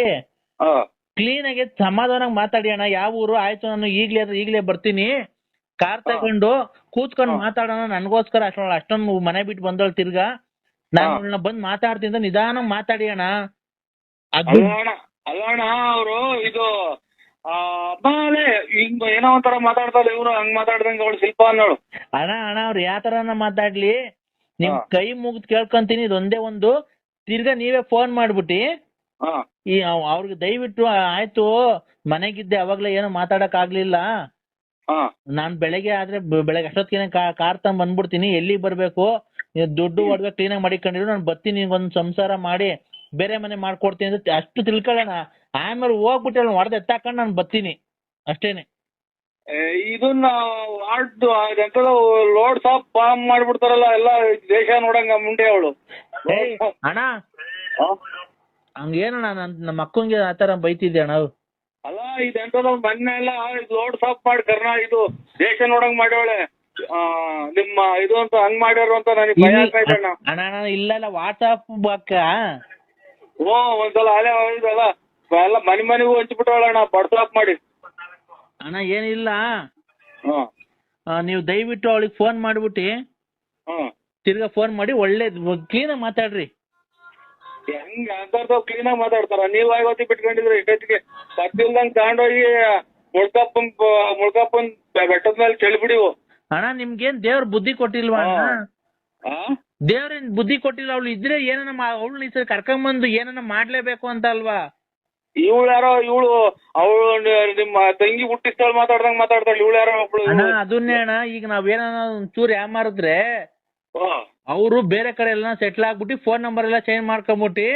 Speaker 4: ಕ್ಲೀನ್ ಆಗಿ ಸಮಾಧಾನಾಗಿ ಮಾತಾಡಿ ಅಣ್ಣ. ಯಾವ ಊರು? ಆಯ್ತು, ನಾನು ಈಗ್ಲೇ ಬರ್ತೀನಿ, ಕಾರ್ ತಗೊಂಡು ಕೂತ್ಕೊಂಡು ಮಾತಾಡೋಣ. ನನ್ಗೋಸ್ಕರ ಅಷ್ಟೊಂದು ಮನೆ ಬಿಟ್ಟು ಬಂದವಳು ತಿರ್ಗಾ ನಾನು ಬಂದ್ ಮಾತಾಡ್ತೀನಿ ಅಂತ ನಿಧಾನ ಮಾತಾಡಿ ಅಣ್ಣ.
Speaker 2: ಅಲ್ಲಣ್ಣ ಅವರು ಇದು ಹಿಂಗ ಏನೋ ಒಂಥರ ಮಾತಾಡ್ತಾರೆ ಇವ್ರು, ಹಂಗ್ ಮಾತಾಡ್ದಂಗ ಅವಳು ಶಿಲ್ಪ ಅನ್ನೋಳು.
Speaker 4: ಅಣ್ಣ ಅವ್ರು ಯಾವ ತರನ ಮಾತಾಡ್ಲಿ, ನಿಮ್ ಕೈ ಮುಗ್ದು ಕೇಳ್ಕೊಂತೀನಿ. ಇದೊಂದೇ ಒಂದು, ತಿರ್ಗಾ ನೀವೇ ಫೋನ್ ಮಾಡ್ಬಿಟ್ಟಿ ಈ ಅವ್ರಿಗೆ ದಯವಿಟ್ಟು ಆಯ್ತು, ಮನೆಗಿದ್ದೆ ಅವಾಗ್ಲೇ ಏನು ಮಾತಾಡಕ್ ಆಗ್ಲಿಲ್ಲ, ನಾನ್ ಬೆಳಗ್ಗೆ ಅಷ್ಟೊತ್ತಿಗೆ ಕಾರ್ ತಗೊಂಡ್ ಬಂದ್ಬಿಡ್ತೀನಿ, ಎಲ್ಲಿಗೆ ಬರ್ಬೇಕು, ದುಡ್ಡು ಒಡವೆ ಕ್ಲೀನ್ ಆಗಿ ಮಾಡಿಕೊಂಡಿರು, ನಾನು ಬರ್ತೀನಿ, ಒಂದ್ ಸಂಸಾರ ಮಾಡಿ ಬೇರೆ ಮನೆ ಮಾಡ್ಕೊಡ್ತೀನಿ ಅಂತ ಅಷ್ಟು ತಿಳ್ಕೊಳ್ಳೋಣ. ಆಮೇಲೆ ಹೋಗ್ಬಿಟ್ಟು ಹೊಡೆದ್ ಎತ್ತಾಕೊಂಡು ನಾನು ಬರ್ತೀನಿ ಅಷ್ಟೇನೆ.
Speaker 2: ಇದನ್ನ ಲೋಡ್ ಸಾಪ್ ಫಾರ್ಮ್ ಮಾಡ್ಬಿಡ್ತಾರಲ್ಲ ಎಲ್ಲ ದೇಶ ನೋಡಂಗ ಮುಂಡೆ ಅವಳು.
Speaker 4: ಅಣ್ಣ ಹಂಗೇನಣ್ಣ, ನಮ್ಮ ಅಕ್ಕಂಗೆ ಆತರ ಬೈತಿದ್ದೆ ಅಣ್ಣ.
Speaker 2: ಅಲ್ಲ ಇದೆಂತದ ಮೊನ್ನೆ ಎಲ್ಲ ಲೋಡ್ ಸಾಪ್ ಮಾಡಿ ಇದು ದೇಶ ನೋಡಂಗ್ ಮಾಡ್ಯವಳೆ ನಿಮ್ಮ ಇದು ಅಂತ ಹಂಗ್ ಮಾಡ್ಯಾರ ಅಂತ ನನಗೆ ಭಯ ಆಗ್ತಾಯ್ತಣ್ಣ.
Speaker 4: ಅಣ್ಣ ಇಲ್ಲ ವಾಟ್ಸಾಪ್ ಬಾಕ
Speaker 2: ಒಂದ್ಸಲ ಅಲೆ ಇದಲ್ಲ ಎಲ್ಲ ಮನೆಗೂ ಹಂಚ್ಬಿಟ್ಟವಳಣ್ಣ ವಾಟ್ಸಾಪ್ ಮಾಡಿ.
Speaker 4: ಅಣ್ಣ ಏನಿಲ್ಲ, ನೀವು ದಯವಿಟ್ಟು ಅವಳಿಗೆ ಫೋನ್ ಮಾಡ್ಬಿಟ್ಟಿ ತಿರ್ಗಾ ಫೋನ್ ಮಾಡಿ ಒಳ್ಳೆ ಕ್ಲೀನಾಗಿ ಮಾತಾಡ್ರಿ.
Speaker 2: ಹೆಂಗ ಅಂತರ್ದ ಕ್ಲೀನಾಗಿ ಮಾತಾಡ್ತಾರ? ನೀವ್ ಆಗೋತಿ ಬಿಟ್ಕೊಂಡಿದ್ರೆ ಇಷ್ಟೊತ್ತಿಗೆ ಸತ್ತಿಲ್ದಂಗ್ ತಗೊಂಡೋಗಿ ಮುಳ್ಕಪ್ಪನ್ ಬೆಟ್ಟದ ಮೇಲೆ ಚೆಲ್ಬಿಡಿವು.
Speaker 4: ಅಣ್ಣ ನಿಮ್ಗೇನ್ ದೇವ್ರ ಬುದ್ಧಿ ಕೊಟ್ಟಿಲ್ವಾ? ದೇವ್ರೇನ್ ಬುದ್ಧಿ ಕೊಟ್ಟಿಲ್ಲ? ಅವಳು ಇದ್ರೆ ಏನನ್ನ ಅವಳು ಈ ಸರಿ ಕರ್ಕೊಂಬಂದು ಏನನ್ನ ಮಾಡ್ಲೇಬೇಕು ಅಂತ ಅಲ್ವಾ?
Speaker 2: ಇವಳು ಯಾರೋ ಅವಳು ನಿಮ್ಮ ತಂಗಿ ಹುಟ್ಟಿಸ್ತಾಳ ಮಾತಾಡ್ದಂಗ್ ಮಾತಾಡ್ತಾಳ. ಇವಳು ಯಾರೋ ಒಬ್ಳು.
Speaker 4: ಅದನ್ನೇ ಅಣ್ಣ, ಈಗ ನಾವೇನ ಒಂಚೂರು ಯಾಮಾರಿದ್ರೆ ಅವರು ಬೇರೆ ಕಡೆ ಎಲ್ಲ ಸೆಟ್ಲ್ ಆಗ್ಬಿಟ್ಟು ಫೋನ್ ನಂಬರ್ ಎಲ್ಲ ಚೇಂಜ್ ಮಾಡ್ಕೊಂಬಿಟ್ಟು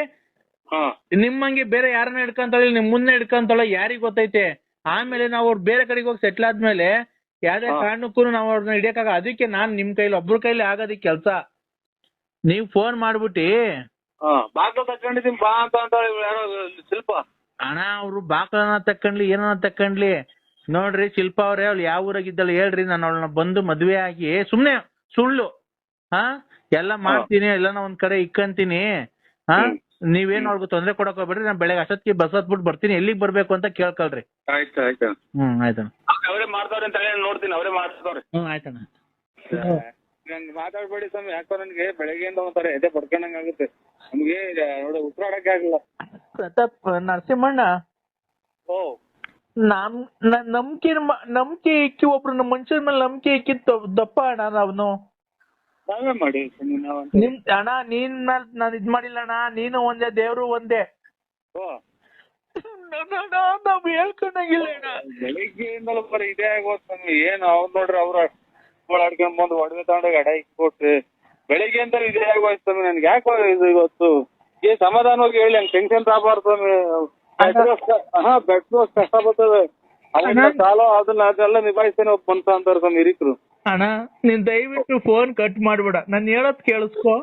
Speaker 4: ನಿಮ್ಮಂಗೆ ಬೇರೆ ಯಾರನ್ನ ಹಿಡ್ಕೊಂತಾಳೆ, ನಿಮ್ ಮುಂದೆ ಹಿಡ್ಕೊಂತಾಳೆ, ಯಾರಿಗ್ ಗೊತ್ತೈತೆ? ಆಮೇಲೆ ನಾವು ಅವ್ರು ಬೇರೆ ಕಡೆಗೆ ಹೋಗಿ ಸೆಟ್ಲ್ ಆದ್ಮೇಲೆ ಯಾವ್ದೇ ಕಾರಣಕ್ಕೂ ನಾವು ಅವ್ರನ್ನ ಹಿಡಿಯಕ್ಕಾಗ. ಅದಕ್ಕೆ ನಾನ್ ನಿಮ್ ಕೈಲಿ ಒಬ್ರ ಕೈಲಿ ಆಗೋದಿಕ್ ಕೆಲ್ಸ. ನೀವ್ ಫೋನ್ ಮಾಡ್ಬಿಟ್ಟಿ
Speaker 2: ಬಾಗ್ಲು ತಕೊಂಡಿದೀನಿ ಬಾ ಅಂತ ಯಾರೋ ಶಿಲ್ಪ.
Speaker 4: ಅಣ್ಣ ಅವ್ರು ಬಾಕ್ಲನ ತಕೊಂಡ್ಲಿ ಏನನ್ನ ತಕೊಂಡ್ಲಿ, ನೋಡ್ರಿ ಶಿಲ್ಪ ಅವ್ರೆ, ಅವ್ಳು ಯಾವ ಊರಾಗಿದ್ದಳು ಹೇಳ್ರಿ, ನಾನು ಅವಳನ್ನ ಬಂದು ಮದ್ವೆ ಆಗಿ ಸುಮ್ನೆ ಸುಳ್ಳು ಎಲ್ಲ ಮಾಡ್ತೀನಿ, ಎಲ್ಲಾನ ಒಂದ್ ಕಡೆ ಇಕ್ಕಂತೀನಿ. ನೀವೇನು ಅವ್ರಿಗೆ ತೊಂದ್ರೆ ಕೊಡಕ್ ಹೋಗ್ಬೇಡ್ರಿ, ನಾನು ಬೆಳಗ್ಗೆ ಅಷ್ಟೊತ್ತಿಗೆ ಬಸ್ ಹತ್ಬಿಟ್ಟು ಬರ್ತೀನಿ, ಎಲ್ಲಿಗೆ ಬರ್ಬೇಕು ಅಂತ ಕೇಳ್ಕೊಳ್ರಿ.
Speaker 2: ಆಯ್ತು
Speaker 4: ಆಯ್ತಣ್ಣ.
Speaker 2: ಅವರೇ ಮಾಡ್ತಾವ್ರೆ ಅಂತ ನೋಡ್ತೀನಿ, ಅವರೇ ಮಾಡ್ತಾವ್ರೆ.
Speaker 4: ಆಯ್ತಣ್ಣ.
Speaker 2: ನನ್ಗೆ ಮಾತಾಡ್ಬೇಡಿ ಸ್ವಾಮಿ. ಯಾಕೋ ನನ್ಗೆ ಬೆಳಗ್ಗೆಯಿಂದ ಒಂಥರ ಎದೆ ಪಡ್ಕೊಂಡಂಗ್ ಆಗುತ್ತೆ. ನಮ್ಗೆ ನೋಡಿ ಉಸಿರಾಡಕ್ಕೆ ಆಗಲ್ಲ.
Speaker 4: ಪ್ರತಾಪ್ ನರಸಿಂಹಣ್ಣ,
Speaker 2: ಓ
Speaker 4: ನಂಬಿಕೆ ಇಕ್ಕಿ ಒಬ್ರು ನಮ್ಮ ಮನುಷ್ಯರ ಮೇಲೆ ನಂಬಿಕೆ ಇಕ್ಕಿತ್ತು ದಪ್ಪ ಅಣ್ಣ ಅವನು.
Speaker 2: ನಾವೇ ಮಾಡಿ ಸ್ವಾಮಿ ನಾವಂತ.
Speaker 4: ನಿಮ್ ಅಣ್ಣ ನೀನ್ ನಾನು ಇದ್ ಮಾಡಿಲ್ಲ ಅಣ್ಣ, ನೀನು ಒಂದೇ ದೇವ್ರು ಒಂದೇ.
Speaker 2: ಓ
Speaker 4: ನಾವ್ ಹೇಳ್ಕೊಂಡಂಗಿಲ್ಲ ಅಣ್ಣ.
Speaker 2: ಬೆಳಿಗ್ಗೆಯಿಂದಲೂ ಬರೀ ಇದೇ ಆಗೋದ್ ಸ್ವಾಮಿ. ಏನು ಅವ್ರು ನೋಡ್ರಿ ಅವ್ರ ಓಡಾಡ್ಕೊಂಡ್ ಬಂದು ಒಡವೆ ತಗೊಂಡೋಗಿ ಅಡ ಇಕ್ಕೊಟ್ರಿ. ಬೆಳಿಗ್ಗೆಯಿಂದಲೂ ಇದೇ ಆಗೋಯ್ತು ಸ್ವಾಮಿ. ನನ್ಗೆ ಯಾಕೋ ಇದು ಇವತ್ತು ಸಮಾಧಾನವಾಗಿ ಹೇಳಿ ಹಂಗ್ ಟೆನ್ಷನ್ ತಗಬಾರ್ದು ಸ್ವಾಮಿ. ಬೆಟ್ರೋಸ್ ಕಷ್ಟ ಬರ್ತದೆ. ಅದನ್ನ ಸಾಲ ಅದನ್ನೆಲ್ಲ ನಿಭಾಯಿಸ್ತೇನೆ ಒಬ್ಬ ಮನ್ಸ ಅಂತಾರ ಸ್ವಾಮಿ ಹಿರಿಕರು.
Speaker 4: ಅಣ್ಣ ನೀನ್ ದಯವಿಟ್ಟು ಫೋನ್ ಕಟ್ ಮಾಡ್ಬೇಡ, ನಾನು ಹೇಳೋದ್ ಕೇಳಿಸ್ಕೊ.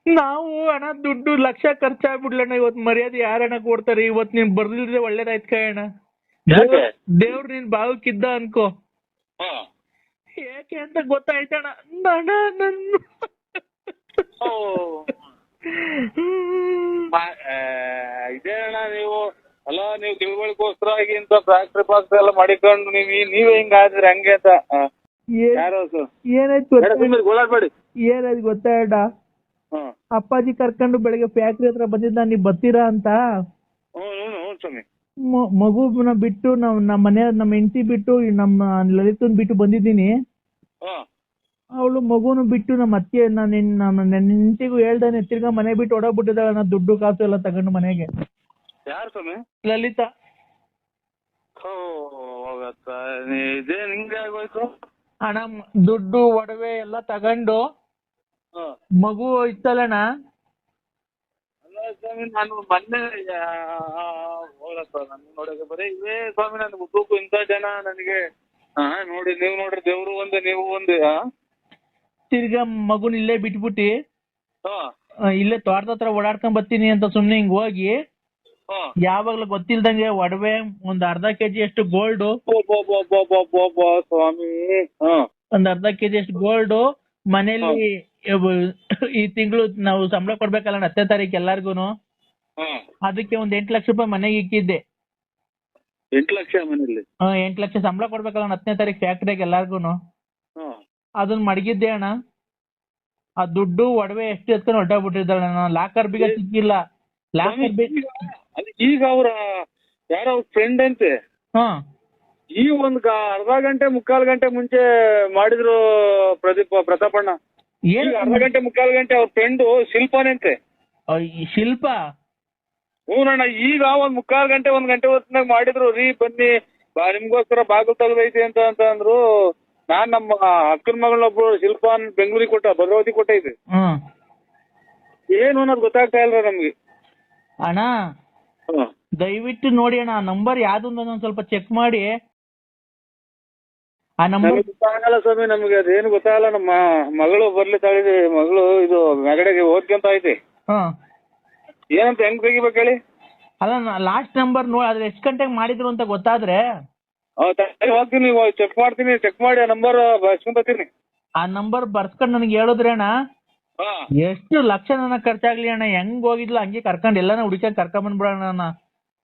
Speaker 4: ನಾವು ಅಣ್ಣ ದುಡ್ಡು ಲಕ್ಷ ಖರ್ಚಾಗ್ಬಿಡ್ಲಣ್ಣ. ಇವತ್ ಮರ್ಯಾದೆ ಯಾರಣ್ಣ ಕೊಡ್ತಾರೆ? ಇವತ್ ನೀನ್ ಬರ್ದಿಲ್ದ್ರೆ ಒಳ್ಳೇದಾಯ್ತು ಕಣ. ದೇವ್ರು ನೀನ್ ಭಾವಕ್ಕಿದ್ದ ಅನ್ಕೋ. ಯಾಕೆ ಅಂತ ಗೊತ್ತಾಯ್ತಣ್ಣ.
Speaker 2: ಇದೇ ಅಣ್ಣ ನೀವು ಅಲ್ಲ, ನೀವು ತಿಳುವಳಿಕೋಸ್ಕರ ಆಗಿ ಇಂತ ಫ್ಯಾಕ್ಟ್ರಿ ಪಾಕ್ಟ್ರಿ ಎಲ್ಲ ಮಾಡಿಕೊಂಡು ನೀವೇ ಹಿಂಗ ಆದ್ರೆ ಹಂಗೆ ಅಂತ.
Speaker 4: ಏನಾಯ್ತು ಗೊತ್ತಾಯ್ಡ? ಅಪ್ಪಾಜಿ ಕರ್ಕೊಂಡು ಬೆಳಗ್ಗೆ ಫ್ಯಾಕ್ಟ್ರಿ ಹತ್ರ ಬಂದಿದ್ದ, ನೀವ್ ಬರ್ತೀರಾ ಅಂತ. ಮಗುನ ಬಿಟ್ಟು ನಮ್ಮ ಮನೆ ನಮ್ಮ ಹೆಂಡತಿ ಬಿಟ್ಟು ನಮ್ಮ ಲಲಿತನ್ ಬಿಟ್ಟು ಬಂದಿದ್ದೀನಿ. ಅವಳು ಮಗುನ ಬಿಟ್ಟು ನಮ್ಮ ಅತ್ತೆ ನನ್ನ ಹೆಂಡತಿಗೂ ಹೇಳ್ದಾನೆ ತಿರ್ಗಾ ಮನೆ ಬಿಟ್ಟು ಓಡೋಗ್ಬಿಟ್ಟಿದ್ದಾಳೆ. ನಾ ದುಡ್ಡು ಕಾಸು ಎಲ್ಲ ತಗೊಂಡು ಮನೆಗೆ.
Speaker 2: ಯಾರು ಸ್ವಾಮಿ?
Speaker 4: ಲಲಿತಾ.
Speaker 2: ಇದೇ ನಿಂಗೆ ಆಗೋಯ್ತು
Speaker 4: ಹಣ ದುಡ್ಡು ಒಡವೆ ಎಲ್ಲ ತಗೊಂಡು ಮಗು ಇತ್ತಲ್ಲಣ್ಣ.
Speaker 2: ಅಲ್ಲ ಸ್ವಾಮಿ, ನಾನು ಮೊನ್ನೆ ಹೋಗಪ್ಪ ನನ್ ನೋಡಕ್ಕೆ ಬರೀ ಇವೇ ಸ್ವಾಮಿ. ನನ್ ಉದ್ದಕ್ಕೂ ಇಂಥ ಜನ ನನಗೆ ನೋಡಿ, ನೀವು ನೋಡ್ರಿ ದೇವ್ರು ಒಂದೇ ನೀವು ಒಂದೇ.
Speaker 4: ತಿರ್ಗಾ ಮಗುನ ಇಲ್ಲೇ ಬಿಟ್ಬಿಟ್ಟಿ ಇಲ್ಲೇ ತೋಟದ ಹತ್ರ ಓಡಾಡ್ಕೊಂಡ್ ಬರ್ತೀನಿ ಅಂತ ಸುಮ್ನೆ ಹಿಂಗ್ ಹೋಗಿ ಯಾವಾಗ್ಲೂ ಗೊತ್ತಿಲ್ದಂಗೆ ಒಡವೆ ಒಂದ್ ಅರ್ಧ ಕೆಜಿ ಅಷ್ಟು ಗೋಲ್ಡ್,
Speaker 2: ಸ್ವಾಮಿ
Speaker 4: ಒಂದ್ ಅರ್ಧ ಕೆಜಿ ಅಷ್ಟು ಗೋಲ್ಡ್ ಮನೇಲಿ ಈ ತಿಂಗಳು ನಾವು ಸಂಬಳ ಕೊಡ್ಬೇಕಲ್ಲ 10ನೇ ತಾರೀಕು ಎಲ್ಲಾರ್ಗುನು. ಅದಕ್ಕೆ ಒಂದ್ 8 ಲಕ್ಷ ರೂಪಾಯಿ ಮನೆಗೆ ಇಕ್ಕಿದ್ದೆ.
Speaker 2: 8 ಲಕ್ಷ ಮನೇಲಿ?
Speaker 4: 8 ಲಕ್ಷ ಸಂಬಳ ಕೊಡ್ಬೇಕಲ್ಲ 10ನೇ ತಾರೀಕು ಫ್ಯಾಕ್ಟ್ರಿಗೆ ಎಲ್ಲಾರ್ಗುನು. ಅದನ್ನ ಮಡಗಿದ್ದೆ ಅಣ್ಣ. ಆ ದುಡ್ಡು ಒಡವೆ ಎಷ್ಟು ಎತ್ಕೊಂಡು ಹೊರಟೋಗ್ಬಿಟ್ಟಿದ್ದಾಳೆ. ಲಾಕರ್ ಬೀಗ ಸಿಕ್ಕಿಲ್ಲ. ಲಾಕರ್
Speaker 2: ಈಗ ಅವ್ರ ಯಾರೋ ಫ್ರೆಂಡ್ ಅಂತೆ ಈ ಒಂದ್ ಅರ್ಧ ಗಂಟೆ ಮುಕ್ಕಾಲ್ ಗಂಟೆ ಮುಂಚೆ ಮಾಡಿದ್ರು ಪ್ರತಾಪಣ್ಣ. ಅರ್ಧ ಗಂಟೆ ಮುಕ್ಕಾಲ್ ಗಂಟೆ ಅವ್ರ ಫ್ರೆಂಡು ಶಿಲ್ಪಾನಂತೆ.
Speaker 4: ಶಿಲ್ಪ?
Speaker 2: ಹೂನಣ್ಣ. ಈಗ ಒಂದ್ ಮುಕ್ಕಾಲ್ ಗಂಟೆ 1 ಗಂಟೆ ಹೊತ್ತಿನಾಗ ಮಾಡಿದ್ರು. ರೀ ಬನ್ನಿ ನಿಮ್ಗೋಸ್ಕರ ಬಾಗಿಲು ತೆಗ್ದೈತಿ ಅಂತ ಅಂದ್ರು. ನಾನ್ ನಮ್ಮ ಅಕ್ಕನ ಮಗಳೊಬ್ರು ಶಿಲ್ಪಾನ್ ಬೆಂಗಳೂರಿಗೆ ಕೊಟ್ಟ, ಭದ್ರಾವತಿ ಕೊಟ್ಟೈತಿ. ಏನು ಅನ್ನೋದು ಗೊತ್ತಾಗ್ತಾ ಇಲ್ಲ ನಮ್ಗೆ.
Speaker 4: ಅಣ್ಣ ದಯವಿಟ್ಟು ನೋಡಿ ಅಣ್ಣ, ನಂಬರ್ ಯಾವ್ದು ಒಂದ್ ಸ್ವಲ್ಪ ಚೆಕ್ ಮಾಡಿ. ಆ ನಂಬರ್
Speaker 2: ಗೊತ್ತಾಗಲ್ಲ ಸ್ವಾಮಿ ನಮ್ಗೆ, ಅದೇನು ಗೊತ್ತಾಗಲ್ಲ. ನಮ್ಮ ಮಗಳು ಬರ್ಲಿ ತಾಳಿದೆ, ಮಗಳು ಇದು ಮೆಗಡೆಗೆ ಓದ್ಕೊಂತ ಐತಿ. ಏನಂತ ಹೆಂಗ್ ತೆಗಿಬೇಕು ಹೇಳಿ?
Speaker 4: ಅಲ್ಲ ಲಾಸ್ಟ್ ನಂಬರ್ ನೋಡಿ, ಅದ್ರ ಎಷ್ಟು ಗಂಟೆಗೆ ಮಾಡಿದ್ರು ಅಂತ ಗೊತ್ತಾದ್ರೆ
Speaker 2: ಹೋಗ್ತೀನಿ, ಚೆಕ್ ಮಾಡ್ತೀನಿ. ಚೆಕ್ ಮಾಡಿ ಆ ನಂಬರ್ ಬರ್ಸ್ಕೊಂತೀನಿ.
Speaker 4: ಆ ನಂಬರ್ ಬರ್ಸ್ಕೊಂಡ್ ನನಗೆ ಹೇಳಿದ್ರೆ ಅಣ್ಣ ಎಷ್ಟು ಲಕ್ಷ ನನಗ್ ಖರ್ಚಾಗ್ಲಿ ಅಣ್ಣ, ಹೆಂಗ್ ಹೋಗಿದ್ಲು ಹಂಗೆ ಕರ್ಕೊಂಡ್ ಎಲ್ಲಾನ ಹುಡುಕ್ಯಾಗ ಕರ್ಕೊಂಡ್ ಬಂದ್ಬಿಡೋಣ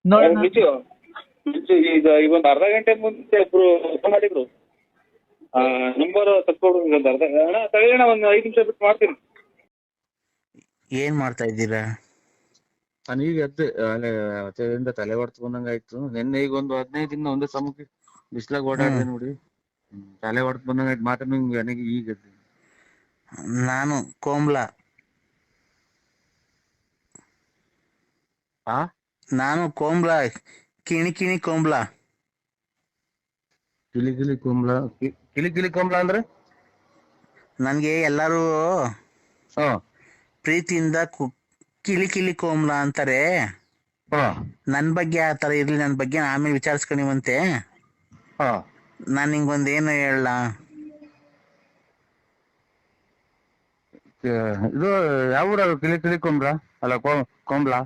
Speaker 4: ನೋಡಿ.
Speaker 2: ಈಗ ಒಂದ್ ಅರ್ಧ ಗಂಟೆ ಮುಂಚೆ ಒಬ್ರು ಮಾಡಿದ್ರು, ನಂಬರ್ ತಕ್ಕೊಡು. ಒಂದ್ ಅರ್ಧ ಅಣ್ಣ ತಗೊಳ್ಳೋಣ, ಒಂದ್ 5 ನಿಮಿಷ ಬಿಟ್ಟು ಮಾಡ್ತೀನಿ.
Speaker 1: ಏನ್ ಮಾಡ್ತಾ ಇದ್ದೀರಾ?
Speaker 3: ನಾನು ಈಗ ಎದ್ದೆ, ತಲೆ ಹೊಡ್ತು ಬಂದಂಗ ಆಯ್ತು. ನಿನ್ನೆ ಈಗ ಒಂದು 15 ದಿನ ಒಂದೇ ಸಮಕ್ಕೆ ಬಿಸ್ಲಾಗ ಓಡಾಡಿದೆ ನೋಡಿ, ತಲೆ ಹೊಡ್ತು ಬಂದಂಗ ಆಯ್ತು. ಮಾತ್ರ ನನಗೆ ಈಗ ಎದ್ದೆ.
Speaker 1: ನಾನು ಕೋಮ್ಲಾ. ನಾನು ಕೋಮ್ಲಾ, ಕಿಣಿ ಕೋಮ್ಲಾ.
Speaker 3: ಕಿಲಿ ಕೋಮ್ಲಾ ಅಂದ್ರೆ
Speaker 1: ನನ್ಗೆ ಎಲ್ಲಾರು ಪ್ರೀತಿಯಿಂದ ಕಿಲಿ ಕೋಮ್ಲಾ ಅಂತಾರೆ. ನನ್ ಬಗ್ಗೆ ಆ ತರ ಇರ್ಲಿ, ನನ್ ಬಗ್ಗೆ ಆಮೇಲೆ ವಿಚಾರಿಸ್ಕೊಂಡಿವಂತೆ. ನಾನ್ ನಿಂಗೊಂದ್ ಏನು ಹೇಳ,
Speaker 3: ಇದು ಯಾವ ಊರದು? ಕಿಲಿ ಕೋಮ್ಲಾ ಅಲ್ಲ ಕೋಮ್ಲಾ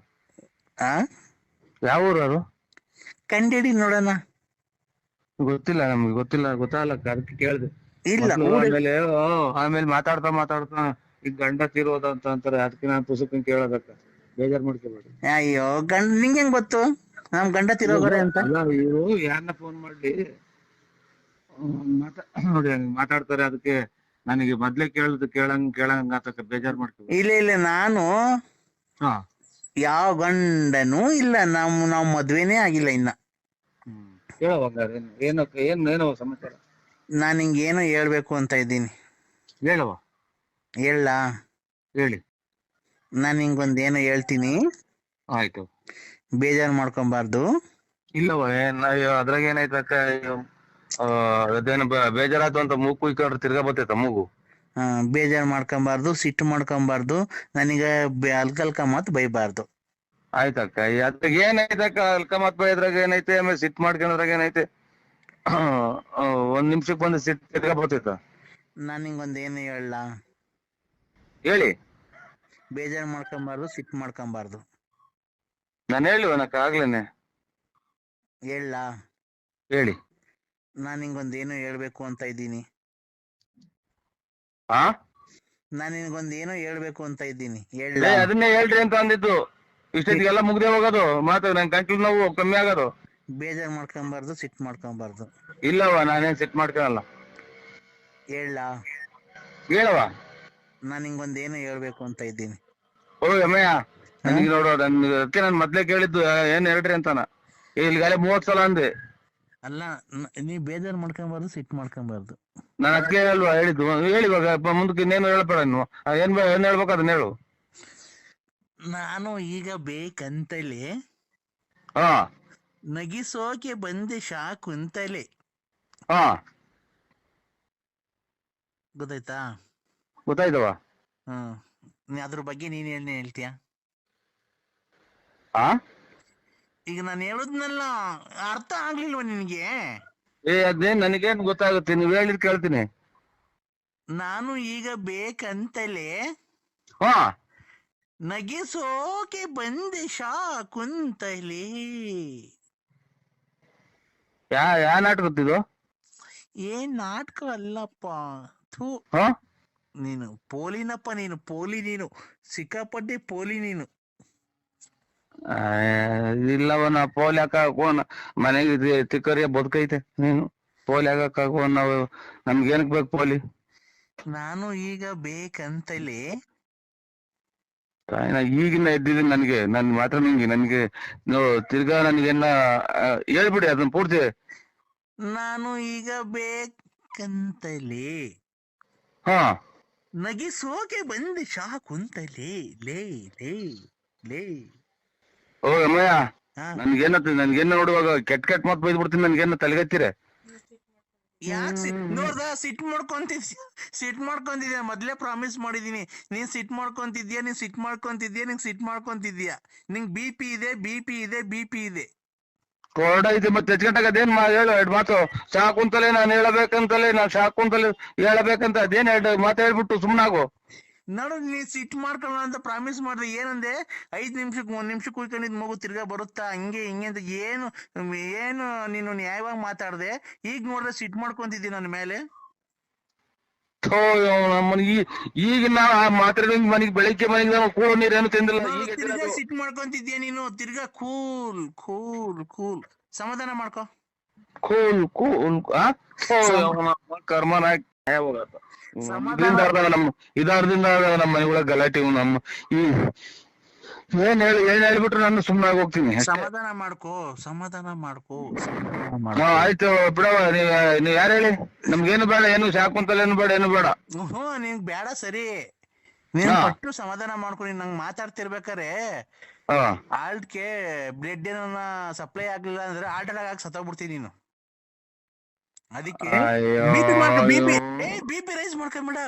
Speaker 3: ಯಾವ ಊರದು?
Speaker 1: ಕಂಡಿಡಿ ನೋಡೋಣ.
Speaker 3: ಗೊತ್ತಿಲ್ಲ ನಮ್ಗೆ, ಗೊತ್ತಾಗಲ್ಲ, ಅದಕ್ಕೆ ಕೇಳ್ದೆ.
Speaker 1: ಇಲ್ಲ
Speaker 3: ಆಮೇಲೆ ಮಾತಾಡ್ತಾ ಈಗ ಗಂಡ ತೀರೋದ ಅಂತ ಅಂತಾರೆ. ಅದಕ್ಕೆ ನಾನು ಪುಸ್ತಕ ಕೇಳೋದಕ್ಕ ಬೇಜಾರ್ ಮಾಡ್ಕೋಬೇಡಿ.
Speaker 1: ಅಯ್ಯೋ ನಿಂಗೆ ಹೆಂಗ್ ಗೊತ್ತು ನಮ್ ಗಂಡ ತಿರೋಗರೆ ಅಂತ?
Speaker 3: ಇವರು ಯಾರನ್ನ ಫೋನ್ ಮಾಡ್ಲಿ ನೋಡಿ ಮಾತಾಡ್ತಾರೆ. ಅದಕ್ಕೆ ನನಗೆ ಮೊದ್ಲೇ ಕೇಳಂಗ ಬೇಜಾರ್ ಮಾಡ್ಕೊ.
Speaker 1: ಇಲ್ಲ ನಾನು
Speaker 3: ಹಾ
Speaker 1: ಯಾವ ಗಂಡನೂ ಇಲ್ಲ, ನಾವ್ ಮದ್ವೆನೇ ಆಗಿಲ್ಲ ಇನ್ನ.
Speaker 3: ಹೇಳವ ಏನೋ ಸಮಾಚಾರ.
Speaker 1: ನಾನು ಹಿಂಗೇನೋ ಹೇಳ್ಬೇಕು ಅಂತ ಇದ್ದೀನಿ.
Speaker 3: ಹೇಳವ.
Speaker 1: ಹೇಳ.
Speaker 3: ಹೇಳಿ.
Speaker 1: ನಾನು ಹಿಂಗೊಂದೇನೋ ಹೇಳ್ತೀನಿ,
Speaker 3: ಆಯ್ತು.
Speaker 1: ಬೇಜಾರು ಮಾಡ್ಕೊಬಾರ್ದು.
Speaker 3: ಇಲ್ಲವ ಅದ್ರಾಗ ಏನಾಯ್ತು ಅಕ್ಕ, ಅದೇನು ಬೇಜಾರಾಯ್ತು ಅಂತ ಮೂಗು ಕುಯ್ಕೊಂಡ್ರೆ ತಿರ್ಗಾ ಬರ್ತೈತ ಮೂಗು.
Speaker 1: ಬೇಜಾರು ಮಾಡ್ಕೊಬಾರ್ದು, ಸಿಟ್ಟು ಮಾಡ್ಕೊಬಾರ್ದು, ನನಗೆ ಅಲ್ಕಲ್ಕ ಮಾತು ಬೈಬಾರ್ದು.
Speaker 3: ಆಯ್ತಕ್ಕ. ಅದ್ರಾಗ ಏನೈತಕ್ಕ, ಅಲ್ಕ ಮತ್ ಬೈದ್ರಾಗ ಏನೈತೆ, ಆಮೇಲೆ ಸಿಟ್ ಮಾಡ್ಕೊಂಡ್ರಾಗ ಏನೈತೆ, ಒಂದ್ ನಿಮಿಷಕ್ಕೆ ಬಂದು ಸಿಟ್ ತಿರ್ಗಾ ಬರ್ತೈತ.
Speaker 1: ನಾನು ಹಿಂಗೊಂದು ಏನು ಹೇಳ,
Speaker 3: ಹೇಳಿ.
Speaker 1: ಬೇಜಾರು ಮಾಡ್ಕೊಬಾರ್ದು, ಸಿಟ್ಟು ಮಾಡ್ಕೊಬಾರ್ದು.
Speaker 3: ನಾನು ಹೇಳುವನಕ್ಕ ಆಗ್ಲೇನೆ.
Speaker 1: ಹೇಳ.
Speaker 3: ಹೇಳಿ.
Speaker 1: ನಾನು ಹಿಂಗೊಂದು ಏನೋ ಹೇಳ್ಬೇಕು ಅಂತ ಇದ್ದೀನಿ. ನಾನು ನಿನ್ಗೊಂದು ಏನೋ ಹೇಳ್ಬೇಕು ಅಂತ ಇದ್ದೀನಿ. ಹೇಳ.
Speaker 3: ಅದನ್ನೇ ಹೇಳ್ರಿ ಅಂತ ಅಂದಿದ್ದು. ಇಷ್ಟೊತ್ತಿಗೆಲ್ಲ ಮುಗ್ದೆ ಹೋಗೋದು ಮಾತು. ನನ್ ಗಂಟ್ಲು ನೋವು ಕಮ್ಮಿ ಆಗೋದು.
Speaker 1: ಬೇಜಾರು ಮಾಡ್ಕೊಬಾರ್ದು, ಸಿಟ್ಟು ಮಾಡ್ಕೊಬಾರ್ದು.
Speaker 3: ಇಲ್ಲವ, ನಾನೇನ್ ಸಿಟ್ ಮಾಡ್ಕೊಳಲ್ಲ.
Speaker 1: ಹೇಳ.
Speaker 3: ಹೇಳವ.
Speaker 1: ನಾನು ಹಿಂಗೊಂದು ಏನೋ ಹೇಳ್ಬೇಕು ಅಂತ ಇದ್ದೀನಿ.
Speaker 3: ಓ ಅಮ್ಮಯ್ಯ, ನನಗೆ ನೋಡು, ಅದಕ್ಕೆ ನಾನು ಮೊದ್ಲೇ ಕೇಳಿದ್ದು ಏನ್ ಹೇಳ್ರಿ ಅಂತಾನ. ಇಲ್ಲಿಗಾಲೆ 30 ಸಲ ಅಂದೆ.
Speaker 1: ಅಲ್ಲ, ನೀ ಬೇಜಾರು ಮಾಡ್ಕೊಬಾರ್ದು, ಸಿಟ್ಟು ಮಾಡ್ಕೊಬಾರ್ದು.
Speaker 3: ನಾನು ಅದಕ್ಕೆ ಅಲ್ವಾ ಹೇಳಿದ್ದು. ಹೇಳಿವಾಗ ಮುಂದಕ್ಕೆ ಇನ್ನೇನು ಹೇಳ್ಬೇಡ ನೀವು. ಏನ್ ಹೇಳ್ಬೇಕು ಅದನ್ನ ಹೇಳು.
Speaker 1: ನಾನು ಈಗ ಬೇಕಂತಲೇ
Speaker 3: ಹಾ
Speaker 1: ನಗಿಸೋಕೆ ಬಂದೆ ಕುಂತಲೆ.
Speaker 3: ಹಾ
Speaker 1: ಗೊತ್ತಾಯ್ತಾ?
Speaker 3: ಗೊತ್ತಾಯ್ತವ.
Speaker 1: ಅದ್ರ ಬಗ್ಗೆ ನೀನ್ ಏನ್ ಹೇಳ್ತೀಯ? ಈಗ ನಾನು ಹೇಳುದ್ನಲ್ಲ, ಅರ್ಥ ಆಗ್ಲಿಲ್ವ ನಿನ್ಗೆ?
Speaker 3: ಅದೇನ್ ನನಗೇನ್ ಗೊತ್ತಾಗುತ್ತೆ, ನೀವ್ ಹೇಳಿದ್ ಕೇಳ್ತೀನಿ.
Speaker 1: ನಾನು ಈಗ ಬೇಕಂತಲೇ ನಗಿಸೋಕೆ ಬಂದೆ ಕುಂತಲೆ.
Speaker 3: ಯಾ ನಾಟಕತ್ತಿದು?
Speaker 1: ಏನ್ ನಾಟಕ ಅಲ್ಲಪ್ಪ. ಥೂ, ನೀನು ಪೋಲಿನಪ್ಪ, ನೀನು ಪೋಲಿ, ನೀನು ಸಿಕ್ಕಾಪಟ್ಟೆ ಪೋಲಿ ನೀನು.
Speaker 3: ಇಲ್ಲವ, ನಾ ಪೋಲಿ ಹಾಕೋಣ ಮನೆಗೆ ತಿಕ್ಕರಿಯ ಬದುಕೈತೆ. ನೀನು ಪೋಲಿ ಹಾಕೋ, ನಾವು ನಮ್ಗೇನಕ್ ಬೇಕು ಪೋಲಿ?
Speaker 1: ನಾನು ಈಗ ಬೇಕಂತಲೇ
Speaker 3: ಈಗಿನ ಎದ್ದಿದ್ದೀನಿ. ನನಗೆ ನನ್ ಮಾತ್ರ ನನ್ಗೆ ತಿರ್ಗಾ ನನ್ಗೆಲ್ಲ ಹೇಳ್ಬಿಡಿ ಅದನ್ನ ಪೂರ್ತಿ.
Speaker 1: ನಾನು ಈಗ ಬೇಕಂತಲೇ ನಗಿಸೋಕೆ ಬಂದೆ ಕುಂತಲೆ. ಲೇ ಲೇ ಲೇ.
Speaker 3: ಓ ಅಮ್ಮಯ್ಯ, ನನ್ಗೇನ ನೋಡುವಾಗ ಕೆಟ್ಟ ಮಾತು ಬೈದ್ ಬಿಡ್ತೀನಿ. ನನ್ಗೇನ ತಲೆಗತ್ತೀರ?
Speaker 1: ಯಾಕೆ ನೋಡ್ದ? ಸಿಟ್ ಮಾಡ್ಕೊಂತಿದ್ಯಾ? ಮೊದ್ಲೇ ಪ್ರಾಮಿಸ್ ಮಾಡಿದೀನಿ. ನೀನ್ ಸಿಟ್ ಮಾಡ್ಕೊಂತಿದ್ಯಾ, ನಿಂಗ್ ಸಿಟ್ ಮಾಡ್ಕೊಂತಿದ್ಯಾ. ನಿಂಗ್ BP ಇದೆ.
Speaker 3: ಕೊರಡ ಇದೆ ಮತ್ತೆ ಹೆಚ್ಗಂಟಾಗ ಅದೇನ್ ಹೇಳು. 2 ಮಾತು ಸಾಕುಂತಲೇ ನಾನು ಹೇಳಬೇಕಂತಲೇ, ಹೇಳಬೇಕಂತ ಅದೇನ್ 2 ಮಾತು ಹೇಳ್ಬಿಟ್ಟು ಸುಮ್ನಾಗು.
Speaker 1: ನೋಡು, ನೀನ್ ಸಿಟ್ ಮಾಡ್ಕೊಳ್ಳ ಅಂತ ಪ್ರಾಮಿಸ್ ಮಾಡ್ದೆ. ಏನಂದೆ? 1 ನಿಮಿಷಕ್ಕೆ ಕುಯ್ಕೊಂಡಿದ್ ಮಗು ತಿರ್ಗಾ ಬರುತ್ತಾ, ಹಂಗೆ ಹಿಂಗೆ ಅಂತ. ಏನು ನೀನು ನ್ಯಾಯವಾಗಿ ಮಾತಾಡ್ದೆ. ಈಗ ನೋಡ್ರೆ ಸಿಟ್ ಮಾಡ್ಕೊಂತಿದ್ದಿ ನನ್ನ ಮೇಲೆ.
Speaker 3: ಈಗ ನಾ ಮಾತ್ರ ಮನೆಗೆ ಬೆಳಿಗ್ಗೆ ಮನೆಗೆ ಕೂಳ ನೀರೇನು ತಿಂದಿಲ್ಲ.
Speaker 1: ತಿರ್ಗಾ ಸಿಟ್ ಮಾಡ್ಕೊಂತಿದ್ಯಾ ನೀನು. ತಿರ್ಗಾ ಕೂಲ್ ಸಮಾಧಾನ ಮಾಡ್ಕೊ.
Speaker 3: ಕರ್ಮನ ಇದಾರ್ದಿಂದ ನಮ್ಮ ಮನೆ ಒಳಗ ಗಲಾಟೆ. ನಮ್ಮ ಏನ್ ಹೇಳ್ಬಿಟ್ರು ನಾನು ಸುಮ್ಮನಾಗಿ ಹೋಗ್ತೀನಿ.
Speaker 1: ಸಮಾಧಾನ ಮಾಡ್ಕೋ.
Speaker 3: ಆಯ್ತು ಬಿಡವ. ನೀವ್ ಯಾರು ಹೇಳಿ? ನಮ್ಗೇನು ಬೇಡ, ಏನು ಶಾಕುಂತಲೇನು ಬೇಡ, ಏನು ಬೇಡ.
Speaker 1: ನಿನ್ಗ್ ಬೇಡ, ಸರಿ. ನೀನ್ ಪಟ್ಟು ಸಮಾಧಾನ ಮಾಡ್ಕೊ. ನೀನ್ ನಂಗೆ ಮಾತಾಡ್ತಿರ್ಬೇಕಾರೆ ಆಲ್ಟ್ಗೆ ಬ್ಲಡ್ ಏನ ಸಪ್ಲೈ ಆಗ್ಲಿಲ್ಲ ಅಂದ್ರೆ ಹಾರ್ಟ್ ಅಟ್ಯಾಕ್ ಆಗಿ ಸತ್ತೋಗ್ಬಿಡ್ತೀನಿ ನೀನು. ಅದಕ್ಕೆ BP ರೈಸ್ ಮಾಡ್ಕೊಂಬೇಡ.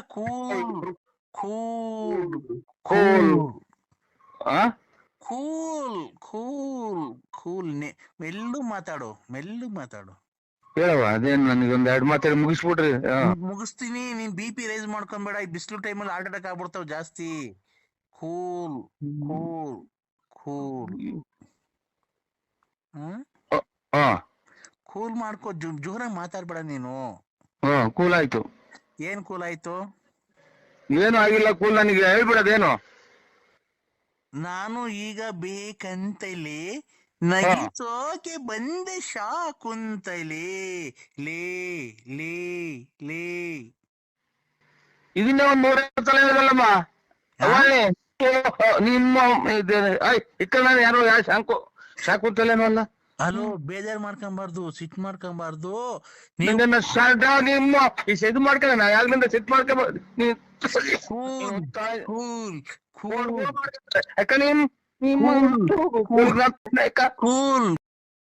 Speaker 1: ಕೂಲ್ ಮೆಲ್ಲು ಮಾತಾಡು.
Speaker 3: ಹೇಳವ, ಅದೇನ್ ನನಗೊಂದ್ 2 ಮಾತಾಡಿ ಮುಗಿಸ್ಬಿಟ್ರಿ.
Speaker 1: ಮುಗಿಸ್ತೀನಿ. ನೀನ್ BP ರೈಸ್ ಮಾಡ್ಕೊಂಬೇಡ. ಈ ಬಿಸಿಲು ಟೈಮಲ್ಲಿ ಹಾರ್ಟ್ ಅಟ್ಯಾಕ್ ಆಗ್ಬಿಡ್ತಾವ ಜಾಸ್ತಿ. ಕೂಲ್ ಮಾಡ್ಕೋ. ಜೋರಾಗಿ ಮಾತಾಡ್ಬೇಡ ನೀನು.
Speaker 3: ಕೂಲ್ ಆಯ್ತು.
Speaker 1: ಏನ್ ಕೂಲ್ ಆಯ್ತು?
Speaker 3: ಏನು ಆಗಿಲ್ಲ. ಕೂಲ್ ನನಗೆ ಹೇಳ್ಬಿಡೋದೇನು?
Speaker 1: ನಾನು ಈಗ ಬೇಕಂತಲೇ ನಗಿಸೋಕೆ ಬಂದೆ ಕುಂತಲೆ. ಲೇ.
Speaker 5: ಇದನ್ನೇ ಒಂದ್ 100 ಸಲ ಹೇಳಿದಲ್ಲಮ್ಮ ನಿಮ್ಮ ಇಕ್ಕ ನಾನು ಯಾರು ಶಾಂಕು ಅಂತಲೇನೋ ಅಲ್ಲ.
Speaker 1: ಅಲೋ ಬೇಜಾರ್ ಮಾಡ್ಕೊಂಬಾರ್ದು, ಸಿಟ್ ಮಾಡ್ಕೊಂಬಾರ್ದು.
Speaker 5: ನಿಮ್ಮ ಇದು ಮಾಡ್ಕೊಂಡ ನಾ ಯಾಗ್ಲಿಂದ ಸಿಟ್ ಮಾಡ್ಕೊಂಬಾರ್ದು ಯಾಕ ನಿಮ್ಮ